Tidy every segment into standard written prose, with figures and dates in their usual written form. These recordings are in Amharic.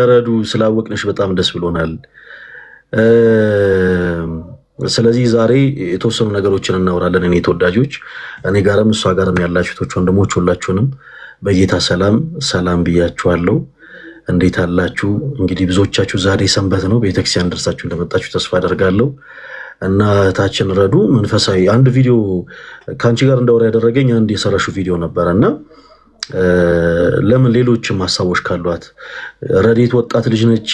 ረዱ ስላወቅንሽ በጣም ደስ ብሎናል። ስለዚህ ዛሬ የተወሰኑ ነገሮችን እናወራለን። እኔ ተወዳጆች፣ እኔ ጋርም እሷ ጋርም ያላችሁቶች ወንድሞች ሁላችሁንም በጌታ ሰላም ሰላም ብያችኋለሁ። እንዴት አላችሁ? እንግዲህ ብዙዎቻችሁ ዛሬ ሰንበት ነው፣ ቤተክርስቲያን ደርሳችሁ እንደመጣችሁ ተስፋ አደርጋለሁ። እና እህታችን ረዱ መንፈሳዊ አንድ ቪዲዮ ከአንቺ ጋር እንዳወራ ያደረገኝ አንድ የሰራሹ ቪዲዮ ነበረ እና ለምን ሌሎችም ሀሳቦች ካሏት ረዴት ወጣት ልጅ ነች፣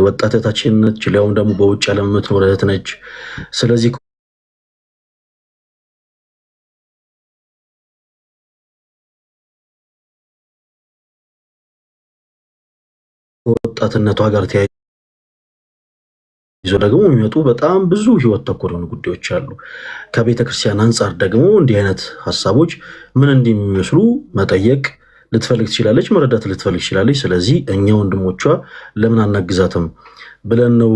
ወጣት እህታችን ነች፣ ሊያውም ደግሞ በውጭ ዓለም የምትኖር እህት ነች። ስለዚህ ከወጣትነቷ ጋር ተያይዞ ደግሞ የሚመጡ በጣም ብዙ ህይወት ተኮር የሆኑ ጉዳዮች አሉ። ከቤተ ክርስቲያን አንጻር ደግሞ እንዲህ አይነት ሀሳቦች ምን እንደሚመስሉ መጠየቅ ልትፈልግ ትችላለች፣ መረዳት ልትፈልግ ትችላለች። ስለዚህ እኛ ወንድሞቿ ለምን አናግዛትም ብለን ነው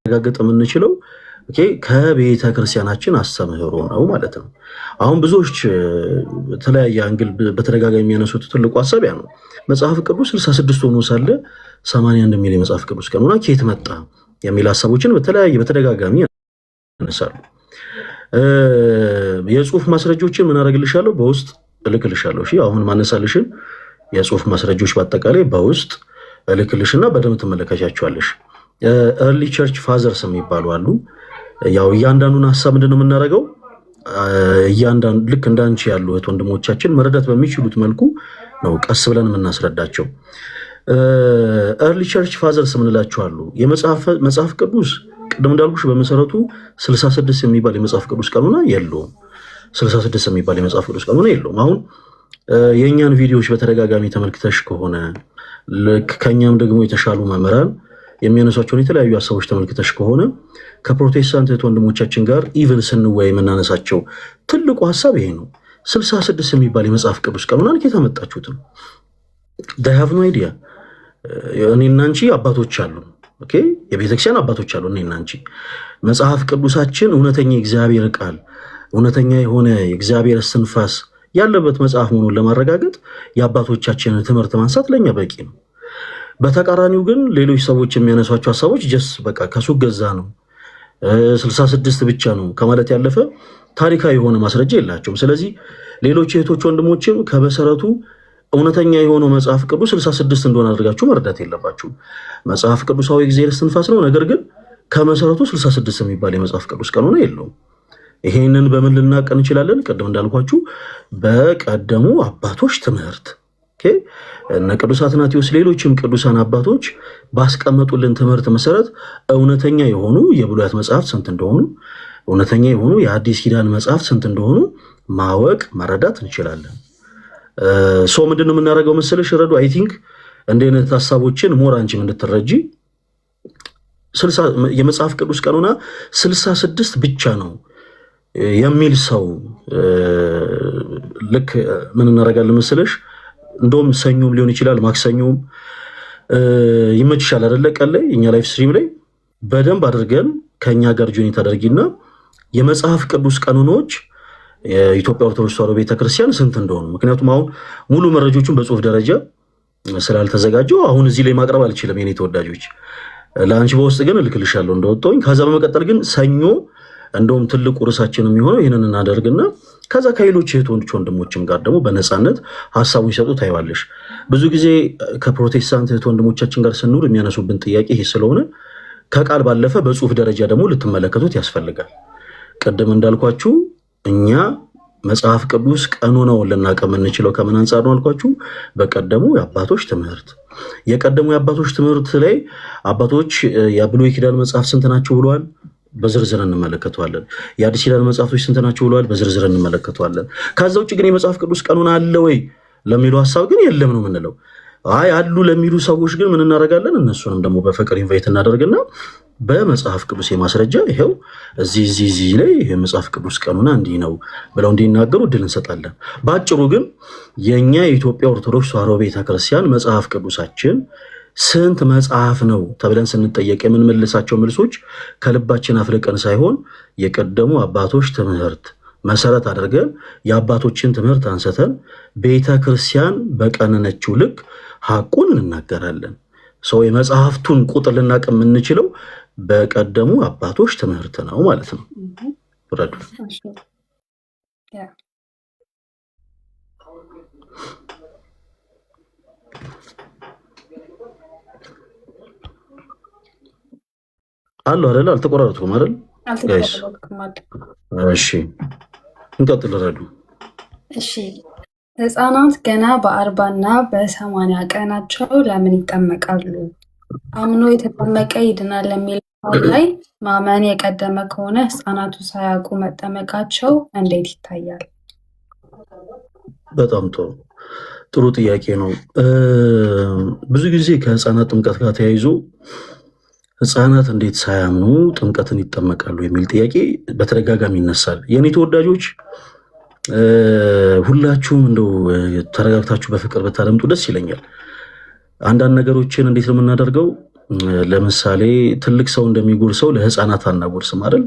መረጋገጥ የምንችለው። ከቤተ ክርስቲያናችን አስተምህሮ ነው ማለት ነው። አሁን ብዙዎች የተለያየ አንግል በተደጋጋሚ የሚያነሱት ትልቁ ሀሳቢያ ነው። መጽሐፍ ቅዱስ 66 ሆኖ ሳለ 81 የሚል የመጽሐፍ ቅዱስ ቀኖና ከየት መጣ የሚል ሀሳቦችን በተደጋጋሚ ያነሳሉ። የጽሁፍ ማስረጃዎችን ምን አደርግልሻለሁ? በውስጥ እልክልሻለሁ። እሺ፣ አሁን ማነሳልሽን የጽሁፍ ማስረጃዎች በአጠቃላይ በውስጥ እልክልሽና በደንብ ትመለከቻቸዋለሽ። ኤርሊ ቸርች ፋዘርስ የሚባሉ አሉ። ያው እያንዳንዱን ሀሳብ ምንድነው የምናደርገው? እያንዳንዱ ልክ እንዳንቺ ያሉ እህት ወንድሞቻችን መረዳት በሚችሉት መልኩ ነው ቀስ ብለን የምናስረዳቸው። ኤርሊ ቸርች ፋዘርስ የምንላቸው አሉ። መጽሐፍ ቅዱስ ቅድም እንዳልኩሽ በመሰረቱ 66 የሚባል የመጽሐፍ ቅዱስ ቀኖና የለውም። 66 የሚባል የመጽሐፍ ቅዱስ ቀኖና የለውም። አሁን የእኛን ቪዲዮዎች በተደጋጋሚ ተመልክተሽ ከሆነ ከኛም ደግሞ የተሻሉ መምህራን የሚያነሷቸውን የተለያዩ ሀሳቦች ተመልክተሽ ከሆነ ከፕሮቴስታንት እህት ወንድሞቻችን ጋር ኢቨን ስንወያይ የምናነሳቸው ትልቁ ሀሳብ ይሄ ነው። 66 የሚባል የመጽሐፍ ቅዱስ ቀኖናን ከየት አመጣችሁት ነው? they have no idea። እኔና አንቺ አባቶች አሉ፣ ኦኬ፣ የቤተክርስቲያን አባቶች አሉ። እኔና አንቺ መጽሐፍ ቅዱሳችን እውነተኛ የእግዚአብሔር ቃል እውነተኛ የሆነ የእግዚአብሔር እስትንፋስ ያለበት መጽሐፍ መሆኑን ለማረጋገጥ የአባቶቻችንን ትምህርት ማንሳት ለኛ በቂ ነው። በተቃራኒው ግን ሌሎች ሰዎች የሚያነሷቸው ሀሳቦች ጀስ በቃ ከሱቅ ገዛ ነው 66 ብቻ ነው ከማለት ያለፈ ታሪካዊ የሆነ ማስረጃ የላቸውም። ስለዚህ ሌሎች እህቶች ወንድሞችም ከመሰረቱ እውነተኛ የሆነው መጽሐፍ ቅዱስ 66 እንደሆነ አድርጋችሁ መረዳት የለባችሁም። መጽሐፍ ቅዱሳዊ የእግዚአብሔር እስትንፋስ ነው፣ ነገር ግን ከመሰረቱ 66 የሚባል የመጽሐፍ ቅዱስ ቀኖና የለውም። ይሄንን በምን ልናውቅ እንችላለን? ቅድም እንዳልኳችሁ በቀደሙ አባቶች ትምህርት እነ ቅዱስ አትናቴዎስ ሌሎችም ቅዱሳን አባቶች ባስቀመጡልን ትምህርት መሰረት እውነተኛ የሆኑ የብሉያት መጽሐፍት ስንት እንደሆኑ፣ እውነተኛ የሆኑ የአዲስ ኪዳን መጽሐፍት ስንት እንደሆኑ ማወቅ መረዳት እንችላለን። ሶ ምንድነው የምናደርገው መሰለሽ ረዱ? አይ ቲንክ እንዲህ አይነት ሀሳቦችን ሞር አንቺም እንድትረጂ የመጽሐፍ ቅዱስ ቀኖና 66 ብቻ ነው የሚል ሰው ልክ ምን እናደርጋለን መሰለሽ? እንደውም ሰኞም ሊሆን ይችላል ማክሰኞም ይመችሻል አይደለ? ቀን ላይ እኛ ላይፍ ስትሪም ላይ በደንብ አድርገን ከኛ ጋር ጆይን ታደርጊና የመጽሐፍ ቅዱስ ቀኖናዎች የኢትዮጵያ ኦርቶዶክስ ተዋሕዶ ቤተክርስቲያን ስንት እንደሆኑ፣ ምክንያቱም አሁን ሙሉ መረጃዎቹን በጽሁፍ ደረጃ ስላልተዘጋጀው አሁን እዚህ ላይ ማቅረብ አልችልም። የኔ ተወዳጆች ለአንቺ በውስጥ ግን እልክልሻለሁ እንደወጣሁኝ። ከዛ በመቀጠል ግን ሰኞ እንደውም ትልቁ ርዕሳችን የሚሆነው ይህንን እናደርግና ከዛ ከሌሎች እህት ወንድሞችም ጋር ደግሞ በነፃነት ሀሳቡን ሲሰጡ ታይዋለሽ። ብዙ ጊዜ ከፕሮቴስታንት እህት ወንድሞቻችን ጋር ስንውል የሚያነሱብን ጥያቄ ይሄ ስለሆነ ከቃል ባለፈ በጽሁፍ ደረጃ ደግሞ ልትመለከቱት ያስፈልጋል። ቅድም እንዳልኳችሁ እኛ መጽሐፍ ቅዱስ ቀኖናውን ልናውቅ የምንችለው ከምን አንጻር ነው አልኳችሁ? በቀደሙ የአባቶች ትምህርት የቀደሙ የአባቶች ትምህርት ላይ አባቶች የብሉይ ኪዳን መጽሐፍ ስንት ናቸው ብለዋል? በዝርዝር እንመለከተዋለን። የአዲስ ኪዳን መጽሐፍቶች ስንት ናቸው ብለዋል? በዝርዝር እንመለከተዋለን። ከዛ ውጭ ግን የመጽሐፍ ቅዱስ ቀኖና አለ ወይ ለሚሉ ሀሳብ ግን የለም ነው የምንለው። አይ አሉ ለሚሉ ሰዎች ግን ምን እናደርጋለን? እነሱንም ደግሞ በፍቅር ኢንቫይት እናደርግና በመጽሐፍ ቅዱስ የማስረጃ ይሄው እዚህ ላይ የመጽሐፍ ቅዱስ ቀኖና እንዲህ ነው ብለው እንዲናገሩ እድል እንሰጣለን። በአጭሩ ግን የኛ የኢትዮጵያ ኦርቶዶክስ ተዋሕዶ ቤተክርስቲያን መጽሐፍ ቅዱሳችን ስንት መጽሐፍ ነው ተብለን ስንጠየቅ የምንመልሳቸው መልሶች ከልባችን አፍልቀን ሳይሆን የቀደሙ አባቶች ትምህርት መሰረት አድርገን የአባቶችን ትምህርት አንስተን ቤተክርስቲያን በቀነነችው ልክ ሐቁን እንናገራለን። ሰው የመጽሐፍቱን ቁጥር ልናቅ የምንችለው በቀደሙ አባቶች ትምህርት ነው ማለት ነው። ረዱ አሉ አይደል? አልተቆራረጥኩም አይደል ጋይስ? እሺ እንቀጥል። ረዱ እሺ ህፃናት ገና በ40 እና በ80 ቀናቸው ለምን ይጠመቃሉ? አምኖ የተጠመቀ ይድናል የሚለው ላይ ማመን የቀደመ ከሆነ ህፃናቱ ሳያውቁ መጠመቃቸው እንዴት ይታያል? በጣም ጥሩ ጥያቄ ነው። ብዙ ጊዜ ከህፃናት ጥምቀት ጋር ተያይዞ ህፃናት እንዴት ሳያምኑ ጥምቀትን ይጠመቃሉ የሚል ጥያቄ በተደጋጋሚ ይነሳል። የኔ ተወዳጆች ሁላችሁም እንደው ተረጋግታችሁ በፍቅር ብታደምጡ ደስ ይለኛል። አንዳንድ ነገሮችን እንዴት ነው የምናደርገው? ለምሳሌ ትልቅ ሰው እንደሚጎርሰው ለህፃናት አናጎርስም አይደል?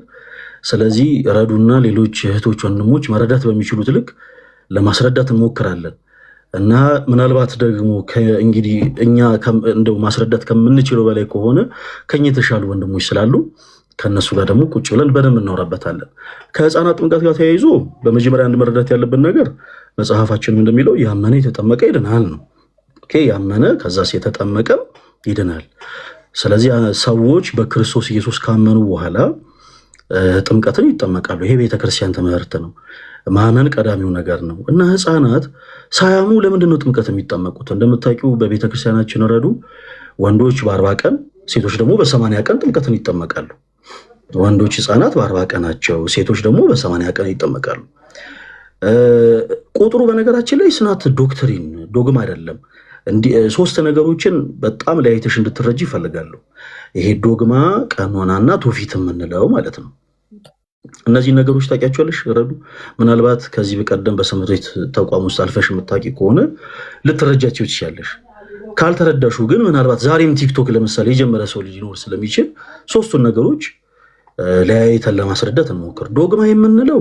ስለዚህ ረዱና ሌሎች እህቶች ወንድሞች መረዳት በሚችሉት ልክ ለማስረዳት እንሞክራለን እና ምናልባት ደግሞ እንግዲህ እኛ እንደው ማስረዳት ከምንችለው በላይ ከሆነ ከኛ የተሻሉ ወንድሞች ስላሉ ከነሱ ጋር ደግሞ ቁጭ ብለን በደንብ እናወራበታለን። ከህፃናት ጥምቀት ጋር ተያይዞ በመጀመሪያ አንድ መረዳት ያለብን ነገር መጽሐፋችን እንደሚለው ያመነ የተጠመቀ ይድናል ነው። ኦኬ፣ ያመነ ከዛስ የተጠመቀም ይድናል። ስለዚህ ሰዎች በክርስቶስ ኢየሱስ ካመኑ በኋላ ጥምቀትን ይጠመቃሉ። ይሄ ቤተክርስቲያን ትምህርት ነው። ማመን ቀዳሚው ነገር ነው እና ህፃናት ሳያምኑ ለምንድን ነው ጥምቀት የሚጠመቁት? እንደምታውቂው በቤተክርስቲያናችን ረዱ ወንዶች በ40 ቀን ሴቶች ደግሞ በ80 ቀን ጥምቀትን ይጠመቃሉ። ወንዶች ህፃናት በ40 ቀናቸው፣ ሴቶች ደግሞ በ80 ቀን ይጠመቃሉ። ቁጥሩ በነገራችን ላይ ስናት ዶክትሪን ዶግማ አይደለም። ሶስት ነገሮችን በጣም ለያይተሽ እንድትረጂ ይፈልጋሉ። ይሄ ዶግማ፣ ቀኖናና ትውፊት የምንለው ማለት ነው። እነዚህ ነገሮች ታውቂያቸዋለሽ ረዱ? ምናልባት ከዚህ በቀደም በሰንበት ቤት ተቋም ውስጥ አልፈሽ የምታውቂ ከሆነ ልትረጃቸው ትችያለሽ። ካልተረዳሹ ግን ምናልባት ዛሬም ቲክቶክ ለምሳሌ የጀመረ ሰው ልጅ ሊኖር ስለሚችል ሶስቱን ነገሮች ለያይተን ለማስረዳት እንሞክር። ዶግማ የምንለው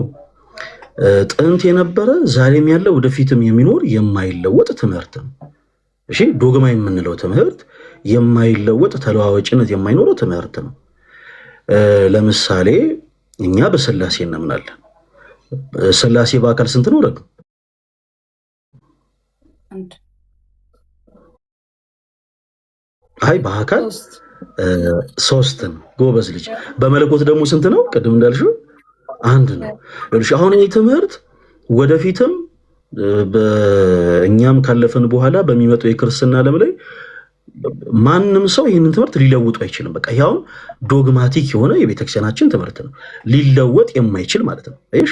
ጥንት የነበረ ዛሬም ያለ ወደፊትም የሚኖር የማይለወጥ ትምህርት ነው። እሺ፣ ዶግማ የምንለው ትምህርት የማይለወጥ ተለዋዋጭነት የማይኖረው ትምህርት ነው። ለምሳሌ እኛ በስላሴ እናምናለን። ስላሴ በአካል ስንት ነው ረዱ? አይ በአካል 3 ነው። ጎበዝ ልጅ። በመለኮት ደግሞ ስንት ነው? ቅድም እንዳልሽው 1 ነው። አሁን ይህ ትምህርት ወደፊትም በእኛም ካለፈን በኋላ በሚመጣው የክርስትና ዓለም ላይ ማንም ሰው ይህንን ትምህርት ሊለውጡ አይችልም። በቃ ያው ዶግማቲክ የሆነ የቤተክርስቲያናችን ትምህርት ነው፣ ሊለወጥ የማይችል ማለት ነው። እሺ፣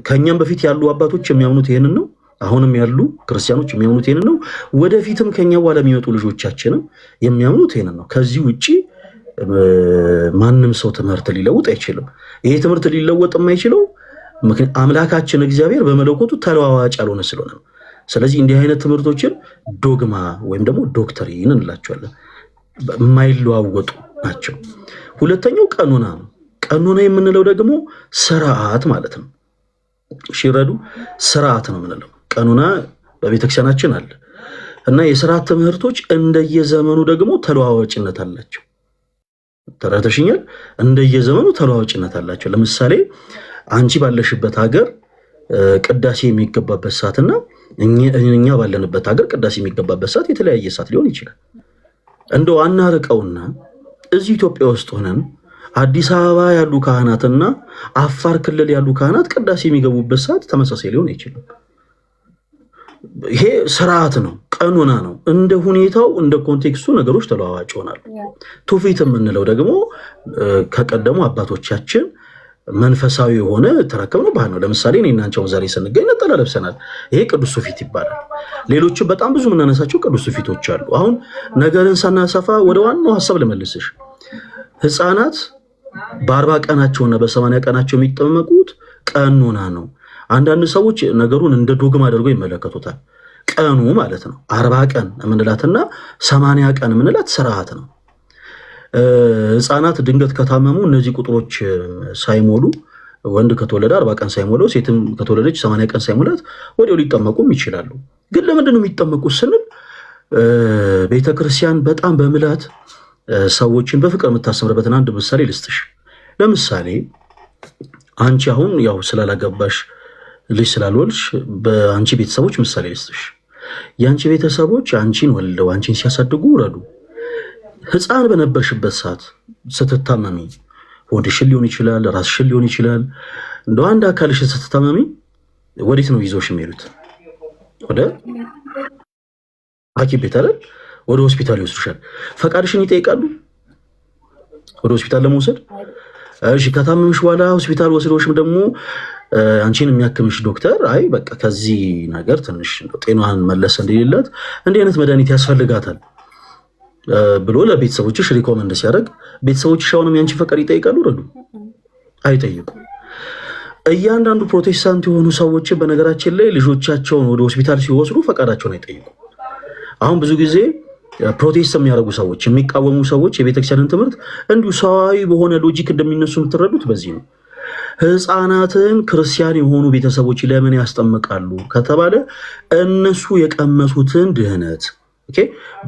ከኛም በፊት ያሉ አባቶች የሚያምኑት ይሄንን ነው። አሁንም ያሉ ክርስቲያኖች የሚያምኑት ይሄንን ነው። ወደፊትም ከኛ በኋላ የሚመጡ ልጆቻችንም የሚያምኑት ይሄንን ነው። ከዚህ ውጪ ማንም ሰው ትምህርት ሊለውጥ አይችልም። ይሄ ትምህርት ሊለወጥ የማይችለው ምክንያት አምላካችን እግዚአብሔር በመለኮቱ ተለዋዋጭ ያልሆነ ስለሆነ ነው። ስለዚህ እንዲህ አይነት ትምህርቶችን ዶግማ ወይም ደግሞ ዶክትሪን እንላቸዋለን። የማይለዋወጡ ናቸው። ሁለተኛው ቀኖና ነው። ቀኖና የምንለው ደግሞ ስርዓት ማለት ነው። ሽረዱ ስርዓት ነው የምንለው። ቀኖና በቤተክርስቲያናችን አለ እና የስርዓት ትምህርቶች እንደየዘመኑ ደግሞ ተለዋዋጭነት አላቸው። ተረተሽኛል? እንደየዘመኑ ተለዋዋጭነት አላቸው። ለምሳሌ አንቺ ባለሽበት ሀገር ቅዳሴ የሚገባበት ሰዓትና እኛ ባለንበት ሀገር ቅዳሴ የሚገባበት ሰዓት የተለያየ ሰዓት ሊሆን ይችላል። እንደው አናርቀውና እዚህ ኢትዮጵያ ውስጥ ሆነን አዲስ አበባ ያሉ ካህናትና አፋር ክልል ያሉ ካህናት ቅዳሴ የሚገቡበት ሰዓት ተመሳሳይ ሊሆን አይችልም። ይሄ ስርዓት ነው፣ ቀኖና ነው። እንደ ሁኔታው እንደ ኮንቴክስቱ ነገሮች ተለዋዋጭ ይሆናሉ። ትውፊት የምንለው ደግሞ ከቀደሙ አባቶቻችን መንፈሳዊ የሆነ ተረከብነው ባህል ነው። ለምሳሌ እኔና አንቺ ዛሬ ስንገኝ ነጠላ ለብሰናል። ይሄ ቅዱስ ትውፊት ይባላል። ሌሎችም በጣም ብዙ የምናነሳቸው ቅዱስ ትውፊቶች አሉ። አሁን ነገርን ሳናሰፋ ወደ ዋናው ሀሳብ ልመልስሽ። ህፃናት በ40 ቀናቸውና በ80 ቀናቸው የሚጠመቁት ቀኖና ነው። አንዳንድ ሰዎች ነገሩን እንደ ዶግማ አድርገው ይመለከቱታል። ቀኑ ማለት ነው 40 ቀን የምንላትና 80 ቀን የምንላት ስርዓት ነው። ህፃናት ድንገት ከታመሙ እነዚህ ቁጥሮች ሳይሞሉ ወንድ ከተወለደ 40 ቀን ሳይሞላው ሴትም ከተወለደች 80 ቀን ሳይሞላት ወዲያው ሊጠመቁም ይችላሉ። ግን ለምንድን ነው የሚጠመቁት ስንል ቤተክርስቲያን በጣም በምላት ሰዎችን በፍቅር የምታስተምርበትን አንድ ምሳሌ ልስጥሽ። ለምሳሌ አንቺ አሁን ያው ስላላገባሽ ልጅ ስላልወልሽ በአንቺ ቤተሰቦች ምሳሌ ልስጥሽ። የአንቺ ቤተሰቦች አንቺን ወልደው አንቺን ሲያሳድጉ ረዱ። ህፃን በነበርሽበት ሰዓት ስትታመሚ ሆድሽን ሊሆን ይችላል፣ ራስሽን ሊሆን ይችላል፣ እንደ አንድ አካልሽን ስትታመሚ ወዴት ነው ይዞሽ የሚሄዱት? ወደ ሐኪም ቤት አይደል? ወደ ሆስፒታል ይወስዱሻል። ፈቃድሽን ይጠይቃሉ ወደ ሆስፒታል ለመውሰድ? እሺ ከታመምሽ በኋላ ሆስፒታል ወስዶሽም ደግሞ አንቺን የሚያክምሽ ዶክተር አይ በቃ ከዚህ ነገር ትንሽ ጤናዋን መለስ እንዲልላት እንዲህ አይነት መድኃኒት ያስፈልጋታል ብሎ ለቤተሰቦችሽ ሪኮመንድ ሲያደርግ ቤተሰቦችሽ አሁንም ያንቺ ፈቃድ ይጠይቃሉ? ረዱ አይጠይቁም። እያንዳንዱ ፕሮቴስታንት የሆኑ ሰዎች በነገራችን ላይ ልጆቻቸውን ወደ ሆስፒታል ሲወስዱ ፈቃዳቸውን አይጠይቁም። አሁን ብዙ ጊዜ ፕሮቴስት የሚያደርጉ ሰዎች የሚቃወሙ ሰዎች የቤተክርስቲያንን ትምህርት እንዲሁ ሰዋዊ በሆነ ሎጂክ እንደሚነሱ የምትረዱት በዚህ ነው። ህፃናትን ክርስቲያን የሆኑ ቤተሰቦች ለምን ያስጠምቃሉ ከተባለ እነሱ የቀመሱትን ድህነት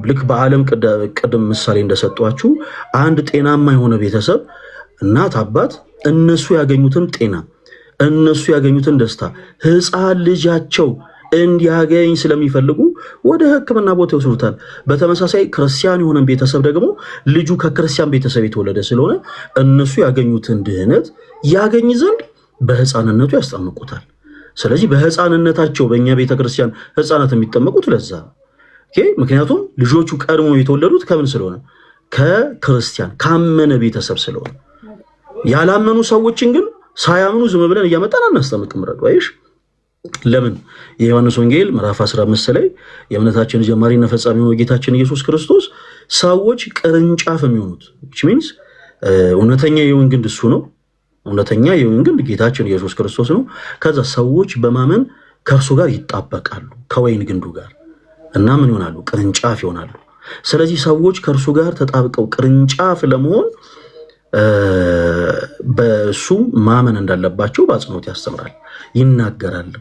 ልክ በዓለም ቅድም ምሳሌ እንደሰጧችሁ አንድ ጤናማ የሆነ ቤተሰብ እናት አባት እነሱ ያገኙትን ጤና እነሱ ያገኙትን ደስታ ህፃን ልጃቸው እንዲያገኝ ስለሚፈልጉ ወደ ሕክምና ቦታ ይወስዱታል። በተመሳሳይ ክርስቲያን የሆነን ቤተሰብ ደግሞ ልጁ ከክርስቲያን ቤተሰብ የተወለደ ስለሆነ እነሱ ያገኙትን ድህነት ያገኝ ዘንድ በህፃንነቱ ያስጠምቁታል። ስለዚህ በህፃንነታቸው በእኛ ቤተክርስቲያን ህፃናት የሚጠመቁት ለዛ ነው። ምክንያቱም ልጆቹ ቀድሞ የተወለዱት ከምን ስለሆነ ከክርስቲያን ካመነ ቤተሰብ ስለሆነ። ያላመኑ ሰዎችን ግን ሳያምኑ ዝም ብለን እያመጣን አናስጠምቅም። ረዱ አይሽ ለምን? የዮሐንስ ወንጌል ምዕራፍ 15 ላይ የእምነታችን ጀማሪና ፈጻሚ የሆነው ጌታችን ኢየሱስ ክርስቶስ ሰዎች ቅርንጫፍ የሚሆኑት which means እውነተኛ የወይን ግንድ እሱ ነው። እውነተኛ የወይን ግንድ ጌታችን ኢየሱስ ክርስቶስ ነው። ከዛ ሰዎች በማመን ከእርሱ ጋር ይጣበቃሉ ከወይን ግንዱ ጋር እና ምን ይሆናሉ? ቅርንጫፍ ይሆናሉ። ስለዚህ ሰዎች ከእርሱ ጋር ተጣብቀው ቅርንጫፍ ለመሆን በእሱ ማመን እንዳለባቸው በአጽንኦት ያስተምራል ይናገራል።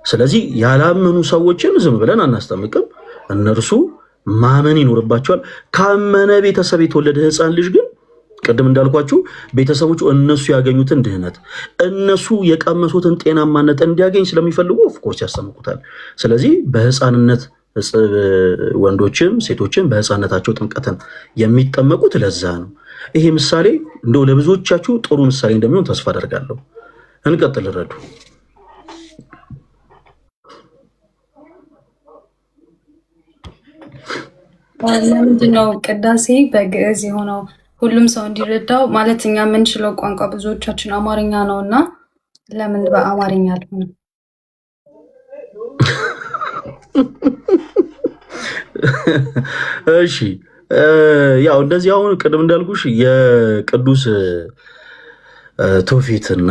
ስለዚህ ያላመኑ ሰዎችን ዝም ብለን አናስጠምቅም። እነርሱ ማመን ይኖርባቸዋል። ካመነ ቤተሰብ የተወለደ ህፃን ልጅ ግን ቅድም እንዳልኳችሁ ቤተሰቦቹ እነሱ ያገኙትን ድህነት እነሱ የቀመሱትን ጤናማነት እንዲያገኝ ስለሚፈልጉ ኦፍኮርስ ያስጠምቁታል። ስለዚህ በህፃንነት ወንዶችም ሴቶችም በህፃንነታቸው ጥምቀትን የሚጠመቁት ለዛ ነው። ይሄ ምሳሌ እንደው ለብዙዎቻችሁ ጥሩ ምሳሌ እንደሚሆን ተስፋ አደርጋለሁ። እንቀጥል። ረዱ ለምንድን ነው ቅዳሴ በግዕዝ የሆነው? ሁሉም ሰው እንዲረዳው ማለት እኛ የምንችለው ቋንቋ ብዙዎቻችን አማርኛ ነው እና ለምን በአማርኛ አልሆነም? እሺ ያው እንደዚህ አሁን ቅድም እንዳልኩሽ የቅዱስ ትውፊትና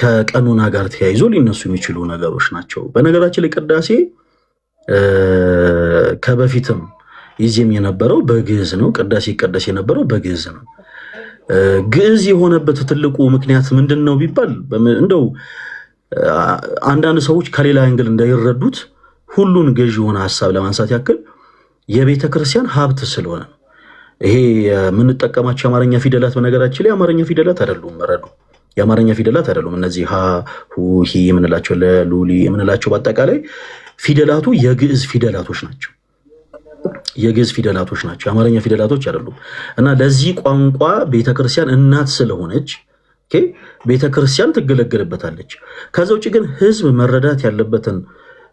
ከቀኖና ጋር ተያይዞ ሊነሱ የሚችሉ ነገሮች ናቸው። በነገራችን ላይ ቅዳሴ ከበፊትም ይዜም የነበረው በግዕዝ ነው። ቅዳሴ ይቀደስ የነበረው በግዕዝ ነው። ግዕዝ የሆነበት ትልቁ ምክንያት ምንድን ነው ቢባል እንደው አንዳንድ ሰዎች ከሌላ አንግል እንዳይረዱት ሁሉን ገዢ የሆነ ሀሳብ ለማንሳት ያክል የቤተ ክርስቲያን ሀብት ስለሆነ ነው። ይሄ የምንጠቀማቸው የአማርኛ ፊደላት በነገራችን ላይ የአማርኛ ፊደላት አይደሉም። ረዱ የአማርኛ ፊደላት አይደሉም። እነዚህ ሀ ሁ ሂ የምንላቸው ለሉ ሊ የምንላቸው በአጠቃላይ ፊደላቱ የግዕዝ ፊደላቶች ናቸው። የግዕዝ ፊደላቶች ናቸው፣ የአማርኛ ፊደላቶች አይደሉም። እና ለዚህ ቋንቋ ቤተክርስቲያን እናት ስለሆነች ቤተክርስቲያን ትገለገልበታለች። ከዛ ውጭ ግን ህዝብ መረዳት ያለበትን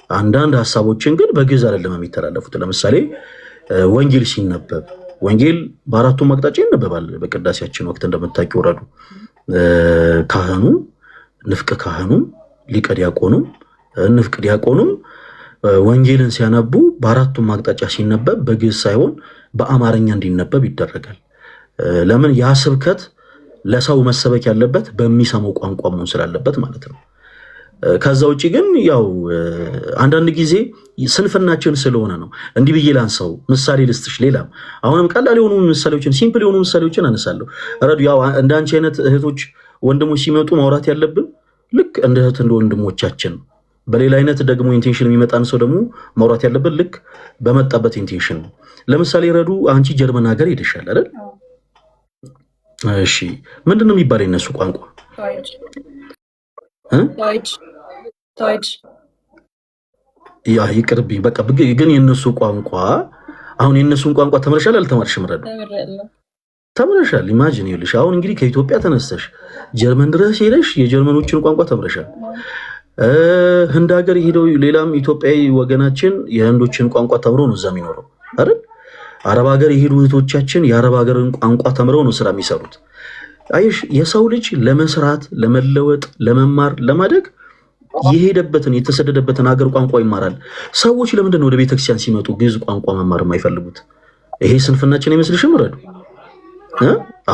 አንዳንድ ሀሳቦችን ግን በግዕዝ አይደለም የሚተላለፉት። ለምሳሌ ወንጌል ሲነበብ ወንጌል በአራቱም አቅጣጫ ይነበባል። በቅዳሴያችን ወቅት እንደምታውቂው ረዱ ካህኑ፣ ንፍቅ ካህኑም፣ ሊቀ ዲያቆኑም፣ ንፍቅ ዲያቆኑም ወንጌልን ሲያነቡ በአራቱም አቅጣጫ ሲነበብ በግዕዝ ሳይሆን በአማርኛ እንዲነበብ ይደረጋል። ለምን? ያ ስብከት ለሰው መሰበክ ያለበት በሚሰማው ቋንቋ መሆን ስላለበት ማለት ነው። ከዛ ውጭ ግን ያው አንዳንድ ጊዜ ስንፍናችን ስለሆነ ነው። እንዲህ ብዬ ላንሳው፣ ምሳሌ ልስጥሽ። ሌላም አሁንም ቀላል የሆኑ ምሳሌዎችን ሲምፕል የሆኑ ምሳሌዎችን አነሳለሁ። ረዱ ያው እንደ አንቺ አይነት እህቶች ወንድሞች ሲመጡ ማውራት ያለብን ልክ እንደ እህት እንደ ወንድሞቻችን በሌላ አይነት ደግሞ ኢንቴንሽን የሚመጣን ሰው ደግሞ ማውራት ያለበት ልክ በመጣበት ኢንቴንሽን ነው። ለምሳሌ ረዱ አንቺ ጀርመን ሀገር ሄደሻል አይደል? እሺ ምንድን ነው የሚባለው የነሱ ቋንቋ? ያ ይቅርብኝ በቃ። ግን የነሱ ቋንቋ አሁን የነሱን ቋንቋ ተምረሻል አልተማርሽም? ረዱ ተምረሻል። ኢማጂን ይልሽ አሁን እንግዲህ ከኢትዮጵያ ተነስተሽ ጀርመን ድረስ ሄደሽ የጀርመኖችን ቋንቋ ተምረሻል። ህንድ ሀገር ሄደው ሌላም ኢትዮጵያዊ ወገናችን የህንዶችን ቋንቋ ተምረው ነው እዛ የሚኖረው አይደል? አረብ ሀገር የሄዱ እህቶቻችን የአረብ ሀገርን ቋንቋ ተምረው ነው ስራ የሚሰሩት። አየሽ የሰው ልጅ ለመስራት፣ ለመለወጥ፣ ለመማር፣ ለማደግ የሄደበትን የተሰደደበትን ሀገር ቋንቋ ይማራል። ሰዎች ለምንድን ነው ወደ ቤተክርስቲያን ሲመጡ ግዕዝ ቋንቋ መማር የማይፈልጉት? ይሄ ስንፍናችን አይመስልሽም? ረዱ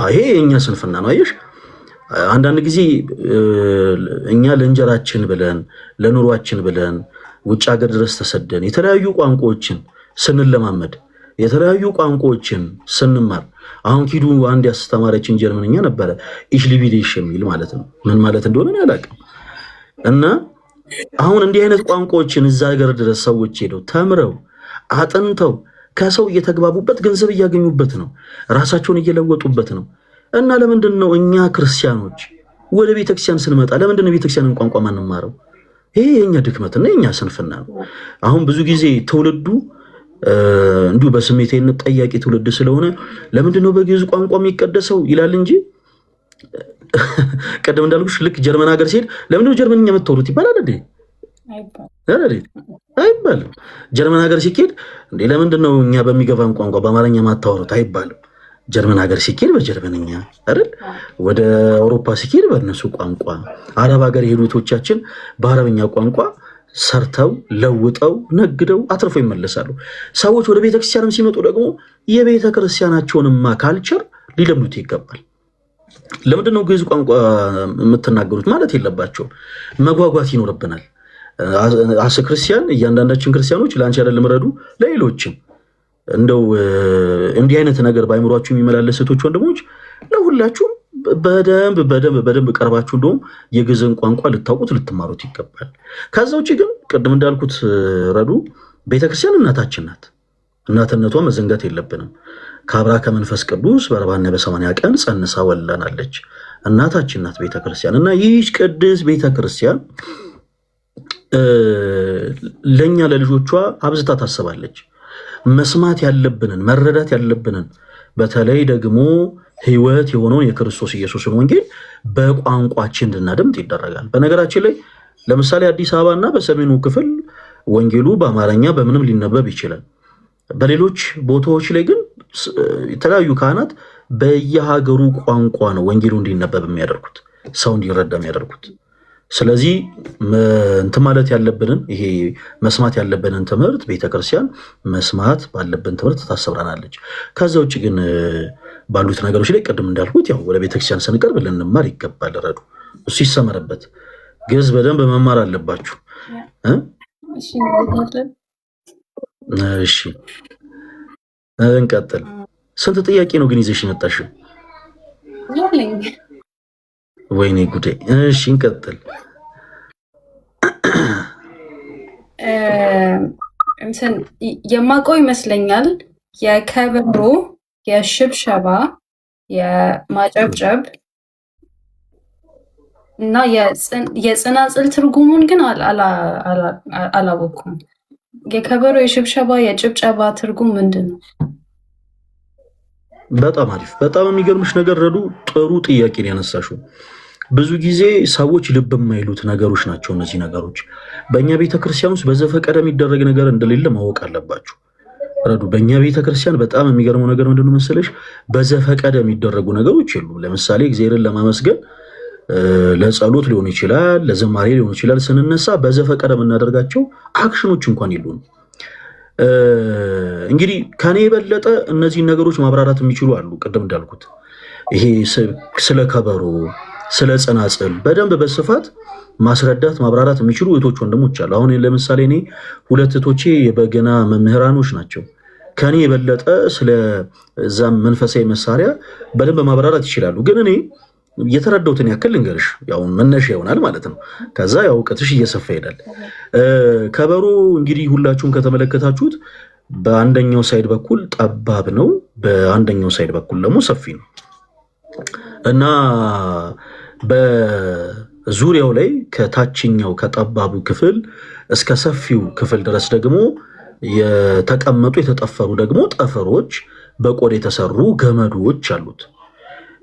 ይሄ የእኛ ስንፍና ነው። አየሽ አንዳንድ ጊዜ እኛ ለእንጀራችን ብለን ለኑሯችን ብለን ውጭ ሀገር ድረስ ተሰደን የተለያዩ ቋንቋዎችን ስንለማመድ የተለያዩ ቋንቋዎችን ስንማር አሁን ኪዱ አንድ ያስተማረችን ጀርመንኛ ነበረ ኢሽሊቢዴሽ የሚል ማለት ነው። ምን ማለት እንደሆነ አላውቅም። እና አሁን እንዲህ አይነት ቋንቋዎችን እዛ ሀገር ድረስ ሰዎች ሄደው ተምረው አጥንተው ከሰው እየተግባቡበት ገንዘብ እያገኙበት ነው፣ ራሳቸውን እየለወጡበት ነው። እና ለምንድን ነው እኛ ክርስቲያኖች ወደ ቤተክርስቲያን ስንመጣ ለምንድን ነው ቤተክርስቲያንን ቋንቋ ማንማረው? ይሄ የኛ ድክመትና የኛ ስንፍና ነው። አሁን ብዙ ጊዜ ትውልዱ እንዲሁ በስሜቴነት ጠያቂ ትውልድ ስለሆነ ለምንድን ነው በግዕዝ ቋንቋ የሚቀደሰው ይላል እንጂ ቀደም እንዳልኩሽ ልክ ጀርመን ሀገር ሲሄድ ለምንድን ነው ጀርመንኛ የምትወሩት ይባላል እንዴ? አይባልም። ጀርመን ሀገር ሲኬድ እንዴ ለምንድን ነው እኛ በሚገባን ቋንቋ በአማርኛ ማታወሩት አይባልም። ጀርመን ሀገር ሲኬድ በጀርመንኛ አይደል? ወደ አውሮፓ ሲኬድ በእነሱ ቋንቋ፣ አረብ ሀገር የሄዱቶቻችን በአረብኛ ቋንቋ ሰርተው ለውጠው ነግደው አትርፈው ይመለሳሉ። ሰዎች ወደ ቤተክርስቲያንም ሲመጡ ደግሞ የቤተክርስቲያናቸውንማ ካልቸር ሊለምዱት ይገባል። ለምንድን ነው ግዕዝ ቋንቋ የምትናገሩት ማለት የለባቸውም። መጓጓት ይኖርብናል። አስ ክርስቲያን እያንዳንዳችን ክርስቲያኖች ለአንቺ አይደለም ረዱ ለሌሎችም እንደው እንዲህ አይነት ነገር ባይምሯችሁ የሚመላለስ እህቶች ወንድሞች ለሁላችሁም በደንብ ቀርባችሁ እንደውም የግዕዝን ቋንቋ ልታውቁት ልትማሩት ይገባል። ከዛ ውጭ ግን ቅድም እንዳልኩት ረዱ ቤተክርስቲያን እናታችን ናት። እናትነቷ መዘንጋት የለብንም። ከአብራ ከመንፈስ ቅዱስ በ40 በ80 ቀን ጸንሳ ወላናለች። እናታችን ናት ቤተክርስቲያን። እና ይህች ቅድስት ቤተክርስቲያን ለእኛ ለልጆቿ አብዝታ ታስባለች። መስማት ያለብንን መረዳት ያለብንን በተለይ ደግሞ ሕይወት የሆነውን የክርስቶስ ኢየሱስን ወንጌል በቋንቋችን እንድናደምጥ ይደረጋል። በነገራችን ላይ ለምሳሌ አዲስ አበባ እና በሰሜኑ ክፍል ወንጌሉ በአማርኛ በምንም ሊነበብ ይችላል። በሌሎች ቦታዎች ላይ ግን የተለያዩ ካህናት በየሀገሩ ቋንቋ ነው ወንጌሉ እንዲነበብ የሚያደርጉት፣ ሰው እንዲረዳ የሚያደርጉት። ስለዚህ እንትን ማለት ያለብንን ይሄ መስማት ያለብንን ትምህርት ቤተክርስቲያን መስማት ባለብን ትምህርት ታሰብራናለች። ከዛ ውጭ ግን ባሉት ነገሮች ላይ ቅድም እንዳልኩት ያው ወደ ቤተክርስቲያን ስንቀርብ ልንማር ይገባል። ረዱ እሱ ይሰመርበት። ግዕዝ በደንብ መማር አለባችሁ። እሺ እንቀጥል። ስንት ጥያቄ ነው ግን ይዘሽ የመጣሽው? ወይኔ ጉዴ። እሺ እንቀጥል። የማውቀው ይመስለኛል የከበሮ፣ የሽብሸባ፣ የማጨብጨብ እና የጽናጽል ትርጉሙን ግን አላወኩም። የከበሮ፣ የሽብሸባ፣ የጭብጨባ ትርጉም ምንድን ነው? በጣም አሪፍ። በጣም የሚገርምሽ ነገር ረዱ ጥሩ ጥያቄ ነው ያነሳሽው። ብዙ ጊዜ ሰዎች ልብ የማይሉት ነገሮች ናቸው እነዚህ ነገሮች። በእኛ ቤተክርስቲያን ውስጥ በዘፈቀደ የሚደረግ ነገር እንደሌለ ማወቅ አለባችሁ። ረዱ በእኛ ቤተክርስቲያን በጣም የሚገርመው ነገር ምንድነው መሰለሽ? በዘፈቀደ የሚደረጉ ነገሮች የሉም። ለምሳሌ እግዚአብሔርን ለማመስገን ለጸሎት ሊሆን ይችላል፣ ለዝማሬ ሊሆን ይችላል። ስንነሳ በዘፈቀደ የምናደርጋቸው አክሽኖች እንኳን የሉም። እንግዲህ ከኔ የበለጠ እነዚህን ነገሮች ማብራራት የሚችሉ አሉ። ቅድም እንዳልኩት ይሄ ስለ ከበሮ፣ ስለ ጽናጽል በደንብ በስፋት ማስረዳት ማብራራት የሚችሉ እህቶች ወንድሞች አሉ። አሁን ለምሳሌ እኔ 2 እህቶቼ የበገና መምህራኖች ናቸው። ከኔ የበለጠ ስለዛም መንፈሳዊ መሳሪያ በደንብ ማብራራት ይችላሉ። ግን እኔ የተረዳሁትን ያክል ልንገርሽ፣ ያው መነሻ ይሆናል ማለት ነው። ከዛ ያው እውቀትሽ እየሰፋ ይሄዳል። ከበሮ እንግዲህ ሁላችሁም ከተመለከታችሁት በአንደኛው ሳይድ በኩል ጠባብ ነው፣ በአንደኛው ሳይድ በኩል ደግሞ ሰፊ ነው እና በዙሪያው ላይ ከታችኛው ከጠባቡ ክፍል እስከ ሰፊው ክፍል ድረስ ደግሞ የተቀመጡ የተጠፈሩ ደግሞ ጠፈሮች በቆዳ የተሰሩ ገመዶች አሉት።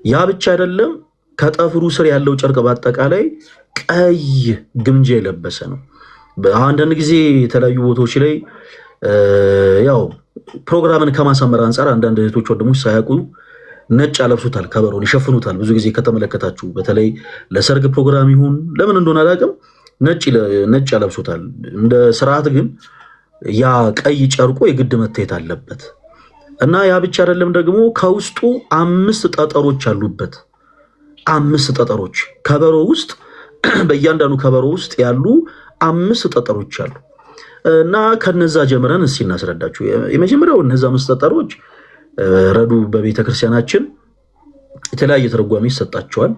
ያ ብቻ አይደለም፣ ከጠፍሩ ስር ያለው ጨርቅ በአጠቃላይ ቀይ ግምጃ የለበሰ ነው። አንዳንድ ጊዜ የተለያዩ ቦታዎች ላይ ያው ፕሮግራምን ከማሳመር አንጻር አንዳንድ እህቶች ወንድሞች ሳያውቁ ነጭ ያለብሱታል፣ ከበሮን ይሸፍኑታል። ብዙ ጊዜ ከተመለከታችሁ በተለይ ለሰርግ ፕሮግራም ይሁን ለምን እንደሆነ አላውቅም ነጭ ያለብሱታል። እንደ ስርዓት ግን ያ ቀይ ጨርቆ የግድ መታየት አለበት እና ያ ብቻ አይደለም ደግሞ ከውስጡ 5 ጠጠሮች አሉበት። 5 ጠጠሮች ከበሮ ውስጥ በእያንዳንዱ ከበሮ ውስጥ ያሉ 5 ጠጠሮች አሉ እና ከነዛ ጀምረን እስኪ እናስረዳችሁ። የመጀመሪያው እነዛ 5 ጠጠሮች ረዱ በቤተክርስቲያናችን የተለያየ ትርጓሜ ይሰጣቸዋል።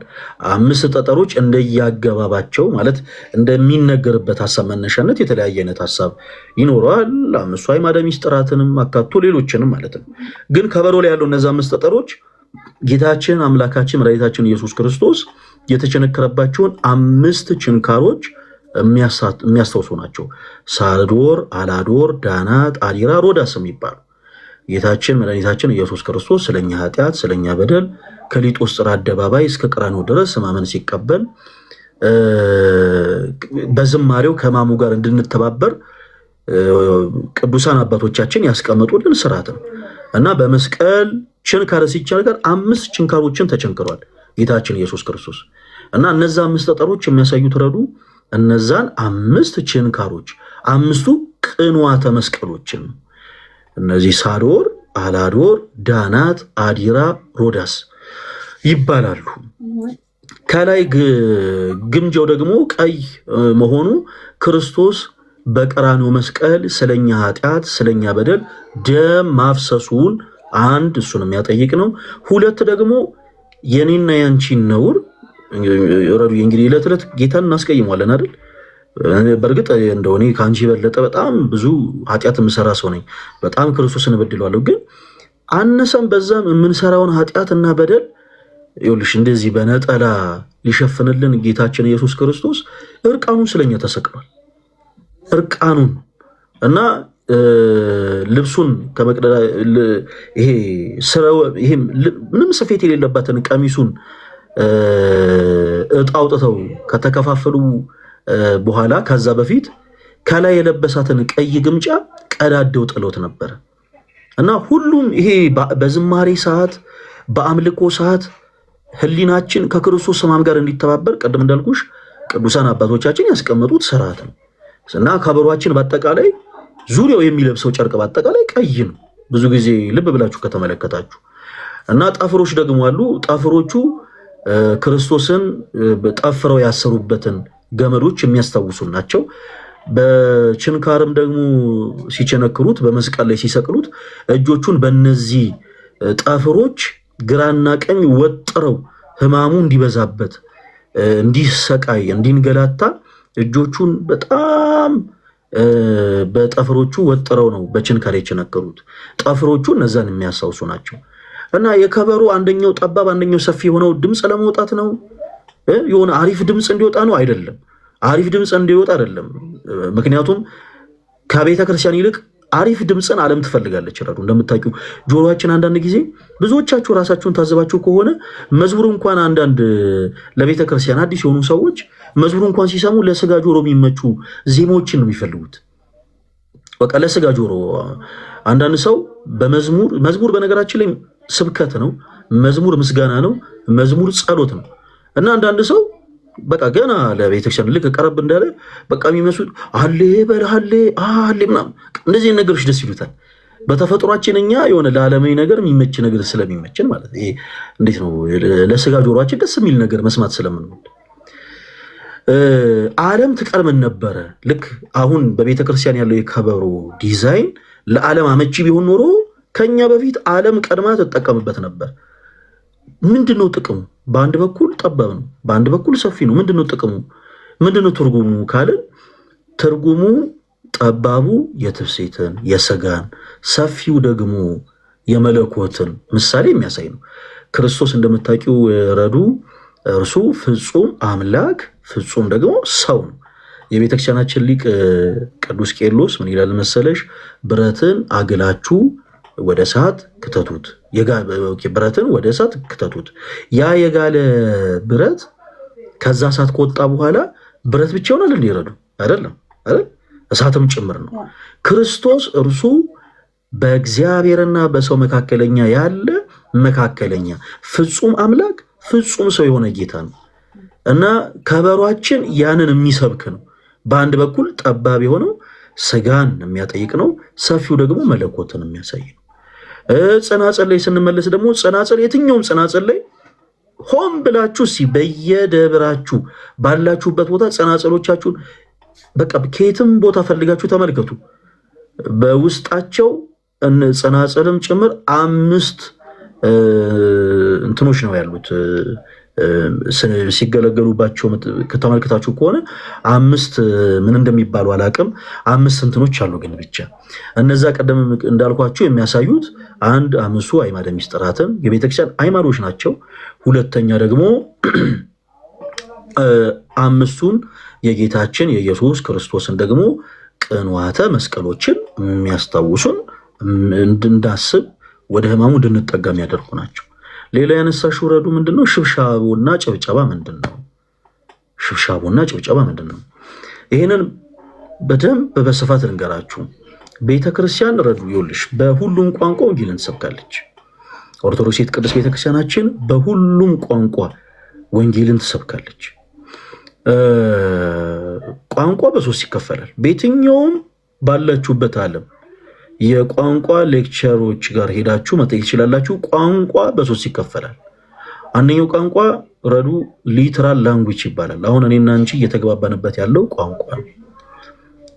5 ጠጠሮች እንደያገባባቸው ማለት እንደሚነገርበት ሐሳብ መነሻነት የተለያየ አይነት ሐሳብ ይኖረዋል። 5 አዕማደ ምስጢራትንም አካቶ ሌሎችንም ማለት ነው። ግን ከበሮ ላይ ያለው እነዛ 5 ጠጠሮች ጌታችን አምላካችን መድኃኒታችን ኢየሱስ ክርስቶስ የተቸነከረባቸውን 5 ችንካሮች የሚያስታውሱ ናቸው። ሳዶር፣ አላዶር፣ ዳናት፣ አዲራ፣ ሮዳስ የሚባሉ ጌታችን መድኃኒታችን ኢየሱስ ክርስቶስ ስለኛ ኃጢአት ስለኛ በደል ከሊጦስጥራ አደባባይ እስከ ቀራንዮ ድረስ ሕማምን ሲቀበል በዝማሬው ከሕማሙ ጋር እንድንተባበር ቅዱሳን አባቶቻችን ያስቀመጡልን ስርዓት ነው እና በመስቀል ችንካር ሲቸነከር 5 ችንካሮችን ተቸንክሯል ጌታችን ኢየሱስ ክርስቶስ እና እነዛ 5 ጠጠሮች የሚያሳዩት ረዱ እነዛን 5 ችንካሮች 5ቱ ቅንዋተ መስቀሎችን እነዚህ ሳዶር፣ አላዶር፣ ዳናት፣ አዲራ፣ ሮዳስ ይባላሉ። ከላይ ግምጃው ደግሞ ቀይ መሆኑ ክርስቶስ በቀራንዮ መስቀል ስለኛ ኃጢአት ስለኛ በደል ደም ማፍሰሱን አንድ እሱን የሚያጠይቅ ነው። 2 ደግሞ የኔና ያንቺን ነውር ረዱ እንግዲህ ዕለት ዕለት ጌታን እናስቀይሟለን አይደል? በእርግጥ እንደሆነ ከአንቺ የበለጠ በጣም ብዙ ኃጢአት የምሰራ ሰው ነኝ። በጣም ክርስቶስን እበድለዋለሁ። ግን አነሰም በዛም የምንሰራውን ኃጢአትና በደል ይኸውልሽ እንደዚህ በነጠላ ሊሸፍንልን ጌታችን ኢየሱስ ክርስቶስ እርቃኑን ስለኛ ተሰቅሏል። እርቃኑን እና ልብሱን ከመቅደላ ይሄ ምንም ስፌት የሌለባትን ቀሚሱን እጣ አውጥተው ከተከፋፈሉ በኋላ ከዛ በፊት ከላይ የለበሳትን ቀይ ግምጫ ቀዳደው ጥሎት ነበር እና ሁሉም ይሄ በዝማሬ ሰዓት በአምልኮ ሰዓት ህሊናችን ከክርስቶስ ሕማም ጋር እንዲተባበር ቀደም እንዳልኩሽ ቅዱሳን አባቶቻችን ያስቀመጡት ስርዓት ነው እና ከበሮአችን በአጠቃላይ ዙሪያው የሚለብሰው ጨርቅ በአጠቃላይ ቀይ ነው። ብዙ ጊዜ ልብ ብላችሁ ከተመለከታችሁ እና ጠፍሮች ደግሞ አሉ። ጠፍሮቹ ክርስቶስን ጠፍረው ያሰሩበትን ገመዶች የሚያስታውሱ ናቸው። በችንካርም ደግሞ ሲቸነክሩት በመስቀል ላይ ሲሰቅሉት እጆቹን በእነዚህ ጠፍሮች ግራና ቀኝ ወጥረው ሕማሙ እንዲበዛበት እንዲሰቃይ እንዲንገላታ እጆቹን በጣም በጠፍሮቹ ወጥረው ነው በችንካር የቸነከሩት። ጠፍሮቹ እነዛን የሚያስታውሱ ናቸው እና የከበሮ አንደኛው ጠባብ አንደኛው ሰፊ የሆነው ድምፅ ለመውጣት ነው። የሆነ አሪፍ ድምፅ እንዲወጣ ነው አይደለም። አሪፍ ድምፅ እንዲወጣ አይደለም። ምክንያቱም ከቤተ ክርስቲያን ይልቅ አሪፍ ድምፅን ዓለም ትፈልጋለች። ረዱ እንደምታውቂው ጆሮአችን አንዳንድ ጊዜ ብዙዎቻችሁ ራሳችሁን ታዘባችሁ ከሆነ መዝሙር እንኳን አንዳንድ ለቤተ ክርስቲያን አዲስ የሆኑ ሰዎች መዝሙር እንኳን ሲሰሙ ለስጋ ጆሮ የሚመቹ ዜማዎችን ነው የሚፈልጉት። በቃ ለስጋ ጆሮ አንዳንድ ሰው መዝሙር በነገራችን ላይ ስብከት ነው፣ መዝሙር ምስጋና ነው፣ መዝሙር ጸሎት ነው እና አንዳንድ ሰው በቃ ገና ለቤተክርስቲያን ልክ ቀረብ እንዳለ በቃ የሚመስሉት አሌ በልሃሌ አሌ ምናምን እንደዚህ ነገሮች ደስ ይሉታል። በተፈጥሯችን እኛ የሆነ ለዓለማዊ ነገር የሚመች ነገር ስለሚመችን ማለት ይሄ እንዴት ነው ለስጋ ጆሮአችን ደስ የሚል ነገር መስማት ስለምንወድ ዓለም ትቀርምን ነበረ። ልክ አሁን በቤተክርስቲያን ያለው የከበሮ ዲዛይን ለዓለም አመቺ ቢሆን ኖሮ ከኛ በፊት ዓለም ቀድማ ትጠቀምበት ነበር። ምንድነው ጥቅሙ? በአንድ በኩል ጠባብ ነው፣ በአንድ በኩል ሰፊ ነው። ምንድነው ጥቅሙ? ምንድነው ትርጉሙ ካልን ትርጉሙ ጠባቡ የትፍሴትን የስጋን፣ ሰፊው ደግሞ የመለኮትን ምሳሌ የሚያሳይ ነው። ክርስቶስ እንደምታውቂው ረዱ እርሱ ፍጹም አምላክ ፍጹም ደግሞ ሰው ነው። የቤተክርስቲያናችን ሊቅ ቅዱስ ቄርሎስ ምን ይላል መሰለሽ? ብረትን አግላችሁ ወደ እሳት ክተቱት፣ ብረትን ወደ እሳት ክተቱት። ያ የጋለ ብረት ከዛ እሳት ከወጣ በኋላ ብረት ብቻ ይሆናል እንዲረዱ አይደለም አይደል? እሳትም ጭምር ነው። ክርስቶስ እርሱ በእግዚአብሔርና በሰው መካከለኛ ያለ መካከለኛ ፍጹም አምላክ ፍጹም ሰው የሆነ ጌታ ነው እና ከበሯችን ያንን የሚሰብክ ነው። በአንድ በኩል ጠባብ የሆነው ስጋን የሚያጠይቅ ነው፣ ሰፊው ደግሞ መለኮትን የሚያሳይ ነው። ጽናጽል ላይ ስንመለስ ደግሞ ጽናጽል፣ የትኛውም ጽናጽል ላይ ሆን ብላችሁ በየደብራችሁ ባላችሁበት ቦታ ጽናጽሎቻችሁን በቃ ከየትም ቦታ ፈልጋችሁ ተመልከቱ። በውስጣቸው ጽናጽልም ጭምር 5 እንትኖች ነው ያሉት። ሲገለገሉባቸው ከተመልከታችሁ ከሆነ 5 ምን እንደሚባሉ አላቅም፣ 5 እንትኖች አሉ። ግን ብቻ እነዛ ቀደም እንዳልኳቸው የሚያሳዩት 5ቱ አዕማደ ምስጢራትን የቤተክርስቲያን አዕማዶች ናቸው። ሁለተኛ ደግሞ 5ቱን የጌታችን የኢየሱስ ክርስቶስን ደግሞ ቅንዋተ መስቀሎችን የሚያስታውሱን እንድናስብ ወደ ሕማሙ እንድንጠጋ የሚያደርጉ ናቸው። ሌላ ያነሳሽው ረዱ ምንድነው? ሽብሻቦና ጭብጨባ ምንድነው? ሽብሻቦና ጭብጨባ ምንድነው? ይህንን በደንብ በስፋት ልንገራችሁ። ቤተክርስቲያን ረዱ ይኸውልሽ በሁሉም ቋንቋ ወንጌልን ትሰብካለች። ኦርቶዶክስ ቅድስት ቤተክርስቲያናችን በሁሉም ቋንቋ ወንጌልን ትሰብካለች። ቋንቋ በ3 ይከፈላል። በየትኛውም ባላችሁበት ዓለም የቋንቋ ሌክቸሮች ጋር ሄዳችሁ መጠየቅ ትችላላችሁ። ቋንቋ በ3 ይከፈላል። አንደኛው ቋንቋ ረዱ ሊትራል ላንጉጅ ይባላል። አሁን እኔና አንቺ እየተግባባንበት ያለው ቋንቋ ነው።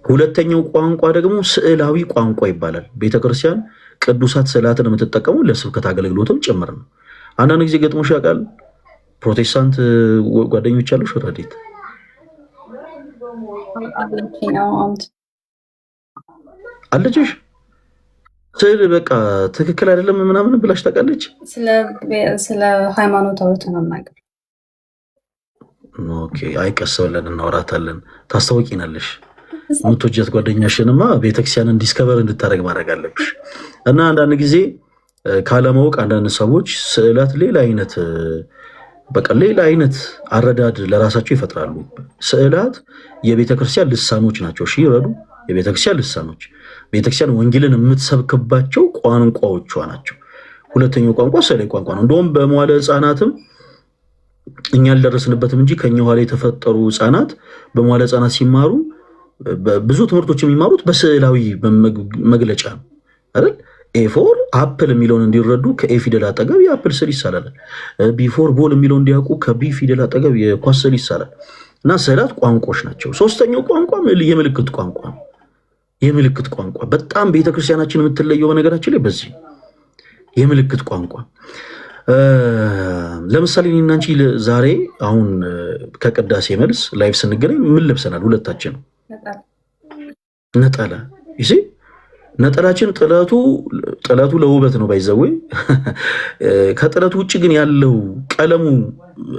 ሁለተኛው ቋንቋ ደግሞ ስዕላዊ ቋንቋ ይባላል። ቤተክርስቲያን ቅዱሳት ስዕላትን የምትጠቀሙ ለስብከት አገልግሎትም ጭምር ነው። አንዳንድ ጊዜ ገጥሞሽ ያውቃል? ፕሮቴስታንት ጓደኞች አሉሽ? ረዲት አለችሽ? ስዕል በቃ ትክክል አይደለም ምናምን ብላሽ ታውቃለች? ስለ ሃይማኖት አውርተን አናውቅም። ኦኬ፣ አይቀስ ብለን እናወራታለን። ታስታውቂናለሽ። የምትወጃት ጓደኛሽንማ ቤተክርስቲያንን ዲስከቨር እንድታደርግ ማድረግ አለብሽ። እና አንዳንድ ጊዜ ካለማወቅ አንዳንድ ሰዎች ስዕላት ሌላ አይነት አረዳድ ለራሳቸው ይፈጥራሉ። ስዕላት የቤተክርስቲያን ልሳኖች ናቸው። እሺ ይረዱ፣ የቤተክርስቲያን ልሳኖች ቤተክርስቲያን ወንጌልን የምትሰብክባቸው ቋንቋዎቿ ናቸው። ሁለተኛው ቋንቋ ስዕላዊ ቋንቋ ነው። እንደውም በመዋለ ሕፃናትም እኛ አልደረስንበትም እንጂ ከኛ ኋላ የተፈጠሩ ሕፃናት በመዋለ ሕፃናት ሲማሩ ብዙ ትምህርቶች የሚማሩት በስዕላዊ መግለጫ ነው አይደል? ኤፎር አፕል የሚለውን እንዲረዱ ከኤ ፊደል አጠገብ የአፕል ስዕል ይሳላል። ቢፎር ቦል የሚለውን እንዲያውቁ ከቢ ፊደል አጠገብ የኳስ ስዕል ይሳላል። እና ስዕላት ቋንቋዎች ናቸው። ሶስተኛው ቋንቋ የምልክት ቋንቋ ነው። የምልክት ቋንቋ በጣም ቤተክርስቲያናችን የምትለየው በነገራችን ላይ በዚህ የምልክት ቋንቋ። ለምሳሌ እኔና አንቺ ዛሬ አሁን ከቅዳሴ መልስ ላይቭ ስንገናኝ ምን ለብሰናል? ሁለታችን ነጠላ ይሲ ነጠላችን ጥለቱ ለውበት ነው ባይዘዌ። ከጥለቱ ውጭ ግን ያለው ቀለሙ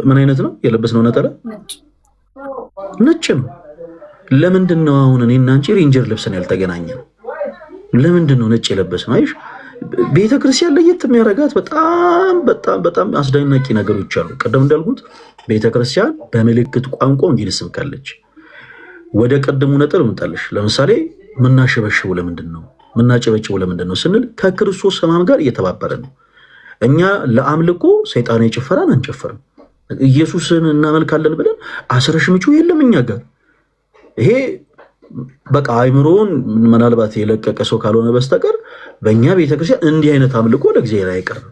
ምን አይነት ነው? የለበስነው ነጠላ ነጭ ነው። ለምንድን ነው አሁን እኔና አንቺ ሬንጀር ለብሰን ያልተገናኘ ነው? ለምንድን ነው ነጭ የለበስነው? አይሽ ቤተክርስቲያን ለየት የሚያደርጋት በጣም በጣም በጣም አስደናቂ ነገሮች አሉ። ቀደም እንዳልኩት ቤተክርስቲያን በምልክት ቋንቋ ወንጌል ትሰብካለች። ወደ ቀደሙ ነጥብ እንመጣለሽ። ለምሳሌ ምናሸበሽው ለምንድን ነው? ምናጨበጭው ለምንድን ነው ስንል ከክርስቶስ ሕማም ጋር እየተባበረ ነው። እኛ ለአምልኮ ሰይጣናዊ ጭፈራን አንጨፍርም። ኢየሱስን እናመልካለን ብለን አስረሽምጩ የለም እኛ ጋር። ይሄ በቃ አይምሮን ምናልባት የለቀቀ ሰው ካልሆነ በስተቀር በእኛ ቤተክርስቲያን እንዲህ አይነት አምልኮ ለእግዚአብሔር አይቀርም።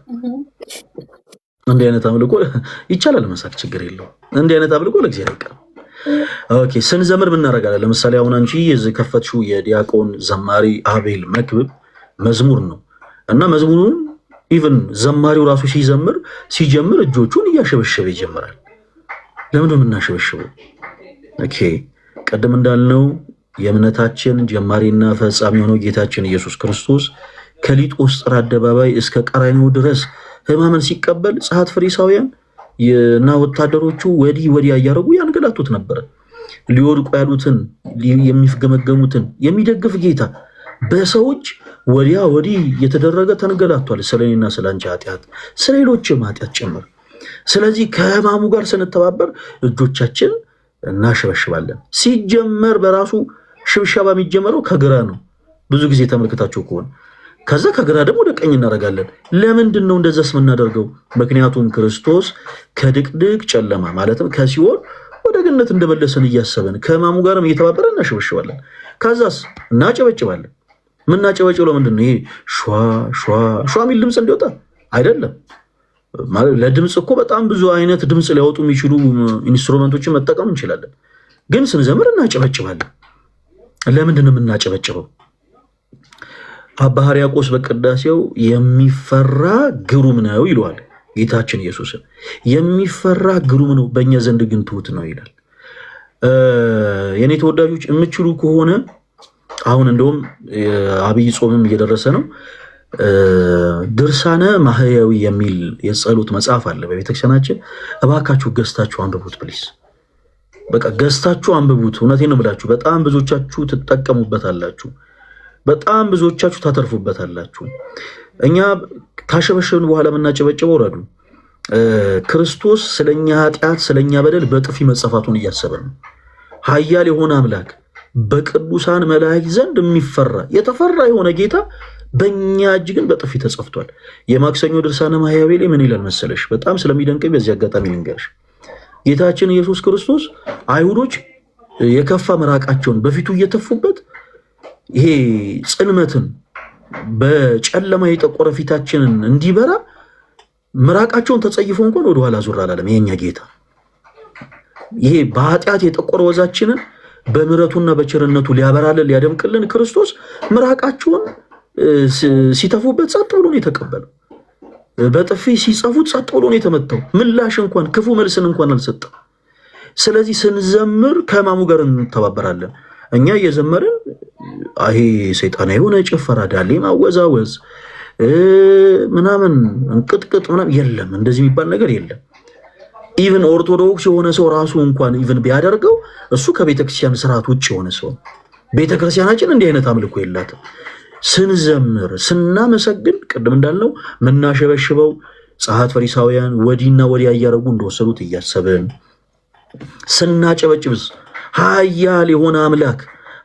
እንዲህ አይነት አምልኮ ይቻላል፣ መሳክ ችግር የለውም። እንዲህ አይነት አምልኮ ለእግዚአብሔር አይቀርም። ኦኬ፣ ስንዘምር ምን እናደርጋለን? ለምሳሌ አሁን አንቺ የዚህ ከፈትሽው የዲያቆን ዘማሪ አቤል መክብብ መዝሙር ነው እና መዝሙሩን ኢቭን ዘማሪው ራሱ ሲጀምር እጆቹን እያሸበሸበ ይጀምራል። ለምን ነው የምናሸበሽበው? ኦኬ ቀደም እንዳልነው የእምነታችን ጀማሪና ፈጻሚ የሆነው ጌታችን ኢየሱስ ክርስቶስ ከሊጦስጥራ አደባባይ እስከ ቀራንዮ ድረስ ሕማምን ሲቀበል ጸሐፍት ፈሪሳውያን እና ወታደሮቹ ወዲህ እያደረጉ ያንገላቱት ነበር። ሊወድቁ ያሉትን የሚፍገመገሙትን የሚደግፍ ጌታ በሰዎች ወዲህ የተደረገ ተንገላቷል። ስለኔና ስለአንቺ ኃጢአት፣ ስለሌሎችም ኃጢአት ጭምር። ስለዚህ ከሕማሙ ጋር ስንተባበር እጆቻችን እናሸበሽባለን። ሲጀመር በራሱ ሽብሸባ የሚጀመረው ከግራ ነው። ብዙ ጊዜ ተመልክታችሁ ከሆነ ከዛ ከግራ ደግሞ ወደ ቀኝ እናደርጋለን። ለምንድን ነው እንደዛስ የምናደርገው? ምክንያቱም ክርስቶስ ከድቅድቅ ጨለማ ማለትም ከሲኦል ወደ ገነት እንደመለሰን እያሰበን ከሕማሙ ጋርም እየተባበረ እናሸበሽባለን። ከዛስ እናጨበጭባለን። ምናጨበጭበው ለምንድን ነው? ይሄ ሿ የሚል ድምፅ እንዲወጣ አይደለም። ለድምፅ እኮ በጣም ብዙ አይነት ድምፅ ሊያወጡ የሚችሉ ኢንስትሩመንቶችን መጠቀም እንችላለን። ግን ስንዘምር እናጨበጭባለን። ለምንድን ነው የምናጨበጭበው? አባ ሕርያቆስ በቅዳሴው የሚፈራ ግሩም ነው ይለዋል ጌታችን ኢየሱስን። የሚፈራ ግሩም ነው፣ በእኛ ዘንድ ግን ትሑት ነው ይላል። የኔ ተወዳጆች የምችሉ ከሆነ አሁን እንደውም አብይ ጾምም እየደረሰ ነው። ድርሳነ ማህያዊ የሚል የጸሎት መጽሐፍ አለ በቤተክርስቲያናችን። እባካችሁ ገዝታችሁ አንብቡት ፕሊስ። በቃ ገዝታችሁ አንብቡት። እውነቴን ነው የምላችሁ። በጣም ብዙዎቻችሁ ትጠቀሙበታላችሁ። በጣም ብዙዎቻችሁ ታተርፉበታላችሁ። እኛ ካሸበሸብን በኋላ የምናጨበጭበው ረዱ ክርስቶስ ስለኛ ኃጢአት ስለኛ በደል በጥፊ መጸፋቱን እያሰበን ነው። ኃያል የሆነ አምላክ በቅዱሳን መላእክት ዘንድ የሚፈራ የተፈራ የሆነ ጌታ በእኛ እጅ ግን በጥፊ ተጸፍቷል። የማክሰኞ ድርሳነ ማህያዊ ላይ ምን ይላል መሰለሽ? በጣም ስለሚደንቀኝ በዚህ አጋጣሚ ልንገርሽ። ጌታችን ኢየሱስ ክርስቶስ አይሁዶች የከፋ ምራቃቸውን በፊቱ እየተፉበት ይሄ ጽልመትን በጨለማ የጠቆረ ፊታችንን እንዲበራ ምራቃቸውን ተጸይፎ እንኳን ወደኋላ ዙር አላለም። የኛ ጌታ ይሄ በኃጢአት የጠቆረ ወዛችንን በምሕረቱና በቸርነቱ ሊያበራልን ሊያደምቅልን ክርስቶስ ምራቃቸውን ሲተፉበት ጸጥ ብሎ ነው የተቀበለው። በጥፊ ሲጸፉት ጸጥ ብሎ ነው የተመታው። ምላሽ እንኳን ክፉ መልስን እንኳን አልሰጠም። ስለዚህ ስንዘምር ከሕማሙ ጋር እንተባበራለን። እኛ እየዘመርን ይሄ ሰይጣናዊ የሆነ ጭፈራ ዳሌ ማወዛወዝ ምናምን እንቅጥቅጥ ምናምን የለም። እንደዚህ የሚባል ነገር የለም። ኢቭን ኦርቶዶክስ የሆነ ሰው ራሱ እንኳን ኢቭን ቢያደርገው እሱ ከቤተክርስቲያን ስርዓት ውጭ የሆነ ሰው። ቤተክርስቲያናችን እንዲህ አይነት አምልኮ የላትም። ስንዘምር ስናመሰግን ቅድም እንዳልነው ምናሸበሽበው ጸሐፍት ፈሪሳውያን ወዲህና ወዲያ እያደረጉ እንደወሰዱት እያሰብን፣ ስናጨበጭብስ ኃያል የሆነ አምላክ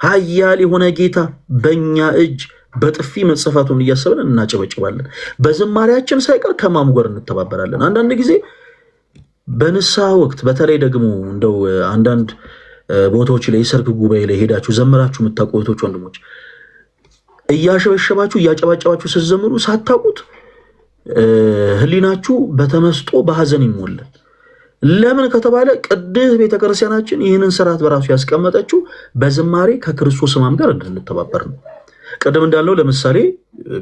ኃያል የሆነ ጌታ በእኛ እጅ በጥፊ መጸፋቱን እያሰብን እናጨበጭባለን። በዝማሪያችን ሳይቀር ከሕማሙ ጋር እንተባበራለን። አንዳንድ ጊዜ በንስሐ ወቅት በተለይ ደግሞ እንደው አንዳንድ ቦታዎች ላይ የሰርግ ጉባኤ ላይ ሄዳችሁ ዘምራችሁ የምታውቁ እህቶች ወንድሞች፣ እያሸበሸባችሁ እያጨባጨባችሁ ስትዘምሩ ሳታውቁት ህሊናችሁ በተመስጦ በሐዘን ይሞላል። ለምን ከተባለ ቅድስት ቤተክርስቲያናችን ይህንን ስርዓት በራሱ ያስቀመጠችው በዝማሬ ከክርስቶስ ሕማም ጋር እንድንተባበር ነው። ቅድም እንዳልነው ለምሳሌ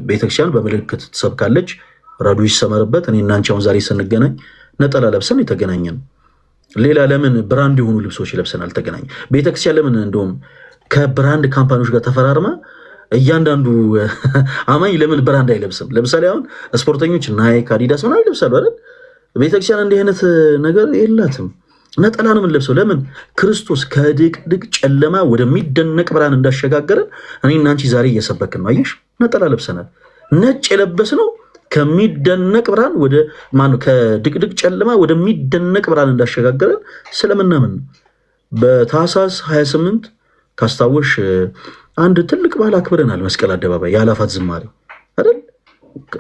ቤተክርስቲያን በምልክት ትሰብካለች። ረዱ ይሰመርበት። እኔ እና አንቺ አሁን ዛሬ ስንገናኝ ነጠላ ለብሰን የተገናኘን። ሌላ ለምን ብራንድ የሆኑ ልብሶች ለብሰን አልተገናኘን? ቤተክርስቲያን ለምን እንደውም ከብራንድ ካምፓኒዎች ጋር ተፈራርማ እያንዳንዱ አማኝ ለምን ብራንድ አይለብስም? ለምሳሌ አሁን ስፖርተኞች ናይክ፣ አዲዳስ ምናምን ይለብሳሉ አይደል? ቤተክርስቲያን እንዲህ አይነት ነገር የላትም። ነጠላ ነው የምንለብሰው። ለምን? ክርስቶስ ከድቅድቅ ጨለማ ወደሚደነቅ ብርሃን እንዳሸጋገረን እኔና አንቺ ዛሬ እየሰበክን ነው። አየሽ፣ ነጠላ ለብሰናል። ነጭ የለበስነው ከሚደነቅ ብርሃን ወደ ማነው ከድቅድቅ ጨለማ ወደሚደነቅ ብርሃን እንዳሸጋገረን ስለምናምን ነው። በታኅሳስ 28 ካስታወሽ አንድ ትልቅ በዓል አክብረናል። መስቀል አደባባይ የአላፋት ዝማሬ አይደል?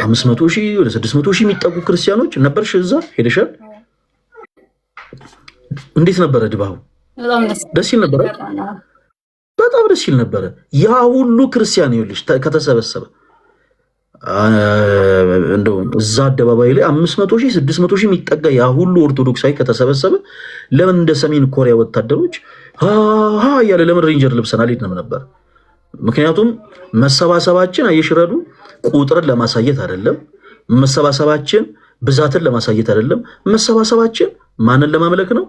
500 ሺህ ወደ 600 ሺህ የሚጠጉ ክርስቲያኖች ነበርሽ። እዛ ሄደሻል? እንዴት ነበረ ድባቡ? ደስ ይል ነበረ። በጣም ደስ ይል ነበረ። ያ ሁሉ ክርስቲያን ይኸውልሽ ከተሰበሰበ እንደው እዛ አደባባይ ላይ 500 ሺህ 600 ሺህ የሚጠጋ ያ ሁሉ ኦርቶዶክሳዊ ከተሰበሰበ ለምን እንደ ሰሜን ኮሪያ ወታደሮች እያለ ለምን ሬንጀር ልብሰን አልሄድንም ነበር? ምክንያቱም መሰባሰባችን አየሽረዱ ቁጥርን ለማሳየት አይደለም፣ መሰባሰባችን ብዛትን ለማሳየት አይደለም። መሰባሰባችን ማንን ለማምለክ ነው?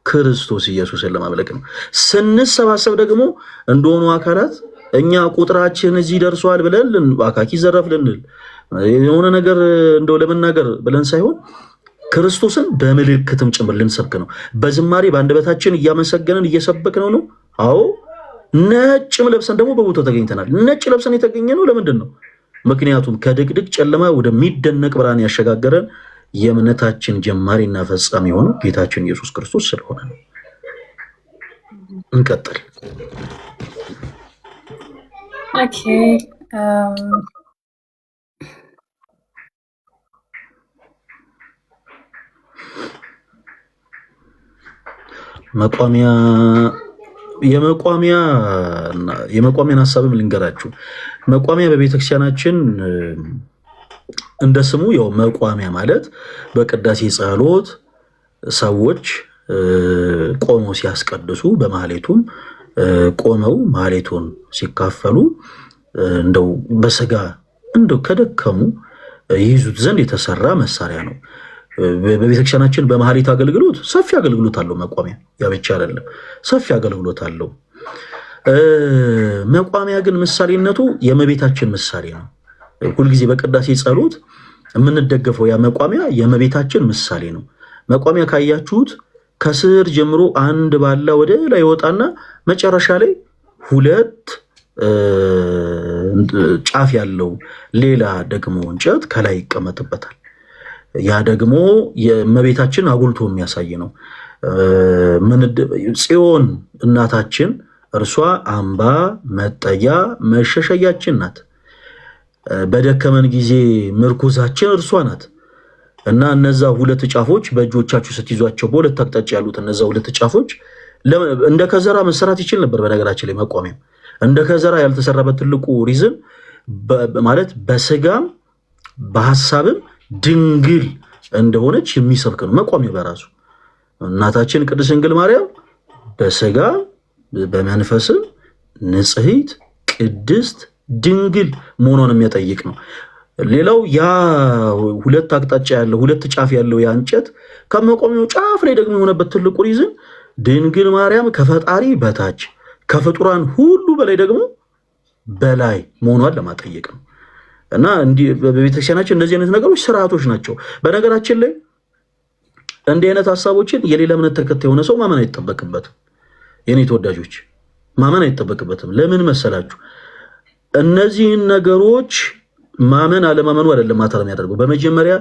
ክርስቶስ ኢየሱስን ለማምለክ ነው። ስንሰባሰብ ደግሞ እንደሆኑ አካላት እኛ ቁጥራችን እዚህ ደርሷል ብለን አካኪ ዘረፍ ልንል የሆነ ነገር እንደው ለመናገር ብለን ሳይሆን ክርስቶስን በምልክትም ጭምር ልንሰብክ ነው። በዝማሬ በአንደበታችን እያመሰገንን እየሰበክነው ነው። አዎ ነጭም ለብሰን ደግሞ በቦታው ተገኝተናል። ነጭ ለብሰን የተገኘ ነው ለምንድን ነው? ምክንያቱም ከድቅድቅ ጨለማ ወደሚደነቅ ብርሃን ያሸጋገረን የእምነታችን ጀማሪና ፈጻሚ የሆነው ጌታችን ኢየሱስ ክርስቶስ ስለሆነ ነው። እንቀጥል። ኦኬ የመቋሚያን ሀሳብም ልንገራችሁ። መቋሚያ በቤተክርስቲያናችን እንደ ስሙ ያው መቋሚያ ማለት በቅዳሴ ጸሎት ሰዎች ቆመው ሲያስቀድሱ በማህሌቱም ቆመው ማህሌቱን ሲካፈሉ እንደው በስጋ እንደው ከደከሙ ይይዙት ዘንድ የተሰራ መሳሪያ ነው። በቤተክርስቲያናችን በማህሌት አገልግሎት ሰፊ አገልግሎት አለው። መቋሚያ ያ ብቻ አይደለም፣ ሰፊ አገልግሎት አለው። መቋሚያ ግን ምሳሌነቱ የእመቤታችን ምሳሌ ነው። ሁልጊዜ በቅዳሴ ጸሎት የምንደገፈው ያ መቋሚያ የእመቤታችን ምሳሌ ነው። መቋሚያ ካያችሁት ከስር ጀምሮ አንድ ባላ ወደ ላይ ይወጣና መጨረሻ ላይ ሁለት ጫፍ ያለው ሌላ ደግሞ እንጨት ከላይ ይቀመጥበታል። ያ ደግሞ የእመቤታችን አጉልቶ የሚያሳይ ነው። ጽዮን እናታችን እርሷ አምባ መጠጊያ መሸሸያችን ናት። በደከመን ጊዜ ምርኩዛችን እርሷ ናት እና እነዛ ሁለት ጫፎች በእጆቻችሁ ስትይዟቸው በሁለት አቅጣጫ ያሉት እነዛ ሁለት ጫፎች እንደ ከዘራ መሰራት ይችል ነበር። በነገራችን ላይ መቋሚያ እንደ ከዘራ ያልተሰራበት ትልቁ ሪዝን ማለት በስጋም በሐሳብም ድንግል እንደሆነች የሚሰብክ ነው። መቋሚያ በራሱ እናታችን ቅድስት ድንግል ማርያም በስጋ በመንፈስም ንጽሕት ቅድስት ድንግል መሆኗን የሚያጠይቅ ነው። ሌላው ያ ሁለት አቅጣጫ ያለው ሁለት ጫፍ ያለው ያ እንጨት ከመቋሚያው ጫፍ ላይ ደግሞ የሆነበት ትልቁ ሪዝን ድንግል ማርያም ከፈጣሪ በታች ከፍጡራን ሁሉ በላይ ደግሞ በላይ መሆኗን ለማጠየቅ ነው። እና በቤተክርስቲያናችን እንደዚህ አይነት ነገሮች ስርዓቶች ናቸው። በነገራችን ላይ እንዲህ አይነት ሀሳቦችን የሌላ እምነት ተከታይ የሆነ ሰው ማመን አይጠበቅበትም። የኔ ተወዳጆች ማመን አይጠበቅበትም። ለምን መሰላችሁ? እነዚህን ነገሮች ማመን አለማመኑ አይደለም ማተር የሚያደርገው። በመጀመሪያ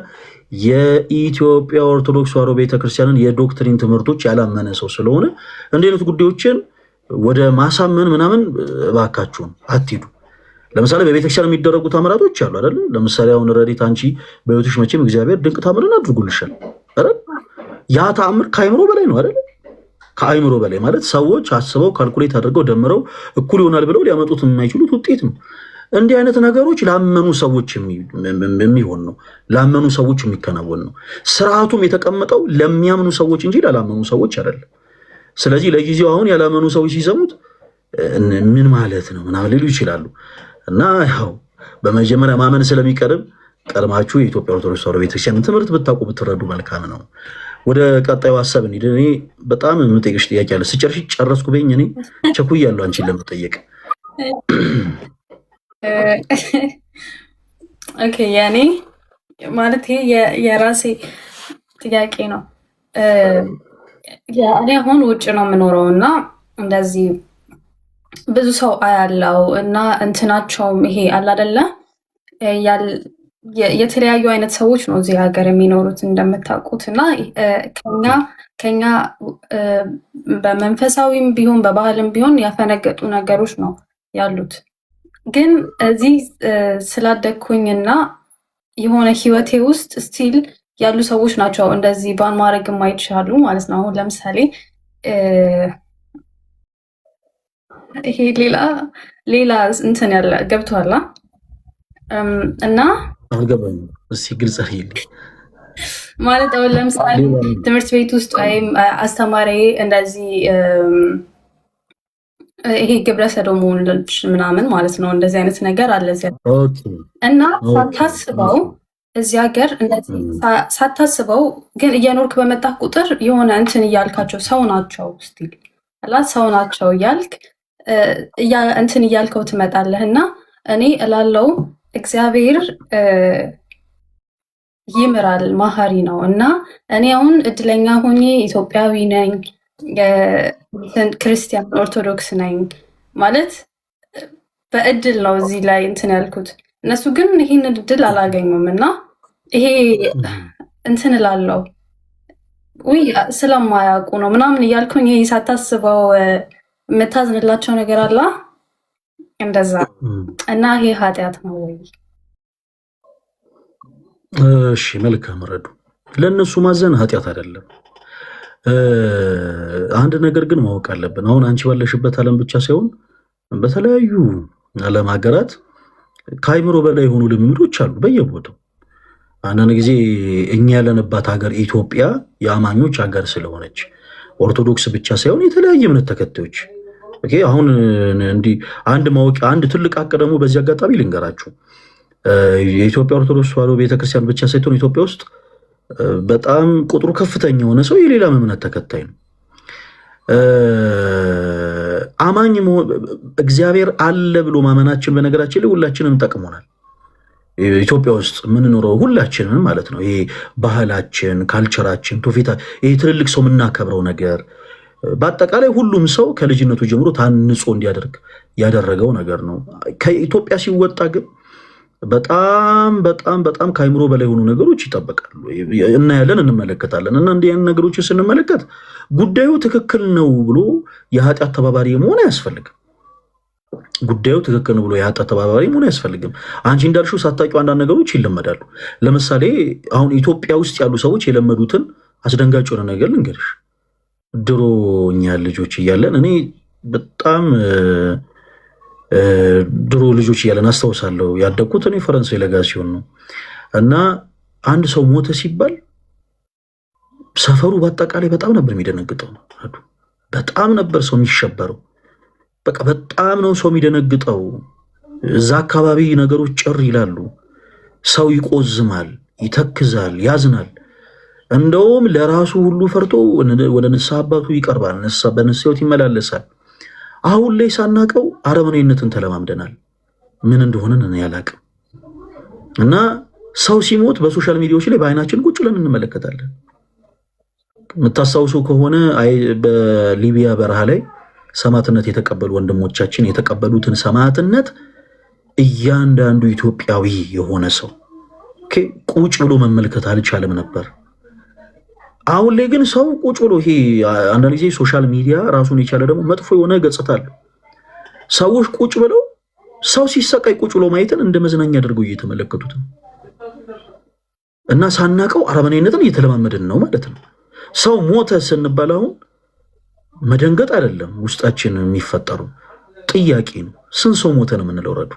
የኢትዮጵያ ኦርቶዶክስ ተዋሕዶ ቤተክርስቲያንን የዶክትሪን ትምህርቶች ያላመነ ሰው ስለሆነ እንዲህ አይነት ጉዳዮችን ወደ ማሳመን ምናምን እባካችሁን አትሂዱ። ለምሳሌ በቤተክርስቲያን የሚደረጉ ተአምራቶች አሉ አይደል? ለምሳሌ አሁን ረዲት አንቺ በህይወትሽ መቼም እግዚአብሔር ድንቅ ተአምርን አድርጎልሻል አይደል? ያ ተአምር ከአይምሮ በላይ ነው አይደል? ከአይምሮ በላይ ማለት ሰዎች አስበው ካልኩሌት አድርገው ደምረው እኩል ይሆናል ብለው ሊያመጡት የማይችሉት ውጤት ነው። እንዲህ አይነት ነገሮች ላመኑ ሰዎች የሚሆን ነው፣ ላመኑ ሰዎች የሚከናወን ነው። ስርዓቱም የተቀመጠው ለሚያምኑ ሰዎች እንጂ ላላመኑ ሰዎች አይደለም። ስለዚህ ለጊዜው አሁን ያላመኑ ሰዎች ሲሰሙት ምን ማለት ነው ምናምን ሊሉ ይችላሉ። እና ያው በመጀመሪያ ማመን ስለሚቀርብ ቀድማችሁ የኢትዮጵያ ኦርቶዶክስ ተዋሕዶ ቤተክርስቲያን ትምህርት ብታውቁ ብትረዱ መልካም ነው። ወደ ቀጣዩ ሀሳብ እንሂድ። እኔ በጣም የምጠይቅሽ ጥያቄ አለ። ስጨርሽ ጨረስኩ በይኝ። እኔ ቸኩያለሁ አንቺን ለመጠየቅ። ኦኬ የኔ ማለት ይሄ የራሴ ጥያቄ ነው። እኔ አሁን ውጭ ነው የምኖረው እና እንደዚህ ብዙ ሰው አያለው እና እንትናቸውም ይሄ አለ አይደለ የተለያዩ አይነት ሰዎች ነው እዚህ ሀገር የሚኖሩት እንደምታውቁት እና ከኛ በመንፈሳዊም ቢሆን በባህልም ቢሆን ያፈነገጡ ነገሮች ነው ያሉት። ግን እዚህ ስላደግኩኝና የሆነ ህይወቴ ውስጥ ስቲል ያሉ ሰዎች ናቸው እንደዚህ ባን ማድረግ የማይቻሉ ማለት ነው። አሁን ለምሳሌ ይሄ ሌላ እንትን ያለ ገብቶሃል እና አልገባኝም። እስኪ ግልጽ አድርጊልኝ። ማለት አሁን ለምሳሌ ትምህርት ቤት ውስጥ ወይም አስተማሪ እንደዚህ ይሄ ግብረ ሰዶም ወንዶች ምናምን ማለት ነው እንደዚህ አይነት ነገር አለ እና ሳታስበው እዚህ ሀገር እነዚህ ሳታስበው ግን እየኖርክ በመጣ ቁጥር የሆነ እንትን እያልካቸው ሰው ናቸው ስቲል ሰው ናቸው እያልክ እንትን እያልከው ትመጣለህ። እና እኔ እላለው እግዚአብሔር ይምራል፣ መሀሪ ነው። እና እኔ አሁን እድለኛ ሆኜ ኢትዮጵያዊ ነኝ፣ ክርስቲያን ኦርቶዶክስ ነኝ ማለት በእድል ነው እዚህ ላይ እንትን ያልኩት። እነሱ ግን ይህን እድል አላገኙም። እና ይሄ እንትን እላለው ውይ ስለማያውቁ ነው ምናምን እያልኩኝ ይሄ ሳታስበው የምታዝንላቸው ነገር አለ እንደዛ። እና ይሄ ኃጢአት ነው ወይ? እሺ መልካም ረዱ። ለእነሱ ማዘን ኃጢአት አይደለም። አንድ ነገር ግን ማወቅ አለብን። አሁን አንቺ ባለሽበት ዓለም ብቻ ሳይሆን በተለያዩ ዓለም ሀገራት ከአይምሮ በላይ የሆኑ ልምምዶች አሉ በየቦታው። አንዳንድ ጊዜ እኛ ያለንባት ሀገር ኢትዮጵያ የአማኞች ሀገር ስለሆነች ኦርቶዶክስ ብቻ ሳይሆን የተለያየ እምነት ተከታዮች አሁን እንዲህ አንድ ትልቅ ሀቅ ደግሞ በዚህ አጋጣሚ ልንገራችሁ። የኢትዮጵያ ኦርቶዶክስ ተዋሕዶ ቤተክርስቲያን ብቻ ሳይሆን ኢትዮጵያ ውስጥ በጣም ቁጥሩ ከፍተኛ የሆነ ሰው የሌላ እምነት ተከታይ ነው። አማኝ እግዚአብሔር አለ ብሎ ማመናችን በነገራችን ላይ ሁላችንም ጠቅሞናል። ኢትዮጵያ ውስጥ የምንኖረው ሁላችንም ማለት ነው። ይሄ ባህላችን፣ ካልቸራችን፣ ትውፊታ፣ ይሄ ትልልቅ ሰው የምናከብረው ነገር በአጠቃላይ ሁሉም ሰው ከልጅነቱ ጀምሮ ታንጾ እንዲያደርግ ያደረገው ነገር ነው። ከኢትዮጵያ ሲወጣ ግን በጣም በጣም በጣም ከአይምሮ በላይ የሆኑ ነገሮች ይጠበቃሉ። እናያለን፣ እንመለከታለን። እና እንዲህ አይነት ነገሮችን ስንመለከት ጉዳዩ ትክክል ነው ብሎ የኃጢአት ተባባሪ መሆን አያስፈልግም። ጉዳዩ ትክክል ነው ብሎ የኃጢአት ተባባሪ መሆን አያስፈልግም። አንቺ እንዳልሽው ሳታውቂው አንዳንድ ነገሮች ይለመዳሉ። ለምሳሌ አሁን ኢትዮጵያ ውስጥ ያሉ ሰዎች የለመዱትን አስደንጋጭ የሆነ ነገር ልንገርሽ። ድሮ እኛ ልጆች እያለን እኔ በጣም ድሮ ልጆች እያለን አስታውሳለሁ። ያደግኩት እኔ ፈረንሳይ ለጋ ሲሆን ነው። እና አንድ ሰው ሞተ ሲባል ሰፈሩ በአጠቃላይ በጣም ነበር የሚደነግጠው። በጣም ነበር ሰው የሚሸበረው። በቃ በጣም ነው ሰው የሚደነግጠው። እዛ አካባቢ ነገሮች ጭር ይላሉ። ሰው ይቆዝማል፣ ይተክዛል፣ ያዝናል። እንደውም ለራሱ ሁሉ ፈርቶ ወደ ንስሐ አባቱ ይቀርባል፣ በንስሐ ሕይወት ይመላለሳል። አሁን ላይ ሳናቀው አረመኔነትን ተለማምደናል። ምን እንደሆነ እኔ አላቅም። እና ሰው ሲሞት በሶሻል ሚዲያዎች ላይ በአይናችን ቁጭ ብለን እንመለከታለን። የምታስታውሱ ከሆነ በሊቢያ በረሃ ላይ ሰማዕትነት የተቀበሉ ወንድሞቻችን የተቀበሉትን ሰማዕትነት እያንዳንዱ ኢትዮጵያዊ የሆነ ሰው ቁጭ ብሎ መመልከት አልቻለም ነበር። አሁን ላይ ግን ሰው ቁጭ ብሎ ይሄ አንዳንድ ጊዜ ሶሻል ሚዲያ ራሱን የቻለ ደግሞ መጥፎ የሆነ ገጽታ አለው። ሰዎች ቁጭ ብለው ሰው ሲሰቃይ ቁጭ ብሎ ማየትን እንደ መዝናኛ አድርገው እየተመለከቱት ነው። እና ሳናቀው አረመኔነትን እየተለማመድን ነው ማለት ነው። ሰው ሞተ ስንባል አሁን መደንገጥ አይደለም ውስጣችን የሚፈጠሩ ጥያቄ ነው። ስንት ሰው ሞተ ነው የምንለው? ረዱ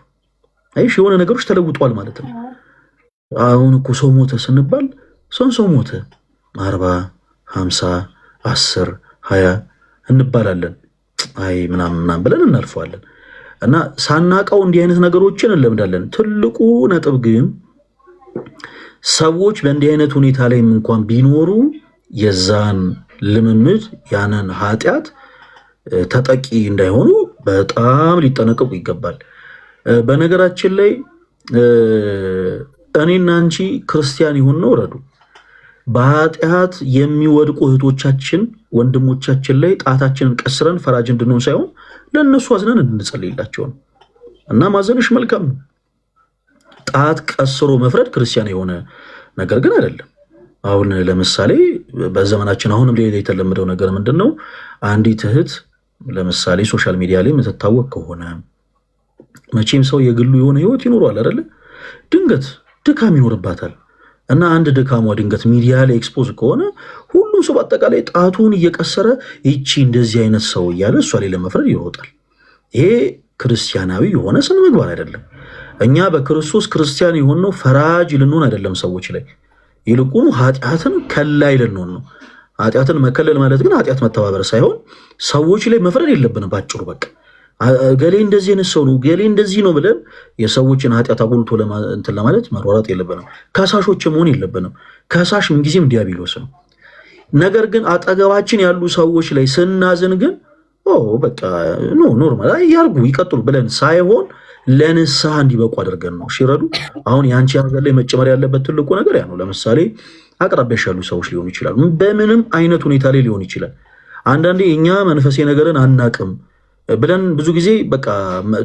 አይሽ የሆነ ነገሮች ተለውጧል ማለት ነው። አሁን እኮ ሰው ሞተ ስንባል ስንት ሰው ሞተ? 40፣ 50፣ 10፣ 20 እንባላለን። አይ ምናምን ብለን እናልፈዋለን። እና ሳናቀው እንዲህ አይነት ነገሮችን እንለምዳለን። ትልቁ ነጥብ ግን ሰዎች በእንዲህ አይነት ሁኔታ ላይ እንኳን ቢኖሩ የዛን ልምምድ ያንን ኃጢአት ተጠቂ እንዳይሆኑ በጣም ሊጠነቀቁ ይገባል። በነገራችን ላይ እኔና አንቺ ክርስቲያን ይሁን ነው ረዱ በኃጢአት የሚወድቁ እህቶቻችን ወንድሞቻችን ላይ ጣታችንን ቀስረን ፈራጅ እንድንሆን ሳይሆን ለእነሱ አዝነን እንድንጸልይላቸው ነው። እና ማዘንሽ መልካም ነው። ጣት ቀስሮ መፍረድ ክርስቲያን የሆነ ነገር ግን አይደለም። አሁን ለምሳሌ በዘመናችን አሁንም ሌላ የተለመደው ነገር ምንድን ነው? አንዲት እህት ለምሳሌ ሶሻል ሚዲያ ላይ የምትታወቅ ከሆነ መቼም ሰው የግሉ የሆነ ህይወት ይኖረዋል አይደለ? ድንገት ድካም ይኖርባታል። እና አንድ ድካሟ ድንገት ሚዲያ ላይ ኤክስፖዝ ከሆነ ሁሉም ሰው በአጠቃላይ ጣቱን እየቀሰረ ይቺ እንደዚህ አይነት ሰው እያለ እሷ ላይ ለመፍረድ ይሮጣል። ይሄ ክርስቲያናዊ የሆነ ስነ ምግባር አይደለም። እኛ በክርስቶስ ክርስቲያን የሆነው ፈራጅ ልንሆን አይደለም ሰዎች ላይ፣ ይልቁኑ ኃጢአትን ከላይ ልንሆን ነው። ኃጢአትን መከለል ማለት ግን ኃጢአት መተባበር ሳይሆን ሰዎች ላይ መፍረድ የለብንም። ባጭሩ በቃ ገሌ እንደዚህ ነሰው ነው ገሌ እንደዚህ ነው ብለን የሰዎችን ኃጢአት አጉልቶ እንትን ለማለት መሯሯጥ የለብንም። ከሳሾች መሆን የለብንም። ከሳሽ ምንጊዜም ዲያብሎስ ነው። ነገር ግን አጠገባችን ያሉ ሰዎች ላይ ስናዝን ግን በቃ ኖርማል ያርጉ ይቀጥሉ ብለን ሳይሆን ለንስሐ እንዲበቁ አድርገን ነው ሽረዱ። አሁን የአንቺ ሀገር ላይ መጨመር ያለበት ትልቁ ነገር ያ ነው። ለምሳሌ አቅራቢያሽ ያሉ ሰዎች ሊሆኑ ይችላሉ። በምንም አይነት ሁኔታ ላይ ሊሆን ይችላል። አንዳንዴ እኛ መንፈሴ ነገርን አናቅም ብለን ብዙ ጊዜ በቃ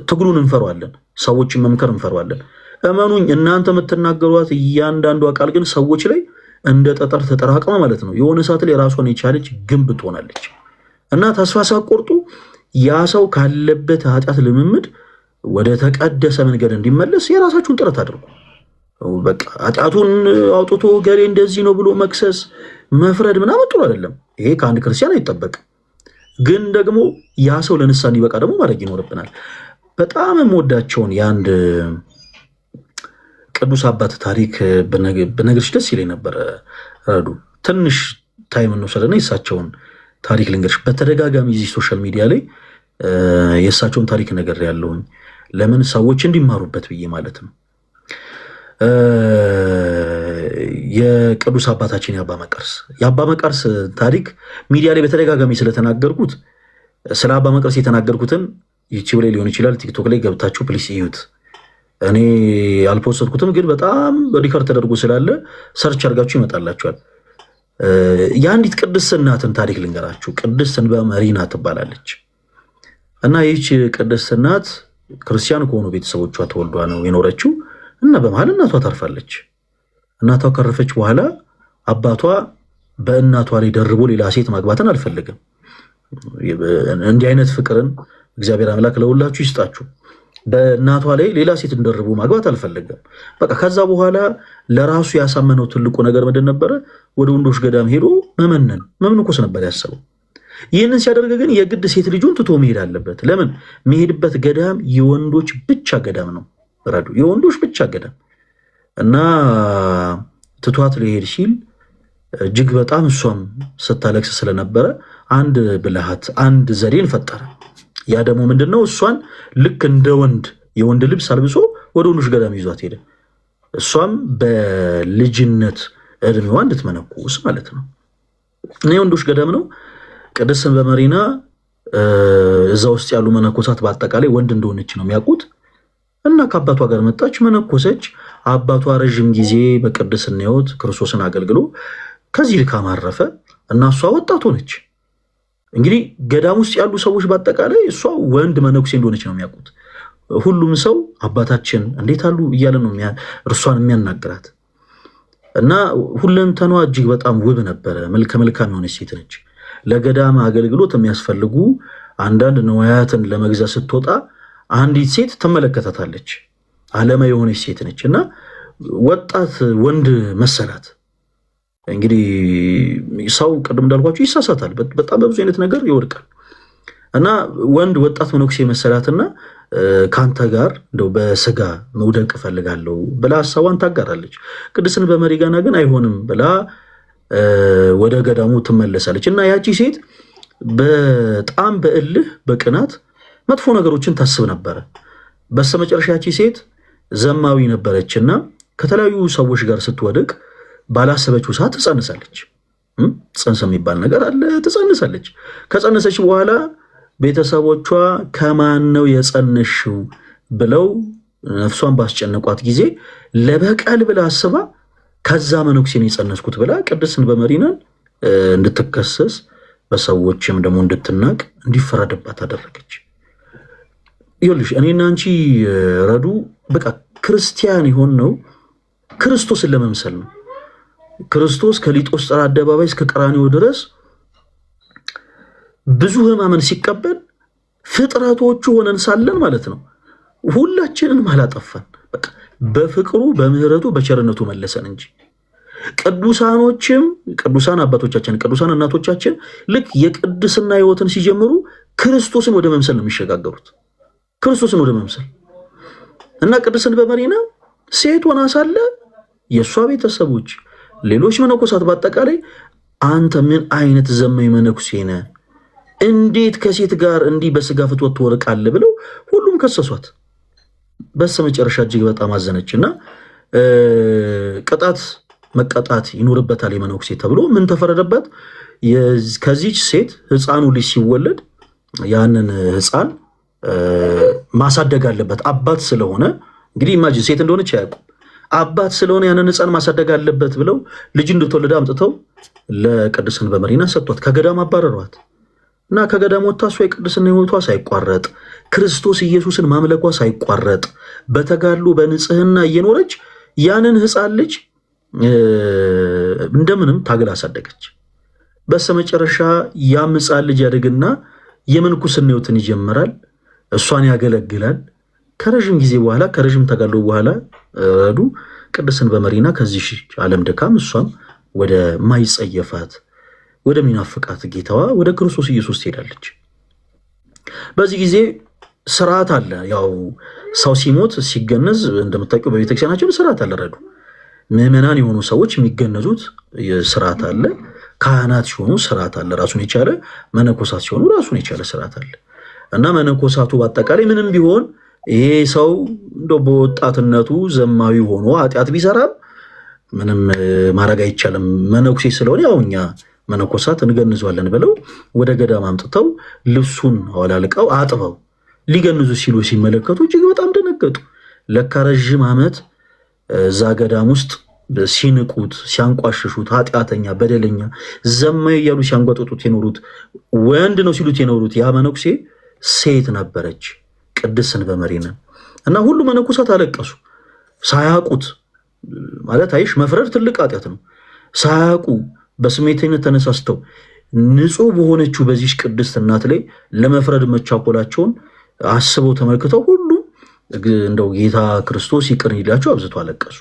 ትግሉን እንፈሯለን፣ ሰዎችን መምከር እንፈሯለን። እመኑኝ እናንተ የምትናገሯት እያንዳንዷ ቃል ግን ሰዎች ላይ እንደ ጠጠር ተጠራቅማ ማለት ነው የሆነ ሰዓት ላይ ራሷን የቻለች ግንብ ትሆናለች። እና ተስፋ ሳትቆርጡ ያ ሰው ካለበት ኃጢአት ልምምድ ወደ ተቀደሰ መንገድ እንዲመለስ የራሳችሁን ጥረት አድርጉ። በቃ ኃጢአቱን አውጥቶ ገሌ እንደዚህ ነው ብሎ መክሰስ መፍረድ ምናምን ጥሩ አይደለም። ይሄ ከአንድ ክርስቲያን አይጠበቅም። ግን ደግሞ ያ ሰው ለንስሐ እንዲበቃ ደግሞ ማድረግ ይኖርብናል። በጣም የምወዳቸውን የአንድ ቅዱስ አባት ታሪክ በነገርሽ ደስ ይለኝ ነበረ። ረዱ ትንሽ ታይም እንውሰድና የእሳቸውን ታሪክ ልንገርሽ። በተደጋጋሚ እዚህ ሶሻል ሚዲያ ላይ የእሳቸውን ታሪክ ነገር ያለውኝ ለምን ሰዎች እንዲማሩበት ብዬ ማለት ነው። የቅዱስ አባታችን የአባ መቃርስ ታሪክ ሚዲያ ላይ በተደጋጋሚ ስለተናገርኩት ስለ አባ መቃርስ የተናገርኩትን ዩቲዩብ ላይ ሊሆን ይችላል ቲክቶክ ላይ ገብታችሁ ፕሊስ እዩት። እኔ አልፖስትኩትም፣ ግን በጣም ሪከርድ ተደርጎ ስላለ ሰርች አድርጋችሁ ይመጣላችኋል። የአንዲት ቅድስት እናትን ታሪክ ልንገራችሁ። ቅድስት እንባ መሪና ትባላለች እና ይህች ቅድስት እናት ክርስቲያን ከሆኑ ቤተሰቦቿ ተወልዷ ነው የኖረችው እና በመሀል እናቷ ታርፋለች። እናቷ ካረፈች በኋላ አባቷ በእናቷ ላይ ደርቦ ሌላ ሴት ማግባትን አልፈለግም። እንዲህ አይነት ፍቅርን እግዚአብሔር አምላክ ለሁላችሁ ይስጣችሁ። በእናቷ ላይ ሌላ ሴት እንደርቡ ማግባት አልፈለገም። በቃ ከዛ በኋላ ለራሱ ያሳመነው ትልቁ ነገር ምንድን ነበረ? ወደ ወንዶች ገዳም ሄዶ መመንኮስ ነበር ያሰበው። ይህንን ሲያደርግ ግን የግድ ሴት ልጁን ትቶ መሄድ አለበት። ለምን? መሄድበት ገዳም የወንዶች ብቻ ገዳም ነው። ረዱ የወንዶች ብቻ ገዳም እና ትቷት ሊሄድ ሲል እጅግ በጣም እሷም ስታለቅስ ስለነበረ አንድ ብልሃት አንድ ዘዴን ፈጠረ። ያ ደግሞ ምንድነው? እሷን ልክ እንደ የወንድ ልብስ አልብሶ ወደ ወንዶች ገዳም ይዟት ሄደ። እሷም በልጅነት እድሜዋ እንድትመነኩስ ማለት ነው። እና የወንዶች ገዳም ነው። ቅድስት እንባ መሪና እዛ ውስጥ ያሉ መነኮሳት በአጠቃላይ ወንድ እንደሆነች ነው የሚያውቁት። እና ከአባቷ ጋር መጣች፣ መነኮሰች። አባቷ ረዥም ጊዜ በቅድስና ሕይወት ክርስቶስን አገልግሎ ከዚህ ድካም አረፈ እና እሷ ወጣት ሆነች። እንግዲህ ገዳም ውስጥ ያሉ ሰዎች በአጠቃላይ እሷ ወንድ መነኩሴ እንደሆነች ነው የሚያውቁት። ሁሉም ሰው አባታችን እንዴት አሉ እያለ ነው እርሷን የሚያናግራት እና ሁለንተኗ እጅግ በጣም ውብ ነበረ። መልከ መልካም የሆነች ሴት ነች። ለገዳም አገልግሎት የሚያስፈልጉ አንዳንድ ንዋያትን ለመግዛት ስትወጣ አንዲት ሴት ትመለከታታለች። ዓለማዊ የሆነች ሴት ነች እና ወጣት ወንድ መሰላት። እንግዲህ ሰው ቅድም እንዳልኳቸው ይሳሳታል፣ በጣም በብዙ አይነት ነገር ይወድቃል እና ወንድ ወጣት መነኩሴ መሰላትና ከአንተ ጋር እንደው በስጋ መውደቅ እፈልጋለሁ ብላ ሀሳቧን ታጋራለች። ቅድስት እንባ መሪና ግን አይሆንም ብላ ወደ ገዳሙ ትመለሳለች እና ያቺ ሴት በጣም በእልህ በቅናት መጥፎ ነገሮችን ታስብ ነበረ። በስተመጨረሻ ያቺ ሴት ዘማዊ ነበረችና ከተለያዩ ሰዎች ጋር ስትወድቅ ባላሰበችው ሰዓት ትጸንሳለች። ጽንስ የሚባል ነገር አለ። ትጸንሳለች። ከጸነሰች በኋላ ቤተሰቦቿ ከማን ነው የጸነሽው ብለው ነፍሷን ባስጨነቋት ጊዜ ለበቀል ብላ አስባ ከዛ መነኩሴ ነው የጸነስኩት ብላ ቅድስት እንባ መሪናን እንድትከሰስ በሰዎችም ደግሞ እንድትናቅ እንዲፈረድባት አደረገች። ይኸውልሽ እኔና አንቺ ረዱ በቃ ክርስቲያን የሆነው ክርስቶስን ለመምሰል ነው። ክርስቶስ ከሊጦስጥራ አደባባይ እስከ ቀራንዮ ድረስ ብዙ ሕማምን ሲቀበል ፍጥረቶቹ ሆነን ሳለን ማለት ነው ሁላችንንም አላጠፋን። በቃ በፍቅሩ በምህረቱ በቸርነቱ መለሰን እንጂ ቅዱሳኖችም ቅዱሳን አባቶቻችን ቅዱሳን እናቶቻችን ልክ የቅድስና ሕይወትን ሲጀምሩ ክርስቶስን ወደ መምሰል ነው የሚሸጋገሩት። ክርስቶስን ወደ መምሰል እና ቅድስት እንባ መሪና ሴት ሆና ሳለ የእሷ ቤተሰቦች ሌሎች መነኮሳት በአጠቃላይ አንተ ምን አይነት ዘመኝ መነኩሴ ነህ? እንዴት ከሴት ጋር እንዲህ በስጋ ፍትወት ትወርቃለህ ብለው ሁሉም ከሰሷት። በስተመጨረሻ እጅግ በጣም አዘነችና ቅጣት መቀጣት ይኖርበታል የመነኩሴ ተብሎ ምን ተፈረደበት? ከዚች ሴት ህፃኑ ልጅ ሲወለድ ያንን ህፃን ማሳደግ አለበት። አባት ስለሆነ እንግዲህ ኢማጂን ሴት እንደሆነች አያውቁም። አባት ስለሆነ ያንን ህፃን ማሳደግ አለበት ብለው ልጅ እንደተወለደ አምጥተው ለቅድስን በመሪና ሰጥቷት ከገዳም አባረሯት እና ከገዳም ወጥታ እሷ የቅድስና ህይወቷ ሳይቋረጥ ክርስቶስ ኢየሱስን ማምለኳ ሳይቋረጥ በተጋድሎ በንጽህና እየኖረች ያንን ህፃን ልጅ እንደምንም ታግላ አሳደገች። በስተመጨረሻ ያም ህፃን ልጅ ያደግና የምንኩስና ህይወትን ይጀምራል። እሷን ያገለግላል። ከረዥም ጊዜ በኋላ ከረዥም ተጋድሎ በኋላ ረዱ ቅድስን በመሪና ከዚህ ዓለም ድካም እሷም ወደ ማይጸየፋት ወደ ሚናፍቃት ጌታዋ ወደ ክርስቶስ ኢየሱስ ትሄዳለች። በዚህ ጊዜ ስርዓት አለ። ያው ሰው ሲሞት ሲገነዝ እንደምታውቂው በቤተክርስቲያናችን ስርዓት አለ። ረዱ ምዕመናን የሆኑ ሰዎች የሚገነዙት ስርዓት አለ። ካህናት ሲሆኑ ስርዓት አለ ራሱን የቻለ፣ መነኮሳት ሲሆኑ ራሱን የቻለ ስርዓት አለ እና መነኮሳቱ በአጠቃላይ ምንም ቢሆን ይሄ ሰው እንደው በወጣትነቱ ዘማዊ ሆኖ ኃጢአት ቢሰራም ምንም ማድረግ አይቻልም፣ መነኩሴ ስለሆነ ያው እኛ መነኮሳት እንገንዟለን ብለው ወደ ገዳም አምጥተው ልብሱን አወላልቀው አጥበው ሊገንዙ ሲሉ ሲመለከቱ እጅግ በጣም ደነገጡ። ለካ ረዥም ዓመት እዛ ገዳም ውስጥ ሲንቁት፣ ሲያንቋሽሹት፣ ኃጢአተኛ፣ በደለኛ፣ ዘማዊ እያሉ ሲያንጓጥጡት የኖሩት ወንድ ነው ሲሉት የኖሩት ያ መነኩሴ ሴት ነበረች፣ ቅድስን በመሪና እና ሁሉ መነኮሳት አለቀሱ። ሳያውቁት ማለት አይሽ መፍረድ ትልቅ ኃጢአት ነው። ሳያውቁ በስሜተኝነት ተነሳስተው ንጹሕ በሆነችው በዚህ ቅድስት እናት ላይ ለመፍረድ መቻኮላቸውን አስበው ተመልክተው ሁሉ እንደው ጌታ ክርስቶስ ይቅር ይላቸው አብዝቶ አለቀሱ።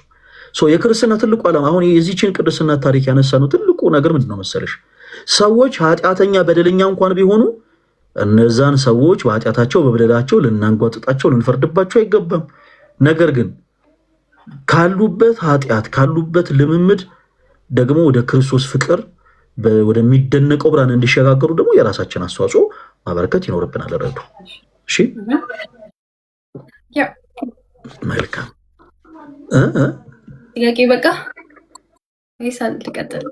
የክርስትና ትልቁ ዓላማ አሁን የዚችን ቅድስና ታሪክ ያነሳ ነው። ትልቁ ነገር ምንድን ነው መሰለሽ? ሰዎች ኃጢአተኛ በደለኛ እንኳን ቢሆኑ እነዛን ሰዎች በኃጢአታቸው በበደላቸው ልናንጓጥጣቸው ልንፈርድባቸው አይገባም። ነገር ግን ካሉበት ኃጢአት ካሉበት ልምምድ ደግሞ ወደ ክርስቶስ ፍቅር ወደሚደነቀው ብርሃን እንዲሸጋገሩ ደግሞ የራሳችን አስተዋጽኦ ማበረከት ይኖርብናል። ረዱ እሺ፣ መልካም ጥያቄ በቃ ይሳል ተቀጥል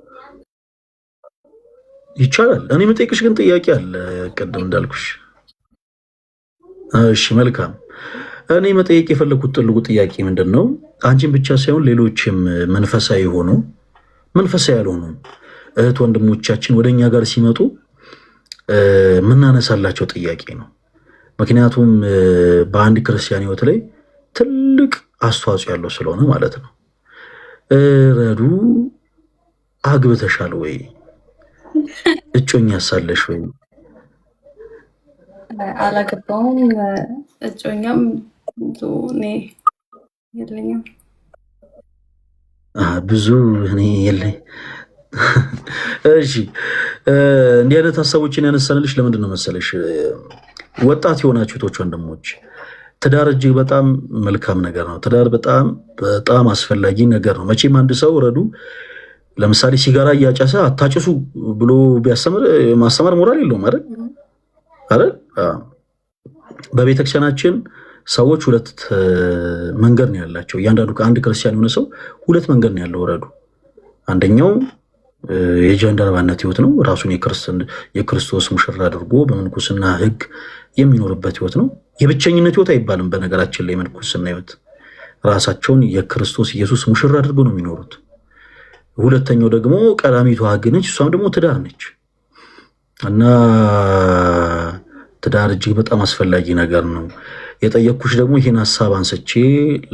ይቻላል። እኔ የምጠይቅሽ ግን ጥያቄ አለ ቅድም እንዳልኩሽ። እሺ መልካም። እኔ መጠየቅ የፈለኩት ትልቁ ጥያቄ ምንድን ነው? አንቺን ብቻ ሳይሆን ሌሎችም መንፈሳዊ ሆኑ መንፈሳዊ ያልሆኑ እህት ወንድሞቻችን ወደኛ ጋር ሲመጡ ምናነሳላቸው ጥያቄ ነው። ምክንያቱም በአንድ ክርስቲያን ህይወት ላይ ትልቅ አስተዋጽኦ ያለው ስለሆነ ማለት ነው። ረዱ አግብተሻል ወይ? እጮኛ ሳለሽ ወይ? አላገባውም። እጮኛም እኔ የለኝም። ብዙ እኔ የለኝ። እሺ እንዲህ አይነት ሀሳቦችን ያነሳንልሽ ለምንድን ነው መሰለሽ? ወጣት የሆናችሁ እህቶች ወንድሞች፣ ትዳር እጅግ በጣም መልካም ነገር ነው። ትዳር በጣም በጣም አስፈላጊ ነገር ነው። መቼም አንድ ሰው ረዱ ለምሳሌ ሲጋራ እያጨሰ አታጭሱ ብሎ ቢያስተምር ማስተማር ሞራል የለውም አይደል? በቤተክርስቲያናችን ሰዎች ሁለት መንገድ ነው ያላቸው። እያንዳንዱ ከአንድ ክርስቲያን የሆነ ሰው ሁለት መንገድ ነው ያለው ረዱ። አንደኛው የጃንደረባነት ህይወት ነው። ራሱን የክርስቶስ ሙሽራ አድርጎ በምንኩስና ህግ የሚኖርበት ህይወት ነው። የብቸኝነት ህይወት አይባልም። በነገራችን ላይ የምንኩስና ህይወት ራሳቸውን የክርስቶስ ኢየሱስ ሙሽራ አድርገው ነው የሚኖሩት። ሁለተኛው ደግሞ ቀዳሚቷ ህግ ነች። እሷም ደግሞ ትዳር ነች እና ትዳር እጅግ በጣም አስፈላጊ ነገር ነው። የጠየቅኩሽ ደግሞ ይህን ሀሳብ አንስቼ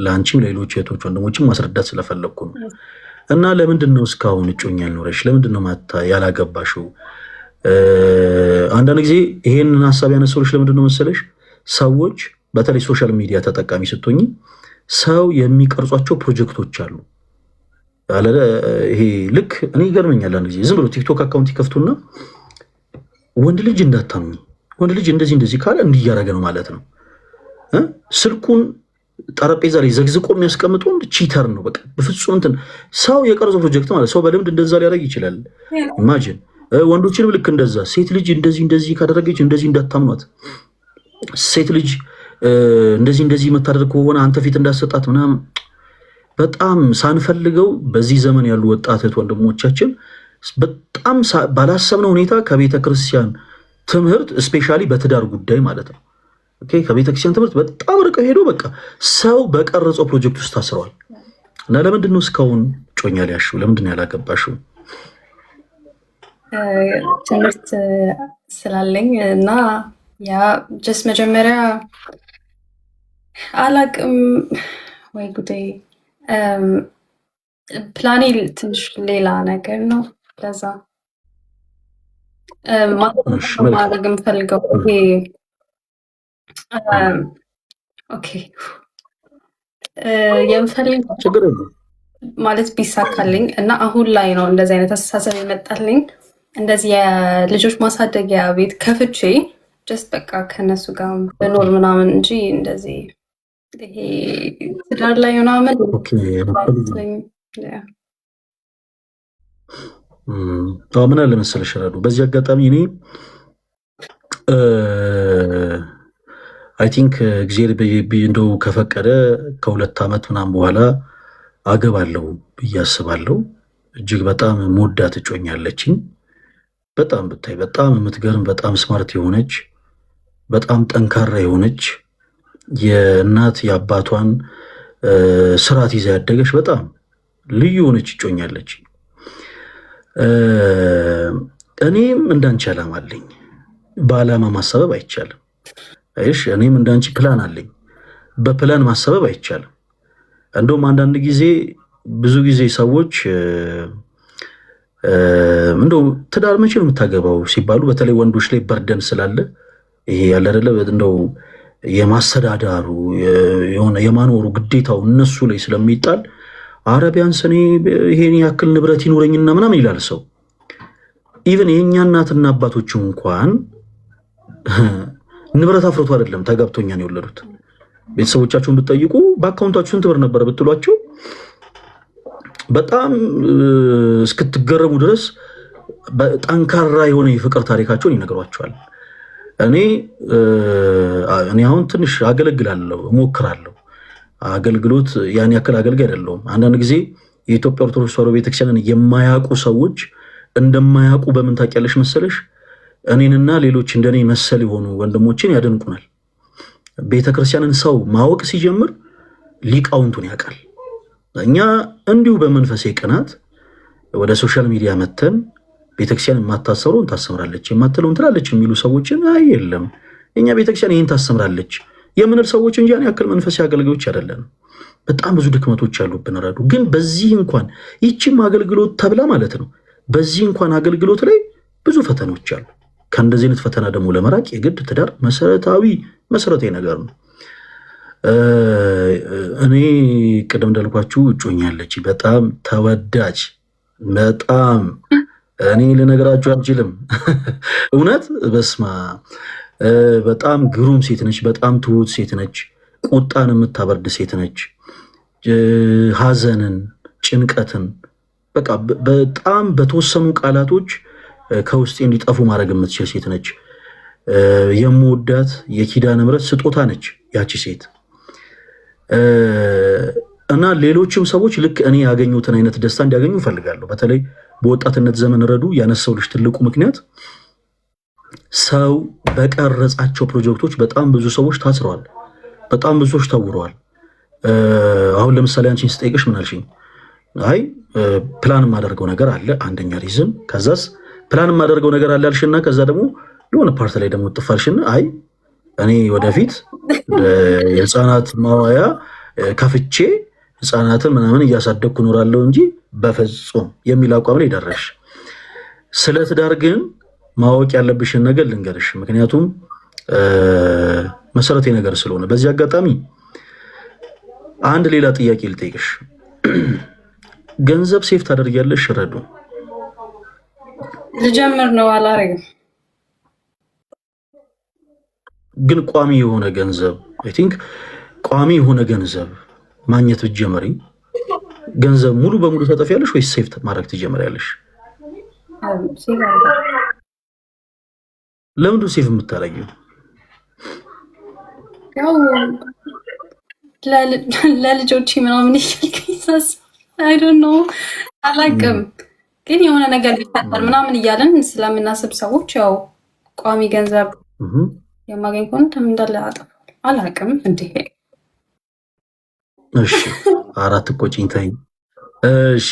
ለአንቺም ለሌሎች እህቶች ወንድሞችም ማስረዳት ስለፈለግኩ ነው። እና ለምንድን ነው እስካሁን እጮኛ ያልኖረሽ? ለምንድን ነው ያላገባሽው? አንዳንድ ጊዜ ይሄንን ሀሳብ ያነሳሁልሽ ለምንድን ነው መሰለሽ? ሰዎች በተለይ ሶሻል ሚዲያ ተጠቃሚ ስትሆኝ ሰው የሚቀርጿቸው ፕሮጀክቶች አሉ። ይሄ ልክ እኔ ይገርመኛል። አንድ ጊዜ ዝም ብሎ ቲክቶክ አካውንት ይከፍቱና ወንድ ልጅ እንዳታምኝ፣ ወንድ ልጅ እንደዚህ ካለ እንዲህ እያደረገ ነው ማለት ነው። ስልኩን ጠረጴዛ ላይ ዘግዝቆ የሚያስቀምጡ ቺተር ነው። በቃ በፍጹም እንትን ሰው የቀረጸው ፕሮጀክት ማለት ሰው በልምድ እንደዛ ሊያደርግ ይችላል። ኢማጂን ወንዶችንም ልክ እንደዛ ሴት ልጅ እንደዚህ ካደረገች እንደዚህ እንዳታምኗት፣ ሴት ልጅ እንደዚህ የምታደርግ ከሆነ አንተ ፊት እንዳሰጣት ምናምን። በጣም ሳንፈልገው በዚህ ዘመን ያሉ ወጣት እህት ወንድሞቻችን በጣም ባላሰብነው ሁኔታ ከቤተ ክርስቲያን ትምህርት እስፔሻሊ በትዳር ጉዳይ ማለት ነው ከቤተ ክርስቲያን ትምህርት በጣም ርቀው ሄዶ በቃ ሰው በቀረጸው ፕሮጀክት ውስጥ ታስረዋል። እና ለምንድን ነው እስካሁን ጮኛ ሊያሽው? ለምንድን ነው ያላገባሽው? ትምህርት ስላለኝ እና ያ ጀስት መጀመሪያ አላቅም ወይ ጉዳይ ፕላኔ ትንሽ ሌላ ነገር ነው። ለዛ ማድረግ የምፈልገው ይሄ ኦኬ የምፈልገው ማለት ቢሳካልኝ እና አሁን ላይ ነው እንደዚህ አይነት አስተሳሰብ የመጣልኝ። እንደዚህ የልጆች ማሳደጊያ ቤት ከፍቼ ጀስት በቃ ከነሱ ጋር በኖር ምናምን እንጂ እንደዚህ ይሄ ትዳር ላይ ምናምን ምን አለ መሰለሽ ረዱ፣ በዚህ አጋጣሚ እኔ አይ ቲንክ እግዚአብሔር እንደው ከፈቀደ ከ2 ዓመት ምናምን በኋላ አገባለሁ ብዬ አስባለሁ። እጅግ በጣም መወዳት እጮኛለችኝ። በጣም ብታይ በጣም የምትገርም በጣም ስማርት የሆነች በጣም ጠንካራ የሆነች የእናት የአባቷን ስርዓት ይዛ ያደገች በጣም ልዩ የሆነች እጮኛለች። እኔም እንዳንቺ ዓላማ አለኝ። በዓላማ ማሰበብ አይቻልም። እሺ እኔም እንዳንቺ ፕላን አለኝ። በፕላን ማሰበብ አይቻልም። እንደውም አንዳንድ ጊዜ ብዙ ጊዜ ሰዎች እንደው ትዳር መቼ ነው የምታገባው ሲባሉ በተለይ ወንዶች ላይ በርደን ስላለ ይሄ ያለ አይደለ እንደው የማስተዳዳሩ የሆነ የማኖሩ ግዴታው እነሱ ላይ ስለሚጣል አረቢያንስ እኔ ይሄን ያክል ንብረት ይኖረኝና ምናምን ይላል ሰው። ኢቭን የኛ እናትና አባቶች እንኳን ንብረት አፍርቶ አይደለም ተጋብቶኛን የወለዱት። ቤተሰቦቻቸውን ብትጠይቁ በአካውንታችሁ ስንት ብር ነበር ብትሏቸው በጣም እስክትገረሙ ድረስ ጠንካራ የሆነ የፍቅር ታሪካቸውን ይነግሯቸዋል። እኔ አሁን ትንሽ አገለግላለሁ፣ እሞክራለሁ። አገልግሎት ያን ያክል አገልጋይ አይደለሁም። አንዳንድ ጊዜ የኢትዮጵያ ኦርቶዶክስ ተዋሕዶ ቤተክርስቲያንን የማያውቁ ሰዎች እንደማያውቁ በምን ታውቂያለሽ መሰለሽ? እኔንና ሌሎች እንደኔ መሰል የሆኑ ወንድሞችን ያደንቁናል። ቤተክርስቲያንን ሰው ማወቅ ሲጀምር ሊቃውንቱን ያውቃል። እኛ እንዲሁ በመንፈሴ ቅናት ወደ ሶሻል ሚዲያ መተን ቤተክርስቲያን የማታሰሩን ታስተምራለች የማትለውን ትላለች የሚሉ ሰዎችን አይ የለም እኛ ቤተክርስቲያን ይህን ታስተምራለች የምንል ሰዎች እንጂ ያን ያክል መንፈሳዊ አገልጋዮች አይደለም። በጣም ብዙ ድክመቶች ያሉብን ረዱ። ግን በዚህ እንኳን ይቺም አገልግሎት ተብላ ማለት ነው በዚህ እንኳን አገልግሎት ላይ ብዙ ፈተናዎች አሉ። ከእንደዚህ አይነት ፈተና ደግሞ ለመራቅ የግድ ትዳር መሰረታዊ ነገር ነው። እኔ ቅድም እንዳልኳችሁ እጮኛለች በጣም ተወዳጅ በጣም እኔ ልነግራችሁ አልችልም። እውነት በስማ በጣም ግሩም ሴት ነች። በጣም ትሁት ሴት ነች። ቁጣን የምታበርድ ሴት ነች። ሐዘንን፣ ጭንቀትን በቃ በጣም በተወሰኑ ቃላቶች ከውስጤ እንዲጠፉ ማድረግ የምትችል ሴት ነች። የምወዳት የኪዳነ ምሕረት ስጦታ ነች ያቺ ሴት እና ሌሎችም ሰዎች ልክ እኔ ያገኙትን አይነት ደስታ እንዲያገኙ እፈልጋለሁ። በተለይ በወጣትነት ዘመን ረዱ ያነሳው ልጅ ትልቁ ምክንያት ሰው በቀረጻቸው ፕሮጀክቶች በጣም ብዙ ሰዎች ታስረዋል፣ በጣም ብዙ ሰዎች ታውረዋል። አሁን ለምሳሌ አንቺን ስጠይቅሽ ምን አልሽኝ? አይ ፕላን የማደርገው ነገር አለ አንደኛ ሪዝም፣ ከዛስ ፕላን የማደርገው ነገር አለ አልሽና ከዛ ደግሞ የሆነ ፓርት ላይ ደግሞ ጥፋልሽና አይ እኔ ወደፊት የህፃናት ማዋያ ከፍቼ ህፃናትን ምናምን እያሳደግኩ እኖራለሁ እንጂ በፍጹም የሚል አቋም ላይ ደረሽ። ስለ ትዳር ግን ማወቅ ያለብሽን ነገር ልንገርሽ፣ ምክንያቱም መሰረታዊ ነገር ስለሆነ። በዚህ አጋጣሚ አንድ ሌላ ጥያቄ ልጠይቅሽ። ገንዘብ ሴፍ ታደርጊያለሽ ረዱ? ልጀምር ነው አላረግም። ግን ቋሚ የሆነ ገንዘብ አይ ቲንክ ቋሚ የሆነ ገንዘብ ማግኘት ብትጀምሪ ገንዘብ ሙሉ በሙሉ ታጠፊያለሽ ወይስ ሴፍ ማድረግ ትጀምሪያለሽ? ለምንድን ሴቭ የምታደርጊው? ያው ለልጆቼ ምናምን ይልከኝ አይ ዶንት ኖ አላውቅም፣ ግን የሆነ ነገር ሊፈጠር ምናምን እያለን ስለምናስብ ሰዎች ያው ቋሚ ገንዘብ የማገኝ ከሆነ እንዳለ አላውቅም እንዴ። እሺ አራት ቆጭኝ ታይ። እሺ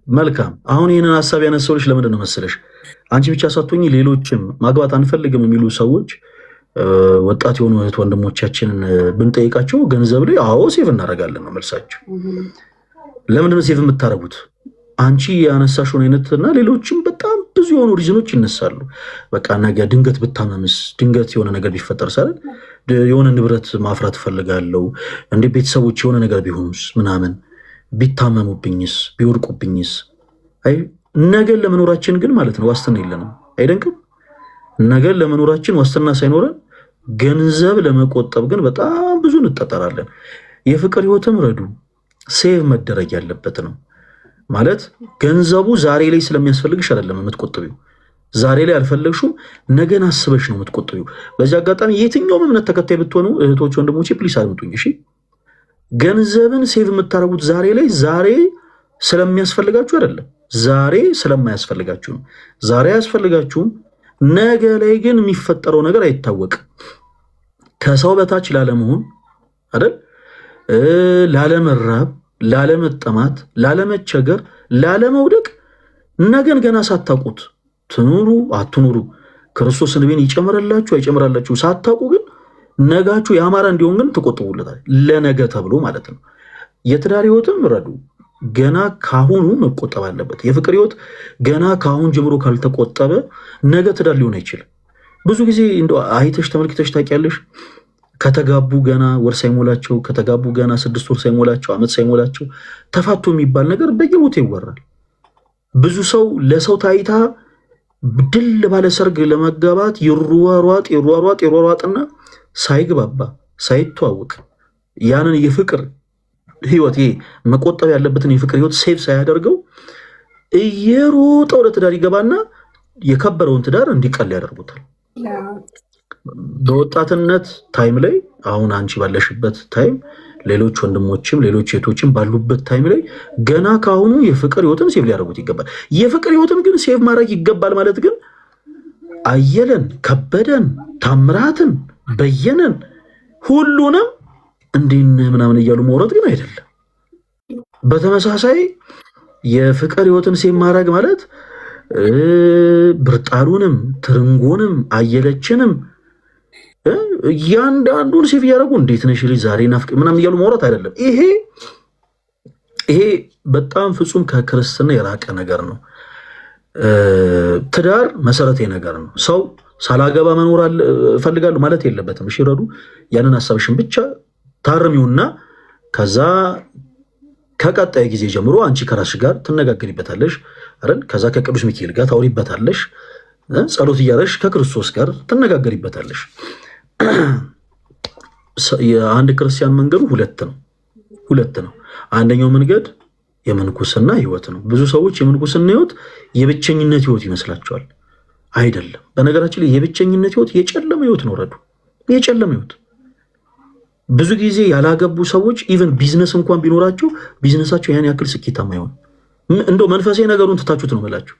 መልካም። አሁን ይህንን ሀሳብ ያነሳሁልሽ ለምንድን ነው መሰለሽ? አንቺ ብቻ ሳትሆኚ ሌሎችም ማግባት አንፈልግም የሚሉ ሰዎች ወጣት የሆኑ እህት ወንድሞቻችንን ብንጠይቃቸው ገንዘብ ላይ አዎ ሴቭ እናደርጋለን ነው መልሳቸው። ለምንድነው ሴቭ የምታደርጉት? አንቺ ያነሳሽውን አይነትና ሌሎችም በጣም ብዙ የሆኑ ሪዝኖች ይነሳሉ። በቃ ነገ ድንገት ብታመምስ፣ ድንገት የሆነ ነገር ቢፈጠር ሳለ የሆነ ንብረት ማፍራት እፈልጋለሁ፣ እንደ ቤተሰቦች የሆነ ነገር ቢሆኑስ ምናምን፣ ቢታመሙብኝስ፣ ቢወድቁብኝስ። አይ ነገን ለመኖራችን ግን ማለት ነው ዋስትና የለንም። አይደንቅም? ነገን ለመኖራችን ዋስትና ሳይኖረን ገንዘብ ለመቆጠብ ግን በጣም ብዙ እንጠጠራለን። የፍቅር ህይወትም ረዱ ሴቭ መደረግ ያለበት ነው። ማለት ገንዘቡ ዛሬ ላይ ስለሚያስፈልግሽ አይደለም የምትቆጥቢው። ዛሬ ላይ አልፈለግሽም፣ ነገን አስበሽ ነው የምትቆጥቢው። በዚህ አጋጣሚ የትኛውም እምነት ተከታይ ብትሆኑ እህቶች፣ ወንድሞቼ ፕሊስ አድምጡኝ እሺ። ገንዘብን ሴቭ የምታደርጉት ዛሬ ላይ ዛሬ ስለሚያስፈልጋችሁ አይደለም፣ ዛሬ ስለማያስፈልጋችሁ ነው። ዛሬ አያስፈልጋችሁም፣ ነገ ላይ ግን የሚፈጠረው ነገር አይታወቅም። ከሰው በታች ላለመሆን አይደል፣ ላለመራብ፣ ላለመጠማት፣ ላለመቸገር፣ ላለመውደቅ ነገን ገና ሳታውቁት ትኑሩ አትኑሩ፣ ክርስቶስን ቤን ይጨምረላችሁ አይጨምራላችሁ ሳታውቁ ግን ነጋችሁ ያማረ እንዲሆን ግን ትቆጥቡለታል፣ ለነገ ተብሎ ማለት ነው። የትዳር ህይወትም ረዱ ገና ካሁኑ መቆጠብ አለበት። የፍቅር ህይወት ገና ካሁን ጀምሮ ካልተቆጠበ ነገ ትዳር ሊሆን አይችልም። ብዙ ጊዜ እንደው አይተሽ ተመልክተሽ ታውቂያለሽ? ከተጋቡ ገና ወር ሳይሞላቸው፣ ከተጋቡ ገና 6 ወር ሳይሞላቸው፣ ዓመት ሳይሞላቸው ተፋቶ የሚባል ነገር በየቦታው ይወራል። ብዙ ሰው ለሰው ታይታ ድል ባለ ሰርግ ለመጋባት ይሯሯጥና ሳይግባባ ሳይተዋወቅ ያንን የፍቅር ህይወት መቆጠብ ያለበትን የፍቅር ህይወት ሴቭ ሳያደርገው እየሮጠ ወደ ትዳር ይገባና የከበረውን ትዳር እንዲቀል ያደርጉታል። በወጣትነት ታይም ላይ አሁን አንቺ ባለሽበት ታይም፣ ሌሎች ወንድሞችም ሌሎች ሴቶችም ባሉበት ታይም ላይ ገና ካሁኑ የፍቅር ህይወትን ሴቭ ሊያደርጉት ይገባል። የፍቅር ህይወትን ግን ሴቭ ማድረግ ይገባል ማለት ግን አየለን፣ ከበደን፣ ታምራትን፣ በየነን ሁሉንም እንዲህ ምናምን እያሉ መውረድ ግን አይደለም። በተመሳሳይ የፍቅር ህይወትን ሴቭ ማድረግ ማለት ብርጣሉንም፣ ትርንጎንም፣ አየለችንም እያንዳንዱን ሴቭ እያደረጉ እንዴት ነሽ ልጅ ዛሬ ናፍቅ ምናምን እያሉ መውረድ አይደለም። ይሄ በጣም ፍጹም ከክርስትና የራቀ ነገር ነው። ትዳር መሰረታዊ ነገር ነው። ሰው ሳላገባ መኖር እፈልጋለሁ ማለት የለበትም። እሺ ረዱ ያንን ሀሳብሽን ብቻ ታርሚውና ከዛ ከቀጣይ ጊዜ ጀምሮ አንቺ ከራስሽ ጋር ትነጋገሪበታለሽ አይደል? ከዛ ከቅዱስ ሚካኤል ጋር ታውሪበታለሽ። ጸሎት እያደረግሽ ከክርስቶስ ጋር ትነጋገሪበታለሽ። የአንድ ክርስቲያን መንገዱ ሁለት ነው። አንደኛው መንገድ የምንኩስና ህይወት ነው። ብዙ ሰዎች የምንኩስና ህይወት የብቸኝነት ህይወት ይመስላቸዋል። አይደለም። በነገራችን ላይ የብቸኝነት ህይወት የጨለመ ህይወት ነው። ረዱ የጨለመ ህይወት። ብዙ ጊዜ ያላገቡ ሰዎች ኢቨን ቢዝነስ እንኳን ቢኖራቸው ቢዝነሳቸው ያን ያክል ስኬታማ አይሆን። እንደው መንፈሳዊ ነገሩን ትታችሁት ነው የምላችሁ።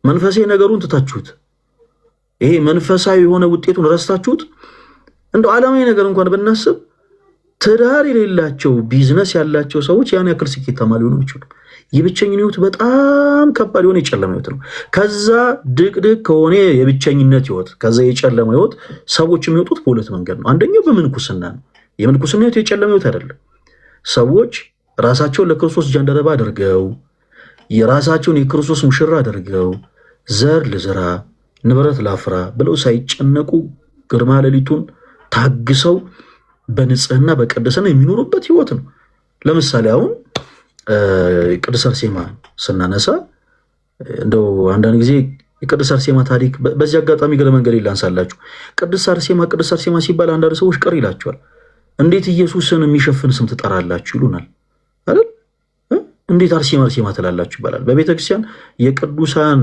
መንፈሳዊ ነገሩን ትታችሁት፣ ይሄ መንፈሳዊ የሆነ ውጤቱን ረስታችሁት፣ እንደው ዓለማዊ ነገር እንኳን ብናስብ ትዳር የሌላቸው ቢዝነስ ያላቸው ሰዎች ያን ያክል ስኬታማ ሊሆኑ ይችላሉ። የብቸኝነት ህይወት በጣም ከባድ የሆነ የጨለመ ህይወት ነው። ከዛ ድቅድቅ ከሆነ የብቸኝነት ህይወት፣ ከዛ የጨለመ ህይወት ሰዎች የሚወጡት በሁለት መንገድ ነው። አንደኛው በምንኩስና ነው። የምንኩስና ህይወት የጨለመ ህይወት አይደለም። ሰዎች ራሳቸውን ለክርስቶስ ጃንደረባ አድርገው የራሳቸውን የክርስቶስ ሙሽራ አድርገው ዘር ልዝራ ንብረት ላፍራ ብለው ሳይጨነቁ ግርማ ሌሊቱን ታግሰው በንጽህና በቅድስና የሚኖሩበት ህይወት ነው። ለምሳሌ አሁን ቅድስት አርሴማ ስናነሳ እንደው አንዳንድ ጊዜ የቅድስት አርሴማ ታሪክ በዚህ አጋጣሚ ገለ መንገድ ላንሳላችሁ። ቅድስት አርሴማ ሲባል አንዳንድ ሰዎች ቅር ይላቸዋል። እንዴት ኢየሱስን የሚሸፍን ስም ትጠራላችሁ ይሉናል አይደል? እንዴት አርሴማ ትላላችሁ ይባላል። በቤተክርስቲያን የቅዱሳን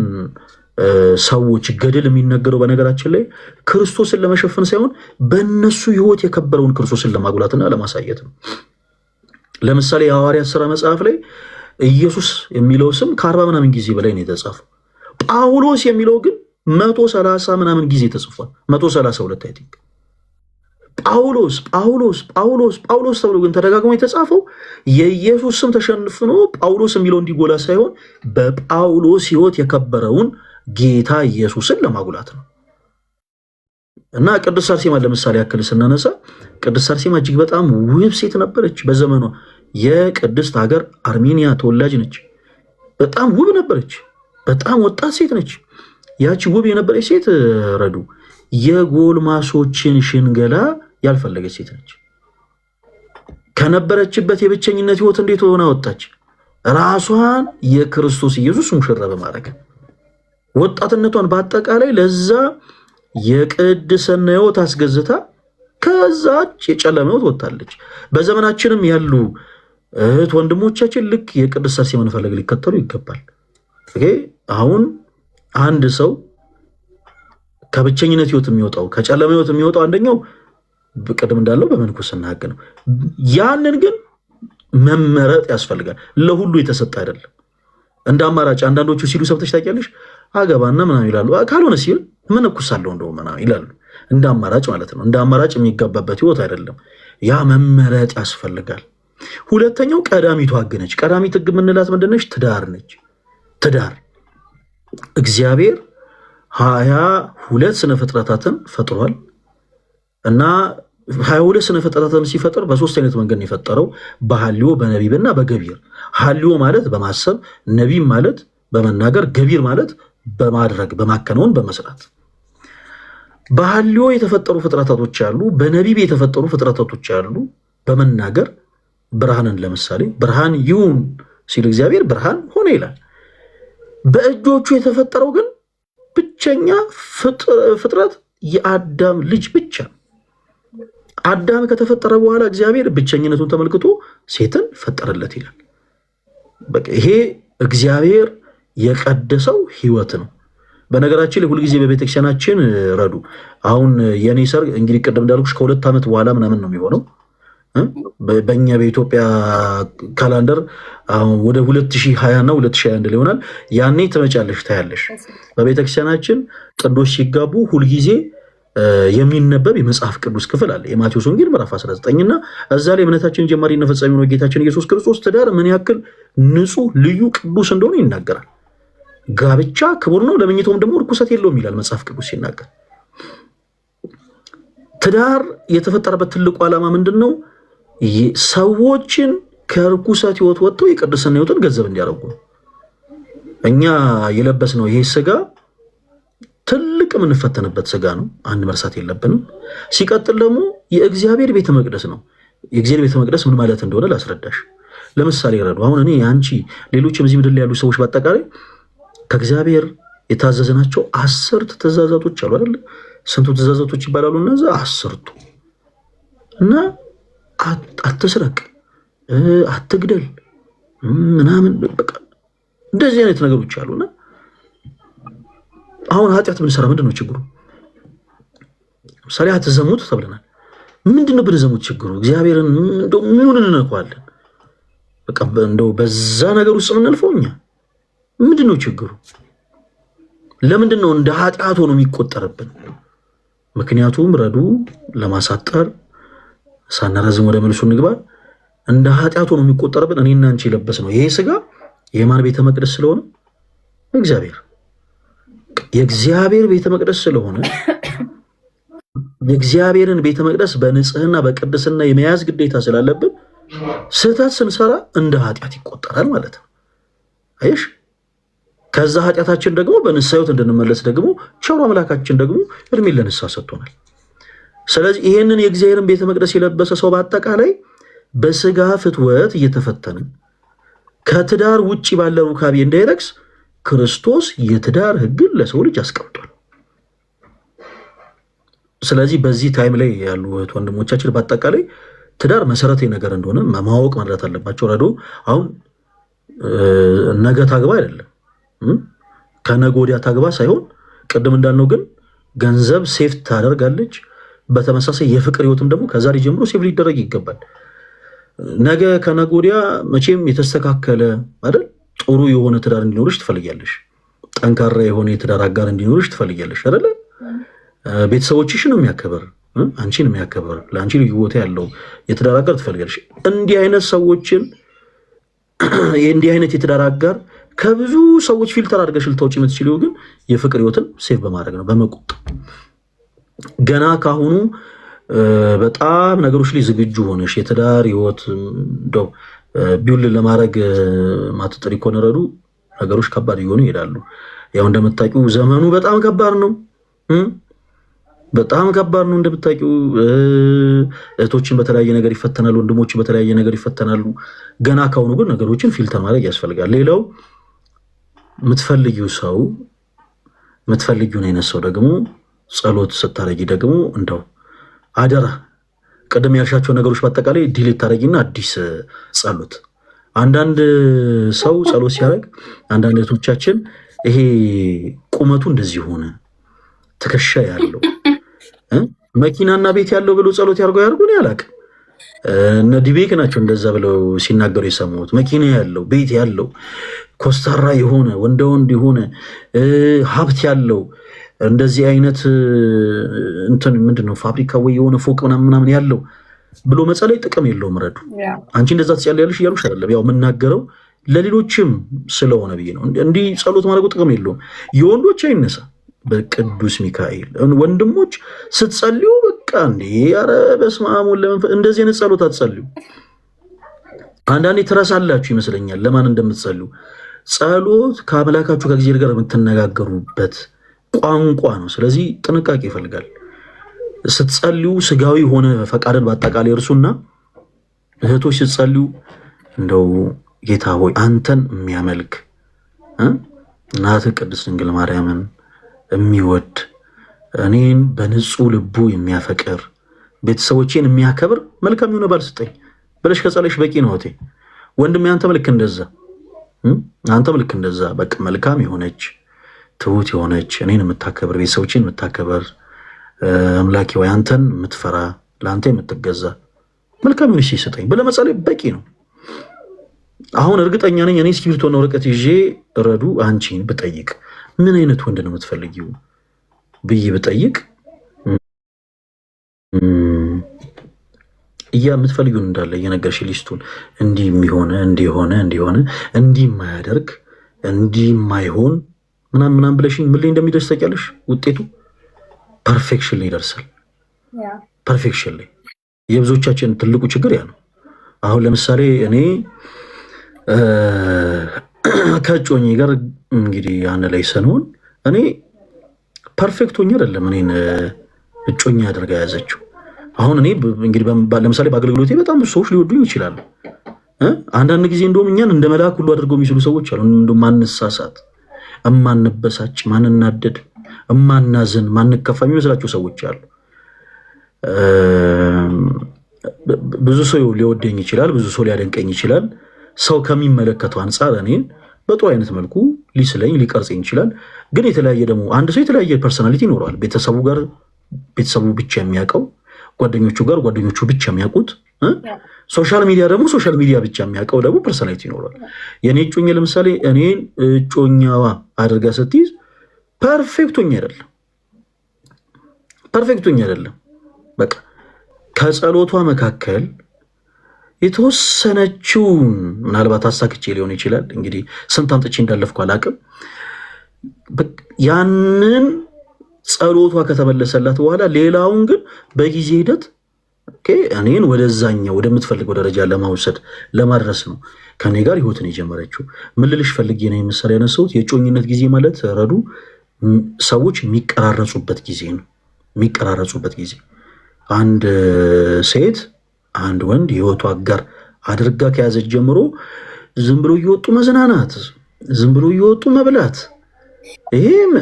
ሰዎች ገድል የሚነገረው በነገራችን ላይ ክርስቶስን ለመሸፈን ሳይሆን በእነሱ ሕይወት የከበረውን ክርስቶስን ለማጉላትና ለማሳየት ነው። ለምሳሌ የሐዋርያት ሥራ መጽሐፍ ላይ ኢየሱስ የሚለው ስም ከ40 ምናምን ጊዜ በላይ ነው የተጻፈው። ጳውሎስ የሚለው ግን 130 ምናምን ጊዜ ተጽፏል። 132 አይ ቲንክ ጳውሎስ ጳውሎስ ጳውሎስ ጳውሎስ ተብሎ ግን ተደጋግሞ የተጻፈው የኢየሱስ ስም ተሸንፍኖ ጳውሎስ የሚለው እንዲጎላ ሳይሆን በጳውሎስ ሕይወት የከበረውን ጌታ ኢየሱስን ለማጉላት ነው። እና ቅድስት አርሴማ ለምሳሌ ያክል ስናነሳ ቅድስት አርሴማ እጅግ በጣም ውብ ሴት ነበረች። በዘመኗ የቅድስት ሀገር አርሜኒያ ተወላጅ ነች። በጣም ውብ ነበረች። በጣም ወጣት ሴት ነች። ያቺ ውብ የነበረች ሴት ረዱ የጎልማሶችን ሽንገላ ያልፈለገች ሴት ነች። ከነበረችበት የብቸኝነት ሕይወት እንዴት ሆና ወጣች? ራሷን የክርስቶስ ኢየሱስ ሙሽራ በማድረግ ወጣትነቷን በአጠቃላይ ለዛ የቅድስና ሕይወት አስገዝታ ከዛች የጨለመ ሕይወት ወጣለች። በዘመናችንም ያሉ እህት ወንድሞቻችን ልክ የቅድስት አርሴማን ፈለግ ሊከተሉ ይገባል። አሁን አንድ ሰው ከብቸኝነት ሕይወት የሚወጣው ከጨለመ ሕይወት የሚወጣው አንደኛው ቅድም እንዳለው በመንኩስና ሕግ ነው። ያንን ግን መመረጥ ያስፈልጋል። ለሁሉ የተሰጠ አይደለም። እንደ አማራጭ አንዳንዶቹ ሲሉ ሰብተሽ ታውቂያለሽ፣ አገባና ምናምን ይላሉ። ካልሆነ ሲል መነኩሳለሁ እንደው ምናምን ይላሉ። እንደ አማራጭ ማለት ነው። እንደ አማራጭ የሚገባበት ሕይወት አይደለም። ያ መመረጥ ያስፈልጋል። ሁለተኛው ቀዳሚቱ ሕግ ነች። ቀዳሚት ሕግ የምንላት ምንድነች? ትዳር ነች። ትዳር እግዚአብሔር 22 ስነ ፍጥረታትን ፈጥሯል እና 22 ስነ ፍጥረታትን ሲፈጥር በሶስት አይነት መንገድ ነው የፈጠረው። በሐልዮ በነቢብና በገቢር። ሐልዮ ማለት በማሰብ፣ ነቢብ ማለት በመናገር፣ ገቢር ማለት በማድረግ በማከናወን በመስራት። በሐልዮ የተፈጠሩ ፍጥረታቶች አሉ። በነቢብ የተፈጠሩ ፍጥረታቶች አሉ። በመናገር ብርሃንን ለምሳሌ ብርሃን ይሁን ሲል እግዚአብሔር ብርሃን ሆነ ይላል። በእጆቹ የተፈጠረው ግን ብቸኛ ፍጥረት የአዳም ልጅ ብቻ። አዳም ከተፈጠረ በኋላ እግዚአብሔር ብቸኝነቱን ተመልክቶ ሴትን ፈጠረለት ይላል። በቃ ይሄ እግዚአብሔር የቀደሰው ሕይወት ነው። በነገራችን ላይ ሁልጊዜ በቤተክርስቲያናችን ረዱ አሁን የኔ ሰርግ እንግዲህ ቅድም እንዳልኩሽ ከ2 ዓመት በኋላ ምናምን ነው የሚሆነው። በእኛ በኢትዮጵያ ካላንደር ወደ 2020 እና 2021 ይሆናል። ያኔ ትመጫለሽ ታያለሽ። በቤተክርስቲያናችን ጥንዶች ሲጋቡ ሁልጊዜ የሚነበብ የመጽሐፍ ቅዱስ ክፍል አለ። የማቴዎስ ወንጌል ምዕራፍ 19 እና እዛ ላይ እምነታችን ጀማሪና ፈጻሚ ነው ጌታችን ኢየሱስ ክርስቶስ ትዳር ምን ያክል ንጹህ፣ ልዩ፣ ቅዱስ እንደሆነ ይናገራል። ጋብቻ ክቡር ነው፣ ለመኝታውም ደግሞ ርኩሰት የለውም ይላል መጽሐፍ ቅዱስ ሲናገር። ትዳር የተፈጠረበት ትልቁ ዓላማ ምንድን ነው? ሰዎችን ከርኩሰት ሕይወት ወጥተው የቅድስና ሕይወትን ገንዘብ እንዲያደርጉ ነው። እኛ የለበስነው ይሄ ስጋ ትልቅ የምንፈተንበት ስጋ ነው። አንድ መርሳት የለብንም። ሲቀጥል ደግሞ የእግዚአብሔር ቤተ መቅደስ ነው። የእግዚአብሔር ቤተ መቅደስ ምን ማለት እንደሆነ ላስረዳሽ። ለምሳሌ ረዱ አሁን እኔ አንቺ፣ ሌሎችም እዚህ ምድር ላይ ያሉ ሰዎች በአጠቃላይ ከእግዚአብሔር የታዘዝናቸው 10 ትእዛዛቶች አሉ አይደል? ስንቱ ትእዛዛቶች ይባላሉ? እነዛ 10ቱ እና አትስረቅ፣ አትግደል ምናምን በቃ እንደዚህ አይነት ነገሮች አሉና አሁን ኃጢአት ብንሰራ ምንድነው ችግሩ? ምሳሌ አትዘሙት ተብለናል። ምንድነው ብንዘሙት ችግሩ? እግዚአብሔርን እንደው ምኑን እንነካዋለን? በቃ እንደው በዛ ነገር ውስጥ የምንልፈው እኛ ምንድነው ችግሩ? ለምንድነው እንደ ኃጢአት ሆኖ የሚቆጠርብን? ምክንያቱም ረዱ ለማሳጠር ሳናረዝም ወደ መልሱ እንግባ። እንደ ኃጢአት ሆኖ የሚቆጠርብን እኔና አንቺ የለበስ ነው ይሄ ስጋ የማን ቤተ መቅደስ ስለሆነ የእግዚአብሔር ቤተ መቅደስ ስለሆነ የእግዚአብሔርን ቤተ መቅደስ በንጽህና በቅድስና የመያዝ ግዴታ ስላለብን ስህተት ስንሰራ እንደ ኃጢአት ይቆጠራል ማለት ነው። አየሽ? ከዛ ኃጢአታችን ደግሞ በንስሐ ሕይወት እንድንመለስ ደግሞ ቸሩ አምላካችን ደግሞ እድሜ ለንስሐ ሰጥቶናል። ስለዚህ ይሄንን የእግዚአብሔርን ቤተ መቅደስ የለበሰ ሰው በአጠቃላይ በስጋ ፍትወት እየተፈተነ ከትዳር ውጪ ባለ ሩካቤ እንዳይረክስ ክርስቶስ የትዳር ሕግን ለሰው ልጅ አስቀምጧል። ስለዚህ በዚህ ታይም ላይ ያሉ ወንድሞቻችን በአጠቃላይ ትዳር መሰረታዊ ነገር እንደሆነ ማወቅ ማለት አለባቸው። ረዶ አሁን ነገ ታግባ አይደለም ከነገ ወዲያ ታግባ ሳይሆን ቅድም እንዳልነው ግን ገንዘብ ሴፍ ታደርጋለች። በተመሳሳይ የፍቅር ህይወትም ደግሞ ከዛሬ ጀምሮ ሴፍ ሊደረግ ይገባል። ነገ ከነገ ወዲያ መቼም የተስተካከለ አይደል ጥሩ የሆነ ትዳር እንዲኖርሽ ትፈልጊያለሽ። ጠንካራ የሆነ የትዳር አጋር እንዲኖርሽ ትፈልጊያለሽ አይደል? ቤተሰቦችሽን የሚያከብር አንቺን የሚያከብር ለአንቺ ልዩ ቦታ ያለው የትዳር አጋር ትፈልጊያለሽ። እንዲህ አይነት ሰዎችን እንዲህ አይነት የትዳር አጋር ከብዙ ሰዎች ፊልተር አድርገሽ ልታወጪ የምትችለው ግን የፍቅር ህይወትን ሴፍ በማድረግ ነው፣ በመቆጠብ ገና ካሁኑ በጣም ነገሮች ላይ ዝግጁ ሆነሽ የትዳር ህይወት እንደው ቢውል ለማድረግ ማትጥሪ ከሆነ ረዱ ነገሮች ከባድ እየሆኑ ይሄዳሉ። ያው እንደምታውቂው ዘመኑ በጣም ከባድ ነው፣ በጣም ከባድ ነው እንደምታውቂው። እህቶችን በተለያየ ነገር ይፈተናሉ፣ ወንድሞችን በተለያየ ነገር ይፈተናሉ። ገና ካሁኑ ግን ነገሮችን ፊልተር ማድረግ ያስፈልጋል። ሌላው የምትፈልጊውን አይነት ሰው ደግሞ ጸሎት ስታረጊ ደግሞ እንደው አደራ ቀደም ያልሻቸው ነገሮች በአጠቃላይ ዲሊት ታረጊና አዲስ ጸሎት። አንዳንድ ሰው ጸሎት ሲያደርግ አንዳንድ እህቶቻችን ይሄ ቁመቱ እንደዚህ ሆነ ትከሻ ያለው መኪናና ቤት ያለው ብሎ ጸሎት ያርጉን ያላቅ እነ ዲቤክ ናቸው እንደዛ ብለው ሲናገሩ የሰሙት። መኪና ያለው ቤት ያለው ኮስታራ የሆነ ወንደ ወንድ የሆነ ሀብት ያለው እንደዚህ አይነት እንትን ምንድነው ፋብሪካ ወይ የሆነ ፎቅ ምናምን ያለው ብሎ መጸለይ ጥቅም የለውም። ረዱ አንቺ እንደዛ ትጸልያለሽ እያሉሽ አይደለም። ያው የምናገረው ለሌሎችም ስለሆነ ብዬ ነው። እንዲህ ጸሎት ማድረጉ ጥቅም የለውም። የወንዶች አይነሳ በቅዱስ ሚካኤል ወንድሞች ስትጸልዩ በቃ እንዴ ኧረ በስመ አብ እንደዚህ አይነት ጸሎት አትጸልዩ። አንዳንዴ ትረሳላችሁ ይመስለኛል ለማን እንደምትጸልዩ። ጸሎት ከአምላካችሁ ከእግዚአብሔር ጋር የምትነጋገሩበት ቋንቋ ነው። ስለዚህ ጥንቃቄ ይፈልጋል። ስትጸልዩ ስጋዊ ሆነ ፈቃድን በአጠቃላይ እርሱና እህቶች ስትጸልዩ እንደው ጌታ ሆይ አንተን የሚያመልክ እናትህ ቅድስት ድንግል ማርያምን የሚወድ እኔን በንጹህ ልቡ የሚያፈቅር ቤተሰቦቼን የሚያከብር መልካም የሆነ ባል ስጠኝ ብለሽ ከጸለይሽ በቂ ነው። እህቴ ወንድሜ አንተም ልክ እንደዛ በቃ መልካም የሆነች ትሁት የሆነች እኔን የምታከብር ቤተሰቦቼን የምታከብር አምላኬ ወይ አንተን የምትፈራ ለአንተ የምትገዛ መልካም የሆነች ሲሰጠኝ ብለህ መጸለይ በቂ ነው። አሁን እርግጠኛ ነኝ እኔ እስክሪብቶና ወረቀት ይዤ ረዱ አንቺን ብጠይቅ ምን አይነት ወንድ ነው የምትፈልጊው ብዬ ብጠይቅ የምትፈልጊውን እንዳለ እየነገርሽ ሊስቱን እንዲህ የሚሆነ እንዲሆነ እንዲህ የማያደርግ እንዲህ የማይሆን ምናምን ብለሽኝ ምን ላይ እንደሚደርስ ታውቂያለሽ? ውጤቱ ፐርፌክሽን ላይ ይደርሳል። ፐርፌክሽን ላይ የብዙዎቻችን ትልቁ ችግር ያ ነው። አሁን ለምሳሌ እኔ ከእጮኜ ጋር እንግዲህ ያን ላይ ስንሆን እኔ ፐርፌክት ሆኜ አይደለም እኔን እጮኛ አድርጋ ያዘችው። አሁን እኔ እንግዲህ ለምሳሌ በአገልግሎቴ በጣም ብዙ ሰዎች ሊወዱኝ ይችላሉ። አንዳንድ ጊዜ እንደውም እኛን እንደ መልአክ ሁሉ አድርገው የሚስሉ ሰዎች አሉ። እንደውም ማንሳሳት፣ እማንበሳጭ፣ ማንናደድ፣ እማናዝን፣ ማንከፋ የሚመስላቸው ሰዎች አሉ። ብዙ ሰው ሊወደኝ ይችላል፣ ብዙ ሰው ሊያደንቀኝ ይችላል። ሰው ከሚመለከተው አንጻር እኔን በጥሩ አይነት መልኩ ሊስለኝ ሊቀርጸኝ ይችላል። ግን የተለያየ ደግሞ አንድ ሰው የተለያየ ፐርሰናሊቲ ይኖረዋል። ቤተሰቡ ጋር ቤተሰቡ ብቻ የሚያውቀው፣ ጓደኞቹ ጋር ጓደኞቹ ብቻ የሚያውቁት፣ ሶሻል ሚዲያ ደግሞ ሶሻል ሚዲያ ብቻ የሚያውቀው ደግሞ ፐርሰናሊቲ ይኖረዋል። የኔ እጮኛ ለምሳሌ እኔን እጮኛዋ አድርጋ ስትይዝ ፐርፌክቶኛ አይደለም። በቃ ከጸሎቷ መካከል የተወሰነችውን ምናልባት አሳክቼ ሊሆን ይችላል። እንግዲህ ስንት አምጥቼ እንዳለፍኩ አላውቅም። ያንን ጸሎቷ ከተመለሰላት በኋላ ሌላውን ግን በጊዜ ሂደት እኔን ወደዛኛው ወደምትፈልገው ደረጃ ለማውሰድ ለማድረስ ነው ከኔ ጋር ህይወትን የጀመረችው። ምን ልልሽ ፈልጌ ነው የምሳሌ ያነሳሁት የእጮኝነት ጊዜ ማለት ረዱ ሰዎች የሚቀራረጹበት ጊዜ ነው። የሚቀራረጹበት ጊዜ አንድ ሴት አንድ ወንድ የህይወቱ አጋር አድርጋ ከያዘች ጀምሮ ዝም ብሎ እየወጡ መዝናናት፣ ዝም ብሎ እየወጡ መብላት። ይሄም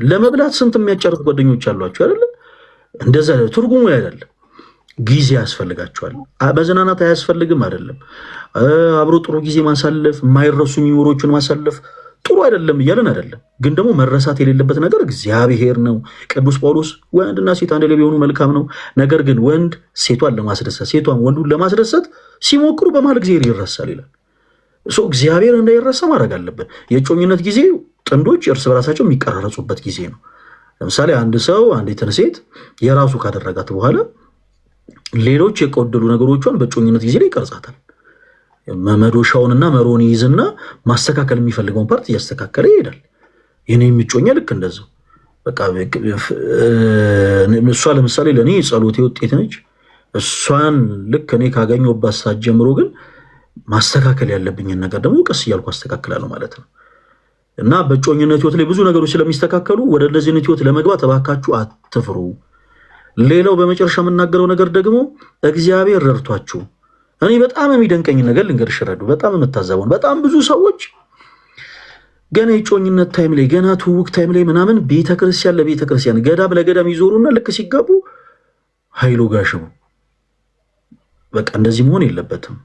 ለመብላት ስንት የሚያጨርሱ ጓደኞች አሏቸው አይደለ? እንደዛ ትርጉሙ አይደለም። ጊዜ ያስፈልጋቸዋል። መዝናናት አያስፈልግም አይደለም። አብሮ ጥሩ ጊዜ ማሳለፍ፣ የማይረሱ ሚሞሪዎችን ማሳለፍ ጥሩ አይደለም እያለን አይደለም። ግን ደግሞ መረሳት የሌለበት ነገር እግዚአብሔር ነው። ቅዱስ ጳውሎስ ወንድና ሴት አንድ ላይ ቢሆኑ መልካም ነው፣ ነገር ግን ወንድ ሴቷን ለማስደሰት ሴቷን ወንዱን ለማስደሰት ሲሞክሩ በመሀል ጊዜ ይረሳል ይላል። እግዚአብሔር እንዳይረሳ ማድረግ አለብን። የእጮኝነት ጊዜ ጥንዶች እርስ በራሳቸው የሚቀራረጹበት ጊዜ ነው። ለምሳሌ አንድ ሰው አንዲትን ሴት የራሱ ካደረጋት በኋላ ሌሎች የቆደሉ ነገሮቿን በእጮኝነት ጊዜ ላይ ይቀርጻታል። መዶሻውንና መሮን ይይዝና ማስተካከል የሚፈልገውን ፓርት እያስተካከለ ይሄዳል። ይህን የሚጮኛ ልክ እንደዛው በቃ እሷ ለምሳሌ ለእኔ ጸሎቴ ውጤት ነች። እሷን ልክ እኔ ካገኘሁባት ሰዓት ጀምሮ ግን ማስተካከል ያለብኝን ነገር ደግሞ ቀስ እያልኩ አስተካክላለሁ ማለት ነው። እና በእጮኝነት ህይወት ላይ ብዙ ነገሮች ስለሚስተካከሉ ወደ እንደዚህ አይነት ህይወት ለመግባት እባካችሁ አትፍሩ። ሌላው በመጨረሻ የምናገረው ነገር ደግሞ እግዚአብሔር ረድቷችሁ፣ እኔ በጣም የሚደንቀኝ ነገር ልንገርሽ ረዱ፣ በጣም የምታዘበውን በጣም ብዙ ሰዎች ገና የእጮኝነት ታይም ላይ ገና ትውውቅ ታይም ላይ ምናምን ቤተክርስቲያን ለቤተክርስቲያን ገዳም ለገዳም ይዞሩና ልክ ሲጋቡ ኃይሉ ጋሽቡ በቃ እንደዚህ መሆን የለበትም።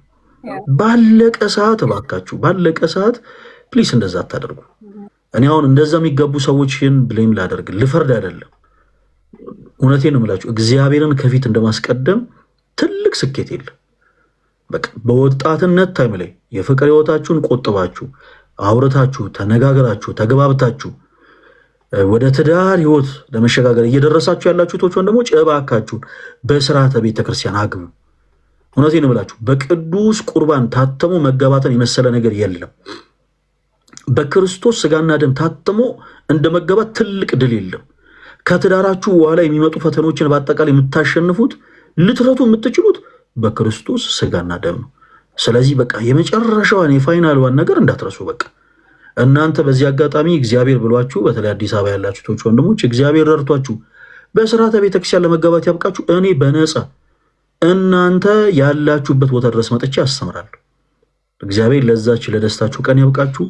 ባለቀ ሰዓት እባካችሁ ባለቀ ሰዓት ፕሊስ እንደዛ አታደርጉ። እኔ አሁን እንደዛ የሚጋቡ ሰዎችን ብሌም ላደርግ ልፈርድ አይደለም። እውነቴን ነው የምላችሁ፣ እግዚአብሔርን ከፊት እንደማስቀደም ትልቅ ስኬት የለም። በቃ በወጣትነት ታይም ላይ የፍቅር ህይወታችሁን ቆጥባችሁ አውርታችሁ ተነጋግራችሁ ተገባብታችሁ ወደ ትዳር ህይወት ለመሸጋገር እየደረሳችሁ ያላችሁ ቶቿን ደግሞ እባካችሁን በስርዓተ ቤተክርስቲያን አግቡ። እውነቴን ነው የምላችሁ፣ በቅዱስ ቁርባን ታተሞ መጋባትን የመሰለ ነገር የለም። በክርስቶስ ስጋና ደም ታትሞ እንደ መገባት ትልቅ ድል የለም። ከትዳራችሁ በኋላ የሚመጡ ፈተኖችን በአጠቃላይ የምታሸንፉት ልትረቱ የምትችሉት በክርስቶስ ስጋና ደም ነው። ስለዚህ በቃ የመጨረሻዋን የፋይናልዋን ነገር እንዳትረሱ። በቃ እናንተ በዚህ አጋጣሚ እግዚአብሔር ብሏችሁ፣ በተለይ አዲስ አበባ ያላችሁ ቶች ወንድሞች እግዚአብሔር ረድቷችሁ በስርዓተ ቤተክርስቲያን ለመጋባት ያብቃችሁ። እኔ በነፃ እናንተ ያላችሁበት ቦታ ድረስ መጥቼ አስተምራለሁ። እግዚአብሔር ለዛች ለደስታችሁ ቀን ያብቃችሁ።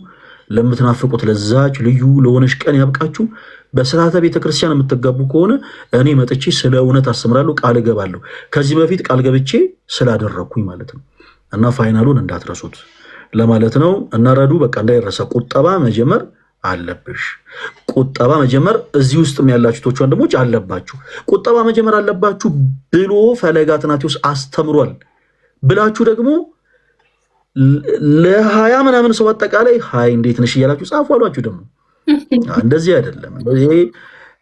ለምትናፍቁት ለዛች ልዩ ለሆነች ቀን ያብቃችሁ። በስርዓተ ቤተክርስቲያን የምትጋቡ ከሆነ እኔ መጥቼ ስለ እውነት አስተምራለሁ፣ ቃል እገባለሁ። ከዚህ በፊት ቃል ገብቼ ስላደረግኩኝ ማለት ነው። እና ፋይናሉን እንዳትረሱት ለማለት ነው። እና ረዱ በቃ እንዳይረሳ፣ ቁጠባ መጀመር አለብሽ። ቁጠባ መጀመር እዚህ ውስጥም ያላችሁ ቶች ወንድሞች አለባችሁ። ቁጠባ መጀመር አለባችሁ ብሎ ፈለገ አትናቴዎስ አስተምሯል ብላችሁ ደግሞ ለ20 ምናምን ሰው አጠቃላይ ሀይ እንዴት ነሽ እያላችሁ ጻፉ አሏችሁ። ደግሞ እንደዚህ አይደለም። ይሄ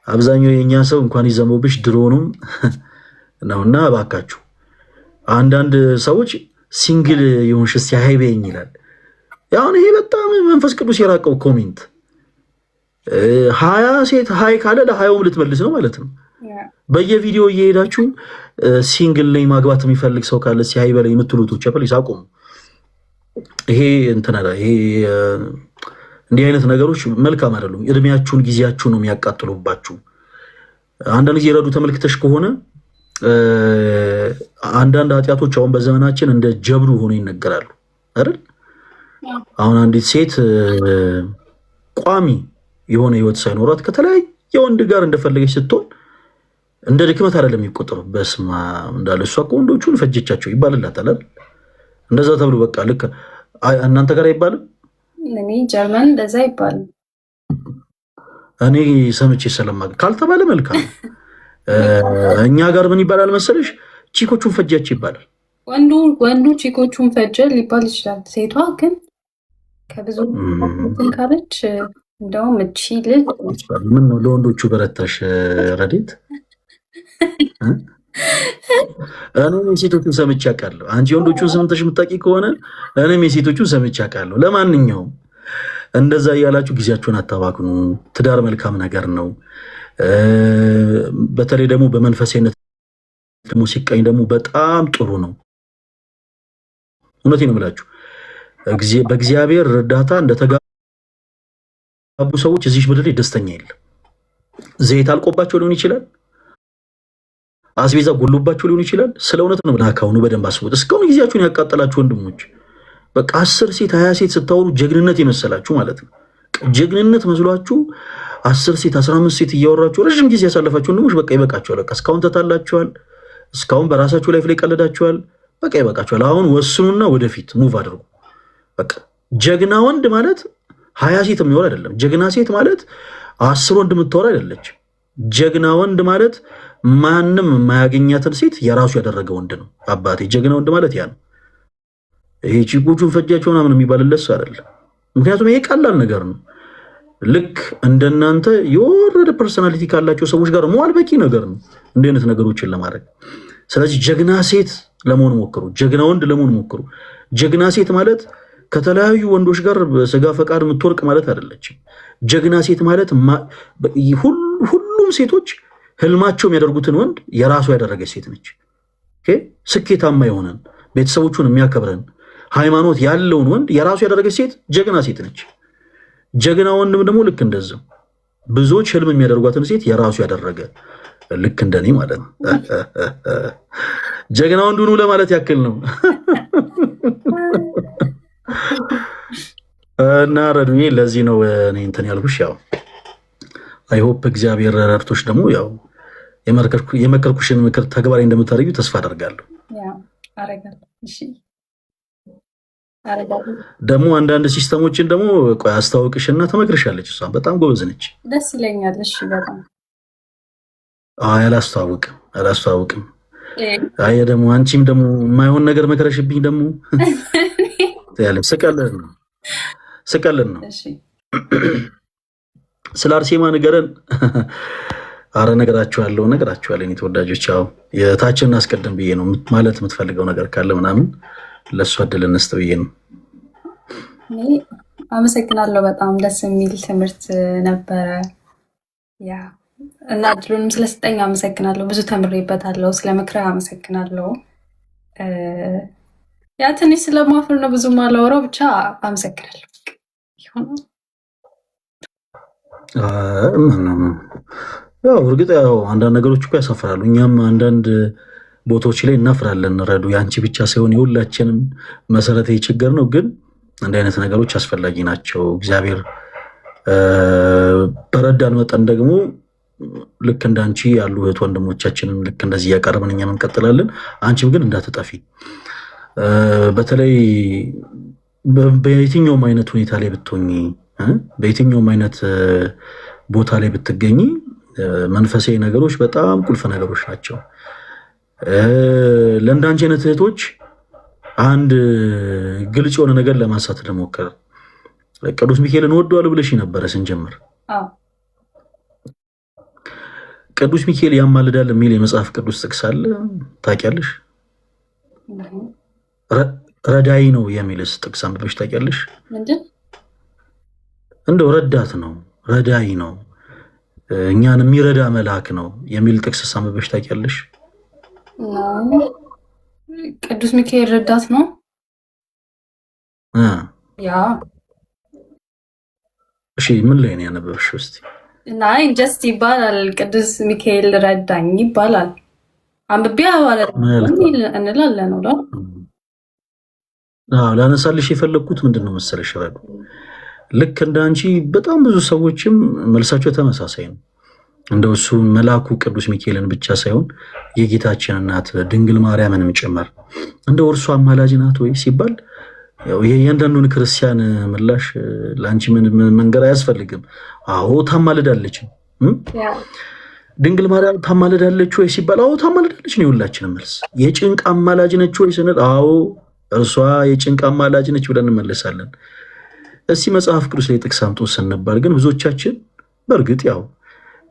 አብዛኛው የኛ ሰው እንኳን ይዘመውብሽ ድሮኑም ነውና እባካችሁ አንዳንድ ሰዎች ሲንግል ይሁንሽ እስቲ ሀይ በይኝ ይላል። ያሁን ይሄ በጣም መንፈስ ቅዱስ የራቀው ኮሜንት 20 ሴት ሀይ ካለ ለ20ውም ልትመልስ ነው ማለት ነው። በየቪዲዮ እየሄዳችሁ ሲንግል ላይ ማግባት የሚፈልግ ሰው ካለ እስቲ ሀይ በላይ የምትሉት ፕሊስ አቁሙ። ይሄ እንዲህ አይነት ነገሮች መልካም አይደሉም። እድሜያችሁን ጊዜያችሁን ነው የሚያቃጥሉባችሁ። አንዳንድ ጊዜ ረዱ ተመልክተሽ ከሆነ አንዳንድ ኃጢአቶች አሁን በዘመናችን እንደ ጀብዱ ሆኖ ይነገራሉ አይደል? አሁን አንዲት ሴት ቋሚ የሆነ ህይወት ሳይኖራት ከተለያየ ወንድ ጋር እንደፈለገች ስትሆን እንደ ድክመት አይደለም የሚቆጠሩ። በስማ እንዳለ እሷ እኮ ወንዶቹን ፈጀቻቸው ይባልላታል አይደል? እንደዛ ተብሎ በቃ ልክ እናንተ ጋር አይባልም። እኔ ጀርመን እንደዛ አይባልም። እኔ ሰምቼ ስለማውቅ ካልተባለ መልካም። እኛ ጋር ምን ይባላል መሰለሽ? ቺኮቹን ፈጃች ይባላል። ወንዱ ቺኮቹን ፈጀ ሊባል ይችላል። ሴቷ ግን ከብዙ ካለች እንደውም እቺ ልጅ ምን ነው ለወንዶቹ በረታሽ ረዴት? እኔም የሴቶቹን ሰምቼ አውቃለሁ። አንቺ የወንዶቹን ሰምተሽ የምታውቂ ከሆነ እኔም የሴቶቹን ሰምቼ አውቃለሁ። ለማንኛውም እንደዛ እያላችሁ ጊዜያችሁን አታባክኑ። ትዳር መልካም ነገር ነው። በተለይ ደግሞ በመንፈሳዊነት ደግሞ ሲቀኝ ደግሞ በጣም ጥሩ ነው። እውነቴን ነው የምላችሁ። በእግዚአብሔር እርዳታ እንደተጋቡ ሰዎች እዚህ ምድር ላይ ደስተኛ የለም። ዘይት አልቆባቸው ሊሆን ይችላል፣ አስቤዛ ጎሎባቸው ሊሆን ይችላል። ስለ እውነት ነው ብላካውኑ በደንብ አስቡት። እስካሁን ጊዜያችሁን ያቃጠላችሁ ወንድሞች በቃ 10 ሴት 20 ሴት ስታወሩ ጀግንነት የመሰላችሁ ማለት ነው። ጀግንነት መስሏችሁ 10 ሴት 15 ሴት እያወራችሁ ረዥም ጊዜ ያሳለፋችሁ ወንድሞች በቃ ይበቃችኋል። በቃ እስካሁን ተታላችኋል። እስካሁን በራሳችሁ ላይፍ ላይ ቀለዳችኋል። በቃ ይበቃችኋል። አሁን ወስኑና ወደፊት ሙቭ አድርጉ። በቃ ጀግና ወንድ ማለት 20 ሴት የሚወር አይደለም። ጀግና ሴት ማለት 10 ወንድ የምትወር አይደለች። ጀግና ወንድ ማለት ማንም የማያገኛትን ሴት የራሱ ያደረገ ወንድ ነው። አባቴ ጀግና ወንድ ማለት ያ ነው። ይሄ ቺኮቹን ፈጃቸው ምናምን የሚባልለት ሰው አይደለም። ምክንያቱም ይሄ ቀላል ነገር ነው። ልክ እንደናንተ የወረደ ፐርሶናሊቲ ካላቸው ሰዎች ጋር መዋል በቂ ነገር ነው እንዲህ አይነት ነገሮችን ለማድረግ። ስለዚህ ጀግና ሴት ለመሆን ሞክሩ፣ ጀግና ወንድ ለመሆን ሞክሩ። ጀግና ሴት ማለት ከተለያዩ ወንዶች ጋር በስጋ ፈቃድ የምትወርቅ ማለት አይደለችም። ጀግና ሴት ማለት ሁሉም ሴቶች ህልማቸው የሚያደርጉትን ወንድ የራሱ ያደረገች ሴት ነች። ስኬታማ የሆነን ቤተሰቦቹን የሚያከብረን ሃይማኖት ያለውን ወንድ የራሱ ያደረገች ሴት ጀግና ሴት ነች። ጀግና ወንድም ደግሞ ልክ እንደዛው ብዙዎች ህልም የሚያደርጓትን ሴት የራሱ ያደረገ ልክ እንደኔ ማለት ነው። ጀግና ወንድ ሁኑ ለማለት ያክል ነው። እና ረዱዬ ለዚህ ነው እኔ እንትን ያልኩሽ። ያው አይ ሆፕ እግዚአብሔር ረድቶሽ ደግሞ ያው የመከርኩሽን ምክር ተግባራዊ እንደምታደርጊው ተስፋ አደርጋለሁ። ደግሞ አንዳንድ ሲስተሞችን ደግሞ ቆይ አስተዋውቅሽና ተመክርሻለች። እሷም በጣም ጎበዝ ነች። ደስ ይለኛል። እሺ በጣም አይ አላስተዋውቅም። አይ ደግሞ አንቺም ደግሞ የማይሆን ነገር መከረሽብኝ ደግሞ ያለም ስቀልን ነው። እሺ ስለ አርሴማ ንገረን። አረ ነገራችኋለሁ። እኔ ተወዳጆች ያው የታችን እናስቀድም ብዬ ነው ማለት የምትፈልገው ነገር ካለ ምናምን ለእሷ እድል እንስጥ ብዬ ነው። አመሰግናለሁ። በጣም ደስ የሚል ትምህርት ነበረ። ያ እና እድሉንም ስለሰጠኝ አመሰግናለሁ። ብዙ ተምሬበታለሁ። ስለ ምክርህ አመሰግናለሁ። ያ ትንሽ ስለማፍር ነው ብዙ ማላወራው፣ ብቻ አመሰግናለሁ። ያው እርግጥ ያው አንዳንድ ነገሮች እኮ ያሳፍራሉ። እኛም አንዳንድ ቦታዎች ላይ እናፍራለን። ረዱ የአንቺ ብቻ ሳይሆን የሁላችንም መሰረታዊ ችግር ነው። ግን እንዲህ አይነት ነገሮች አስፈላጊ ናቸው። እግዚአብሔር በረዳን መጠን ደግሞ ልክ እንዳንቺ ያሉ እህት ወንድሞቻችንን ልክ እንደዚህ እያቀረብን እኛም እንቀጥላለን። አንቺም ግን እንዳትጠፊ። በተለይ በየትኛውም አይነት ሁኔታ ላይ ብትሆኚ፣ በየትኛውም አይነት ቦታ ላይ ብትገኚ መንፈሳዊ ነገሮች በጣም ቁልፍ ነገሮች ናቸው። ለእንዳንቺ አይነት እህቶች አንድ ግልጽ የሆነ ነገር ለማንሳት ልሞክር። ቅዱስ ሚካኤልን እወደዋለሁ ብለሽ ነበረ ስንጀምር። ቅዱስ ሚካኤል ያማልዳል የሚል የመጽሐፍ ቅዱስ ጥቅስ አለ፣ ታውቂያለሽ? ረዳይ ነው የሚልስ ጥቅስ አንብበሽ ታውቂያለሽ? እንደው ረዳት ነው፣ ረዳይ ነው፣ እኛን የሚረዳ መልአክ ነው የሚል ጥቅስ አንብበሽ ታውቂያለሽ? ቅዱስ ሚካኤል ረዳት ነው። ያ እሺ፣ ምን ላይ ነው ያነበብሽው? እስቲ ናይ ጀስት ይባላል ቅዱስ ሚካኤል ረዳኝ ይባላል። አንብቤ እንላለን ነው። ላነሳልሽ የፈለግኩት ምንድን ነው መሰለሽ ረዱ፣ ልክ እንደ አንቺ በጣም ብዙ ሰዎችም መልሳቸው ተመሳሳይ ነው። እንደው እሱ መልአኩ ቅዱስ ሚካኤልን ብቻ ሳይሆን የጌታችን እናት ድንግል ማርያምንም ጭምር እንደው እርሷ አማላጅ ናት ወይ ሲባል የእያንዳንዱን ክርስቲያን ምላሽ ለአንቺ መንገር አያስፈልግም። አዎ ታማልዳለች። ድንግል ማርያም ታማልዳለች ወይ ሲባል አዎ ታማልዳለች ነው የሁላችንም መልስ። የጭንቅ አማላጅ ነች ወይ ስንል አዎ እርሷ የጭንቅ አማላጅ ነች ብለን እንመለሳለን። እስቲ መጽሐፍ ቅዱስ ላይ ጥቅስ አምጡ ስንባል ግን ብዙዎቻችን በእርግጥ ያው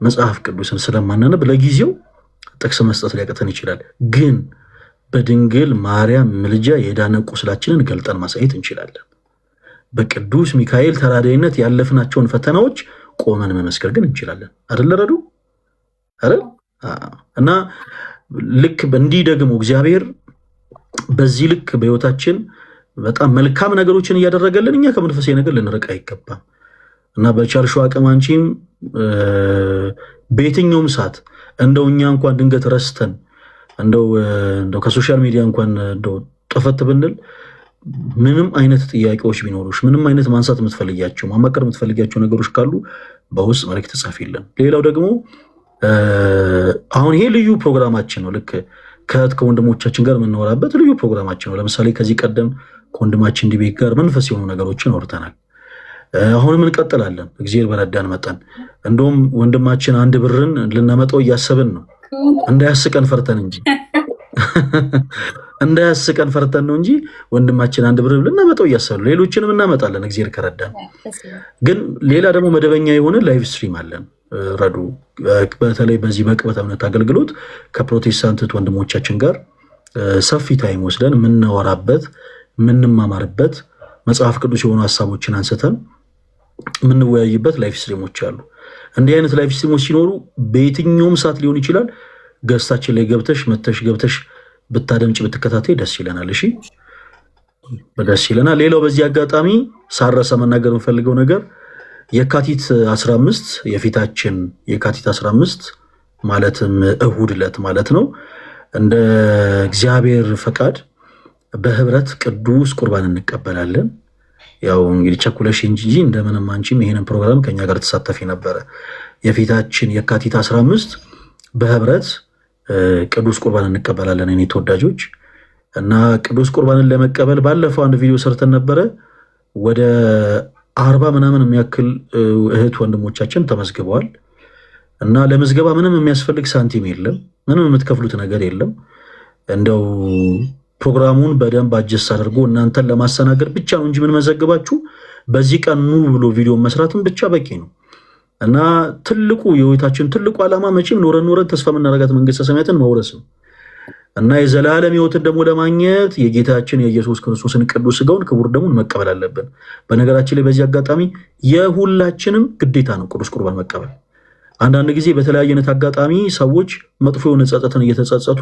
መጽሐፍ ቅዱስን ስለማናነብ ለጊዜው ጥቅስ መስጠት ሊያቀተን ይችላል። ግን በድንግል ማርያም ምልጃ የዳነ ቁስላችንን ገልጠን ማሳየት እንችላለን። በቅዱስ ሚካኤል ተራዳይነት ያለፍናቸውን ፈተናዎች ቆመን መመስከር ግን እንችላለን። አይደል ረዱ? አይደል? እና ልክ እንዲህ ደግሞ እግዚአብሔር በዚህ ልክ በህይወታችን በጣም መልካም ነገሮችን እያደረገልን እኛ ከመንፈሳዊ ነገር ልንርቅ አይገባም። እና በቻልሽው አቅም አንቺም በየትኛውም ሰዓት እንደው እኛ እንኳን ድንገት ረስተን እንደው ከሶሻል ሚዲያ እንኳን እንደው ጠፈት ብንል ምንም አይነት ጥያቄዎች ቢኖሩሽ፣ ምንም አይነት ማንሳት የምትፈልጊያቸው ማማከር የምትፈልጊያቸው ነገሮች ካሉ በውስጥ መልእክት ጻፊልን። ሌላው ደግሞ አሁን ይሄ ልዩ ፕሮግራማችን ነው። ልክ ከወንድሞቻችን ጋር የምናወራበት ልዩ ፕሮግራማችን ነው። ለምሳሌ ከዚህ ቀደም ከወንድማችን ዲቤክ ጋር መንፈስ የሆኑ ነገሮችን አውርተናል። አሁንም እንቀጥላለን እግዚአብሔር በረዳን መጠን። እንደውም ወንድማችን 1 ብርን ልናመጣው እያሰብን ነው፣ እንዳያስቀን ፈርተን ነው እንጂ ወንድማችን 1 ብር ልናመጣው እያሰብን፣ ሌሎችንም እናመጣለን እግዚአብሔር ከረዳን። ግን ሌላ ደግሞ መደበኛ የሆነ ላይቭ ስትሪም አለን ረዱ። በተለይ በዚህ በቅበት እምነት አገልግሎት ከፕሮቴስታንት ወንድሞቻችን ጋር ሰፊ ታይም ወስደን የምናወራበት የምንማማርበት መጽሐፍ ቅዱስ የሆኑ ሀሳቦችን አንስተን የምንወያይበት ላይፍ ስትሪሞች አሉ። እንዲህ አይነት ላይፍ ስትሪሞች ሲኖሩ በየትኛውም ሰዓት ሊሆን ይችላል ገስታችን ላይ ገብተሽ ብታደምጭ ብትከታተይ ደስ ይለናል። እሺ ደስ ይለናል። ሌላው በዚህ አጋጣሚ ሳረሰ መናገር የምፈልገው ነገር የካቲት 15 የፊታችን የካቲት 15 ማለትም እሁድ ዕለት ማለት ነው እንደ እግዚአብሔር ፈቃድ በህብረት ቅዱስ ቁርባን እንቀበላለን። ያው እንግዲህ ቸኩለሽ እንጂ እንደምንም አንቺም ይሄንን ፕሮግራም ከኛ ጋር ተሳተፊ ነበረ። የፊታችን የካቲት 15 በህብረት ቅዱስ ቁርባን እንቀበላለን እኔ ተወዳጆች። እና ቅዱስ ቁርባንን ለመቀበል ባለፈው አንድ ቪዲዮ ሰርተን ነበረ። ወደ 40 ምናምን የሚያክል እህት ወንድሞቻችን ተመዝግበዋል። እና ለምዝገባ ምንም የሚያስፈልግ ሳንቲም የለም፣ ምንም የምትከፍሉት ነገር የለም። እንደው ፕሮግራሙን በደንብ አጀስት አድርጎ እናንተን ለማስተናገድ ብቻ ነው እንጂ ምን መዘግባችሁ በዚህ ቀን ኑ ብሎ ቪዲዮ መስራትም ብቻ በቂ ነው። እና ትልቁ የህይወታችን ትልቁ ዓላማ መቼም ኖረን ተስፋ የምናደርጋት መንግስተ ሰማያትን መውረስ ነው። እና የዘላለም ህይወትን ደግሞ ለማግኘት የጌታችን የኢየሱስ ክርስቶስን ቅዱስ ሥጋውን ክቡር ደሙን መቀበል አለብን። በነገራችን ላይ በዚህ አጋጣሚ የሁላችንም ግዴታ ነው ቅዱስ ቁርባን መቀበል። አንዳንድ ጊዜ በተለያየ አይነት አጋጣሚ ሰዎች መጥፎ የሆነ ጸጸትን እየተጸጸቱ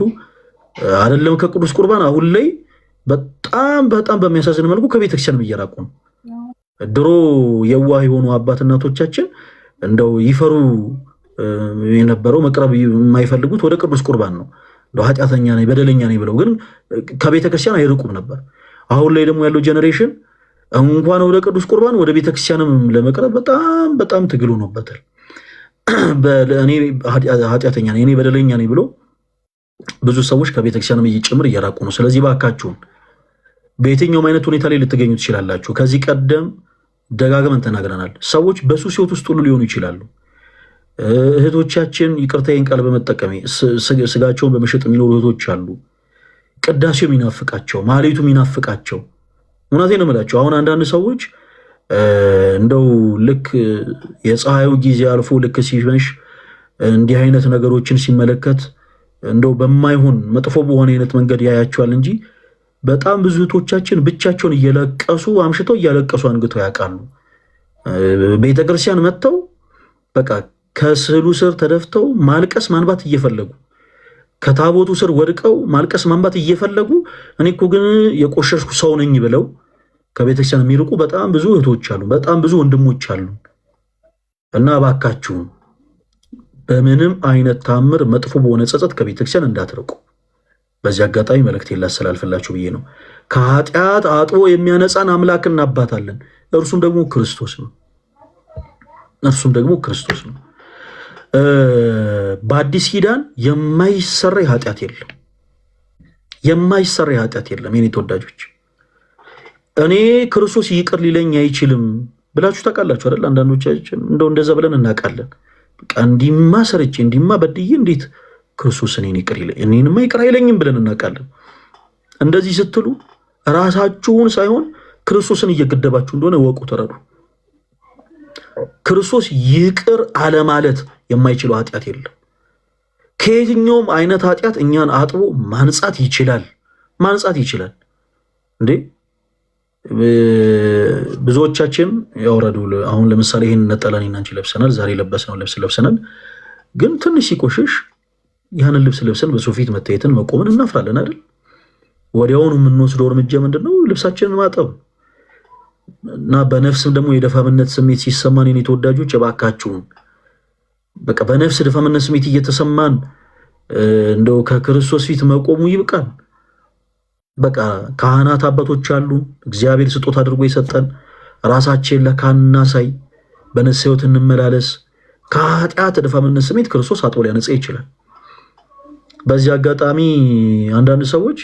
አይደለም ከቅዱስ ቁርባን አሁን ላይ በጣም በሚያሳዝን መልኩ ከቤተክርስቲያን እየራቁ ነው። ድሮ የዋህ የሆኑ አባት እናቶቻችን እንደው ይፈሩ የነበረው መቅረብ የማይፈልጉት ወደ ቅዱስ ቁርባን ነው። ኃጢአተኛ ነኝ በደለኛ ነኝ ብለው ግን ከቤተክርስቲያን አይርቁም ነበር። አሁን ላይ ደግሞ ያለው ጄኔሬሽን እንኳን ወደ ቅዱስ ቁርባን ወደ ቤተክርስቲያንም ለመቅረብ በጣም ትግል ሆኖበታል። እኔ ኃጢአተኛ ነኝ እኔ በደለኛ ነኝ ብሎ ብዙ ሰዎች ከቤተክርስቲያንም እየጨምር እየራቁ ነው። ስለዚህ ባካችሁን በየትኛውም አይነት ሁኔታ ላይ ልትገኙ ትችላላችሁ። ከዚህ ቀደም ደጋግመን ተናግረናል። ሰዎች በሱስ ህይወት ውስጥ ሁሉ ሊሆኑ ይችላሉ። እህቶቻችን ይቅርታዬን ቃል በመጠቀሜ ስጋቸውን በመሸጥ የሚኖሩ እህቶች አሉ። ቅዳሴው የሚናፍቃቸው፣ ማህሌቱ የሚናፍቃቸው። እውነቴን ነው የምላቸው። አሁን አንዳንድ ሰዎች እንደው ልክ የፀሐዩ ጊዜ አልፎ ልክ ሲመሽ እንዲህ አይነት ነገሮችን ሲመለከት እንደው በማይሆን መጥፎ በሆነ አይነት መንገድ ያያቸዋል እንጂ በጣም ብዙ እህቶቻችን ብቻቸውን እየለቀሱ አምሽተው እያለቀሱ አንግተው ያውቃሉ። ቤተክርስቲያን መጥተው በቃ ከስዕሉ ስር ተደፍተው ማልቀስ ማንባት እየፈለጉ ከታቦቱ ስር ወድቀው ማልቀስ ማንባት እየፈለጉ እኔ እኮ ግን የቆሸሽኩ ሰው ነኝ ብለው ከቤተክርስቲያን የሚርቁ በጣም ብዙ እህቶች አሉ፣ በጣም ብዙ ወንድሞች አሉ። እና እባካችሁ በምንም አይነት ታምር መጥፎ በሆነ ጸጸት ከቤተክርስቲያን እንዳትርቁ በዚህ አጋጣሚ መልእክቴን ላስተላልፍላችሁ ብዬ ነው። ከኃጢአት አጥቦ የሚያነጻን አምላክና አባት አለን፣ እርሱም ደግሞ ክርስቶስ ነው። በአዲስ ኪዳን የማይሰራ ኃጢአት የለም። የኔ ተወዳጆች እኔ ክርስቶስ ይቅር ሊለኝ አይችልም ብላችሁ ታውቃላችሁ አይደል? አንዳንዶቻችን እንደው እንደዛ ብለን እናውቃለን። በቃ እንዲማ ሰርቼ እንዲማ በድዬ እንዴት ክርስቶስ እኔንማ ይቅር አይለኝም ብለን እናውቃለን። እንደዚህ ስትሉ ራሳችሁን ሳይሆን ክርስቶስን እየገደባችሁ እንደሆነ ወቁ፣ ተረዱ። ክርስቶስ ይቅር አለማለት የማይችለው ኃጢአት የለም። ከየትኛውም አይነት ኃጢአት እኛን አጥቦ ማንጻት ይችላል እንዴ። ብዙዎቻችን ያወረዱ አሁን ለምሳሌ ይህን ነጠላ እኔና አንቺ ለብሰናል፣ ዛሬ ለበስነው ልብስ ለብሰናል። ግን ትንሽ ሲቆሽሽ ያንን ልብስ ለብሰን በሰው ፊት መታየትን መቆምን እናፍራለን አይደል? ወዲያውኑ የምንወስደው እርምጃ ምንድነው? ልብሳችንን ማጠብ እና በነፍስም ደግሞ የደፋምነት ስሜት ሲሰማን የኔ ተወዳጆች እባካችሁን በቃ በነፍስ ደፋምነት ስሜት እየተሰማን እንደው ከክርስቶስ ፊት መቆሙ ይብቃል። በቃ ካህናት አባቶች አሉ፣ እግዚአብሔር ስጦታ አድርጎ የሰጠን። ራሳችን ለካህን እናሳይ፣ በንስሐ ሕይወት እንመላለስ። ከኃጢአት ደፋምነት ስሜት ክርስቶስ አጥቦ ሊያነጻ ይችላል። በዚህ አጋጣሚ አንዳንድ ሰዎች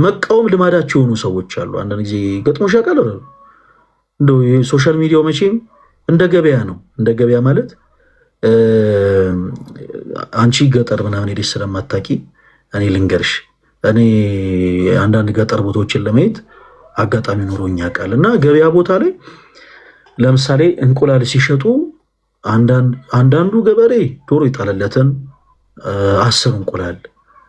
መቃወም ልማዳቸው የሆኑ ሰዎች አሉ። አንዳንድ ጊዜ ገጥሞሽ ያውቃል? እንደው የሶሻል ሚዲያው መቼም እንደ ገበያ ነው። እንደ ገበያ ማለት አንቺ ገጠር ምናምን ሄደሽ ስለማታውቂ እኔ ልንገርሽ፣ እኔ አንዳንድ ገጠር ቦታዎችን ለማየት አጋጣሚ ኖሮኝ ያውቃል። እና ገበያ ቦታ ላይ ለምሳሌ እንቁላል ሲሸጡ አንዳንዱ ገበሬ ዶሮ ይጣለለትን 10 እንቁላል፣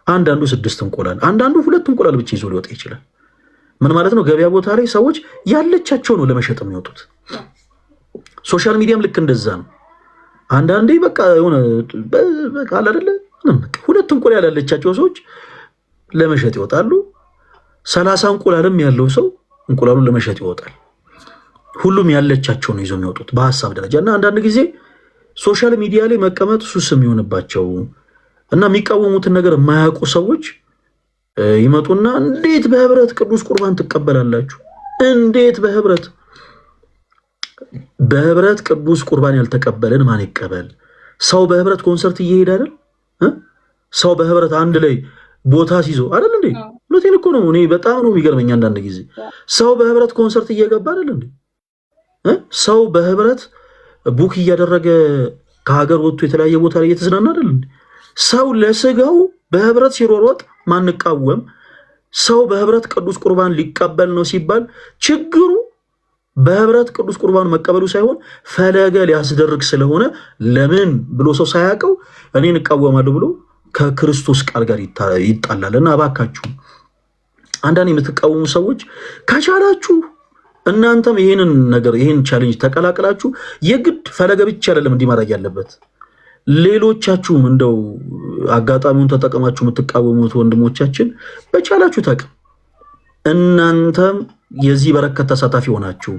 አንዳንዱ 6 እንቁላል፣ አንዳንዱ 2 እንቁላል ብቻ ይዞ ሊወጣ ይችላል። ምን ማለት ነው? ገበያ ቦታ ላይ ሰዎች ያለቻቸው ነው ለመሸጥ የሚወጡት። ሶሻል ሚዲያም ልክ እንደዛ ነው። አንዳንዴ በቃ የሆነ በቃ አለ አይደለ 2 እንቁላል ያለቻቸው ሰዎች ለመሸጥ ይወጣሉ። 30 እንቁላልም ያለው ሰው እንቁላሉን ለመሸጥ ይወጣል። ሁሉም ያለቻቸው ነው ይዞ የሚወጡት በሀሳብ ደረጃ። እና አንዳንድ ጊዜ ሶሻል ሚዲያ ላይ መቀመጥ ሱስ የሚሆንባቸው እና የሚቃወሙትን ነገር የማያውቁ ሰዎች ይመጡና እንዴት በህብረት ቅዱስ ቁርባን ትቀበላላችሁ? እንዴት በህብረት ቅዱስ ቁርባን ያልተቀበለን ማን ይቀበል? ሰው በህብረት ኮንሰርት እየሄደ አይደል? ሰው በህብረት አንድ ላይ ቦታ ሲይዞ አይደል እንዴ? እውነቴን እኮ ነው። እኔ በጣም ነው የሚገርመኝ አንዳንድ ጊዜ ሰው በህብረት ኮንሰርት እየገባ አይደል እንዴ? ሰው በህብረት ቡክ እያደረገ ከሀገር ወጥቶ የተለያየ ቦታ ላይ እየተዝናና አይደል እንዴ? ሰው ለስጋው በህብረት ሲሮሮጥ ማንቃወም፣ ሰው በህብረት ቅዱስ ቁርባን ሊቀበል ነው ሲባል ችግሩ በህብረት ቅዱስ ቁርባን መቀበሉ ሳይሆን ፈለገ ሊያስደርግ ስለሆነ ለምን ብሎ ሰው ሳያውቀው እኔን እቃወማለሁ ብሎ ከክርስቶስ ቃል ጋር ይጣላል። እና እባካችሁ አንዳንድ የምትቃወሙ ሰዎች ከቻላችሁ እናንተም ይሄንን ነገር ይሄን ቻሌንጅ ተቀላቅላችሁ የግድ ፈለገ ብቻ አይደለም እንዲማረግ ያለበት ሌሎቻችሁም እንደው አጋጣሚውን ተጠቀማችሁ የምትቃወሙት ወንድሞቻችን በቻላችሁ ታቅም እናንተም የዚህ በረከት ተሳታፊ ሆናችሁ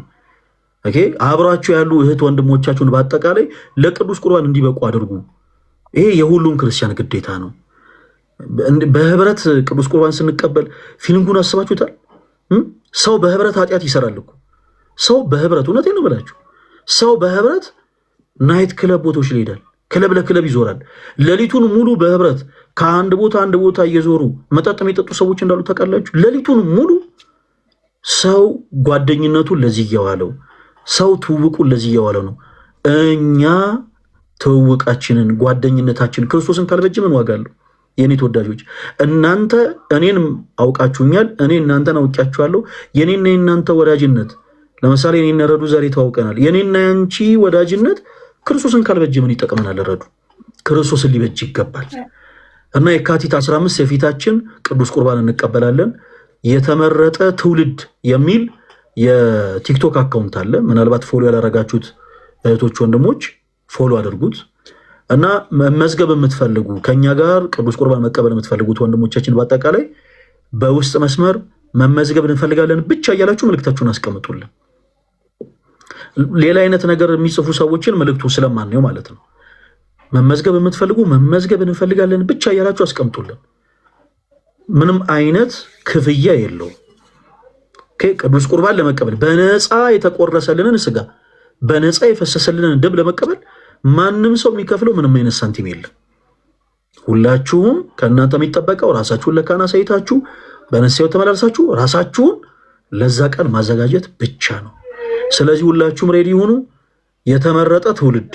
አብራችሁ ያሉ እህት ወንድሞቻችሁን በአጠቃላይ ለቅዱስ ቁርባን እንዲበቁ አድርጉ። ይሄ የሁሉም ክርስቲያን ግዴታ ነው። በህብረት ቅዱስ ቁርባን ስንቀበል ፊሊንጉን አስባችሁታል? ሰው በህብረት ኃጢአት ይሰራል እኮ። ሰው በህብረት እውነቴን ነው ብላችሁ ሰው በህብረት ናይት ክለብ ቦታዎች ላይ ይሄዳል። ክለብ ለክለብ ይዞራል። ሌሊቱን ሙሉ በህብረት ከአንድ ቦታ አንድ ቦታ እየዞሩ መጠጥ የሚጠጡ ሰዎች እንዳሉ ታውቃላችሁ። ሌሊቱን ሙሉ ሰው ጓደኝነቱን ለዚህ እያዋለው፣ ሰው ትውውቁን ለዚህ እያዋለው ነው። እኛ ትውውቃችንን ጓደኝነታችን ክርስቶስን ካልበጅ ምን ዋጋ አለው? የኔ ተወዳጆች እናንተ እኔን አውቃችሁኛል፣ እኔ እናንተን አውቂያችኋለሁ። የኔና የእናንተ ወዳጅነት ለምሳሌ እኔና ረዱ ዛሬ ተዋውቀናል። የኔና ያንቺ ወዳጅነት ክርስቶስን ካልበጅ ምን ይጠቅመናል? ረዱ ክርስቶስን ሊበጅ ይገባል። እና የካቲት 15 የፊታችን ቅዱስ ቁርባን እንቀበላለን። የተመረጠ ትውልድ የሚል የቲክቶክ አካውንት አለ። ምናልባት ፎሎ ያላረጋችሁት እህቶች ወንድሞች ፎሎ አድርጉት። እና መመዝገብ የምትፈልጉ ከኛ ጋር ቅዱስ ቁርባን መቀበል የምትፈልጉት ወንድሞቻችን በአጠቃላይ በውስጥ መስመር መመዝገብ እንፈልጋለን ብቻ እያላችሁ መልእክታችሁን አስቀምጡልን። ሌላ አይነት ነገር የሚጽፉ ሰዎችን መልእክቱ ስለማንየው ማለት ነው። መመዝገብ የምትፈልጉ መመዝገብ እንፈልጋለን ብቻ እያላችሁ አስቀምጡልን። ምንም አይነት ክፍያ የለውም። ቅዱስ ቁርባን ለመቀበል በነፃ የተቆረሰልንን ስጋ በነፃ የፈሰሰልንን ደም ለመቀበል ማንም ሰው የሚከፍለው ምንም አይነት ሳንቲም የለም። ሁላችሁም ከእናንተ የሚጠበቀው ራሳችሁን ለካህን አሳይታችሁ በነሳው ተመላልሳችሁ ራሳችሁን ለዛ ቀን ማዘጋጀት ብቻ ነው። ስለዚህ ሁላችሁም ሬዲ ሁኑ። የተመረጠ ትውልድ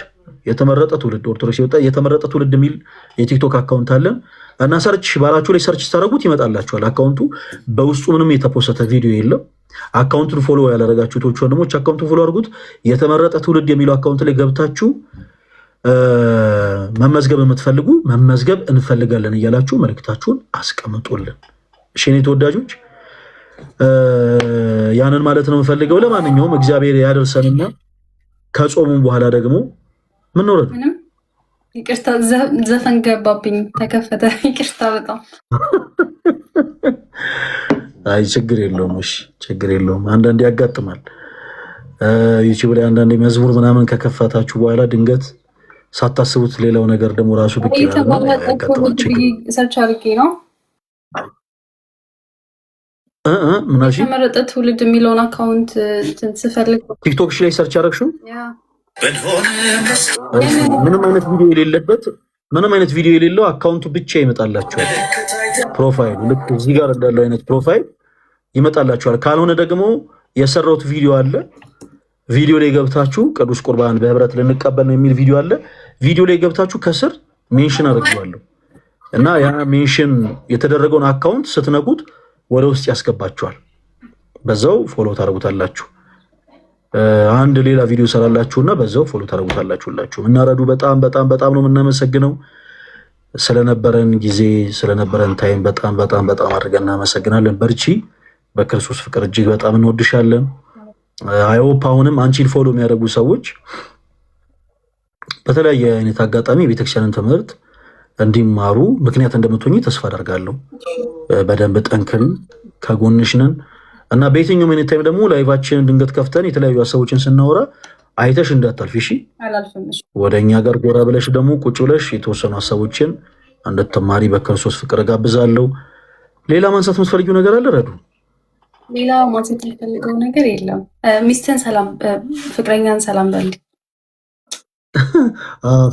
ኦርቶዶክስ የወጣ የተመረጠ ትውልድ የሚል የቲክቶክ አካውንት አለን እና ሰርች ባላችሁ ላይ ሰርች ታደርጉት ይመጣላችኋል። አካውንቱ በውስጡ ምንም የተፖሰተ ቪዲዮ የለም። አካውንቱን ፎሎ ያላረጋችሁት ወንድሞች አካውንቱን ፎሎ አድርጉት። የተመረጠ ትውልድ የሚለው አካውንት ላይ ገብታችሁ መመዝገብ የምትፈልጉ መመዝገብ እንፈልጋለን እያላችሁ መልእክታችሁን አስቀምጡልን። እሺ የኔ ተወዳጆች ያንን ማለት ነው የምፈልገው። ለማንኛውም እግዚአብሔር ያደርሰንና ከጾሙም በኋላ ደግሞ ምን ነው ይቅርታ ዘፈን ገባብኝ ተከፈተ። ይቅርታ በጣም አይ ችግር የለውም። እሺ ችግር የለውም። አንዳንዴ ያጋጥማል። ዩቲዩብ ላይ አንዳንዴ መዝሙር ምናምን ከከፈታችሁ በኋላ ድንገት ሳታስቡት ሌላው ነገር ደግሞ ራሱ ብቅ ይላል። ሰርች አድርጌ ነው የተመረጠ ትውልድ የሚለውን አካውንት ስፈልግ ቲክቶክ ላይ ሰርች አደረግሽው ምንም አይነት ቪዲዮ የሌለበት ምንም አይነት ቪዲዮ የሌለው አካውንቱ ብቻ ይመጣላችኋል። ፕሮፋይሉ ልክ እዚህ ጋር እንዳለው አይነት ፕሮፋይል ይመጣላችኋል። ካልሆነ ደግሞ የሰራሁት ቪዲዮ አለ። ቪዲዮ ላይ ገብታችሁ ቅዱስ ቁርባን በህብረት ልንቀበል ነው የሚል ቪዲዮ አለ። ቪዲዮ ላይ ገብታችሁ ከስር ሜንሽን አድርጌዋለሁ እና ያ ሜንሽን የተደረገውን አካውንት ስትነኩት ወደ ውስጥ ያስገባችኋል። በዛው ፎሎ ታደርጉታላችሁ። አንድ ሌላ ቪዲዮ ሰራላችሁና በዛው ፎሎ ታደርጉታላችሁ። እናረዱ በጣም በጣም በጣም ነው የምናመሰግነው። ስለነበረን ጊዜ ስለነበረን ታይም በጣም በጣም በጣም አድርገን እናመሰግናለን። በርቺ፣ በክርስቶስ ፍቅር እጅግ በጣም እንወድሻለን። አይሆፕ አሁንም አንቺን ፎሎ የሚያደርጉ ሰዎች በተለያየ አይነት አጋጣሚ የቤተክርስቲያንን ትምህርት እንዲማሩ ምክንያት እንደምትሆኚ ተስፋ አደርጋለሁ። በደንብ ጠንክሪ፣ ከጎንሽ ነን እና በየትኛውም አይነት ታይም ደግሞ ላይቫችንን ድንገት ከፍተን የተለያዩ ሀሳቦችን ስናወራ አይተሽ እንዳታልፊ እሺ። ወደ እኛ ጋር ጎራ ብለሽ ደግሞ ቁጭ ብለሽ የተወሰኑ ሀሳቦችን እንድትማሪ በክርስቶስ ፍቅር ጋብዛለሁ። ሌላ ማንሳት የምትፈልጊው ነገር አለ ረዱ? ሌላ ማንሳት የምፈልገው ነገር የለም። ሚስትን ሰላም፣ ፍቅረኛን ሰላም በል።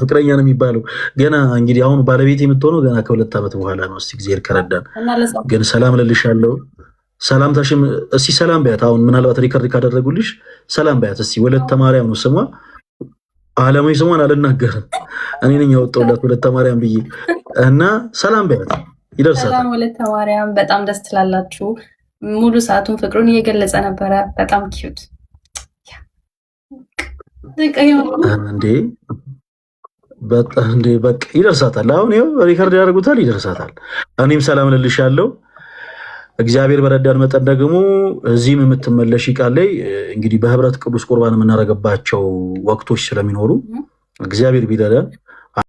ፍቅረኛ ነው የሚባለው ገና እንግዲህ አሁን ባለቤት የምትሆነው ገና ከ2 ዓመት በኋላ ነው። እስቲ ጊዜ ከረዳን ግን ሰላም ልልሻለሁ። ሰላምታሽም እስቲ ሰላም በያት። አሁን ምናልባት ሪከርድ ካደረጉልሽ ሰላም በያት እስቲ። ወለተ ማርያም ነው ስሟ። አለማዊ ስሟን አልናገርም፣ እኔ ነኝ ያወጣሁላት ወለተ ማርያም ብዬ እና ሰላም በያት፣ ይደርሳል። ሰላም ወለተ ማርያም፣ በጣም ደስ ትላላችሁ። ሙሉ ሰዓቱን ፍቅሩን እየገለጸ ነበረ። በጣም ኪዩት እንዴ በቃ ይደርሳታል። አሁን ይኸው ሪከርድ ያደርጉታል፣ ይደርሳታል። እኔም ሰላም ልልሻለሁ። እግዚአብሔር በረዳን መጠን ደግሞ እዚህም የምትመለሽ ቃል ላይ እንግዲህ በህብረት ቅዱስ ቁርባን የምናደርግባቸው ወቅቶች ስለሚኖሩ እግዚአብሔር ቢረዳን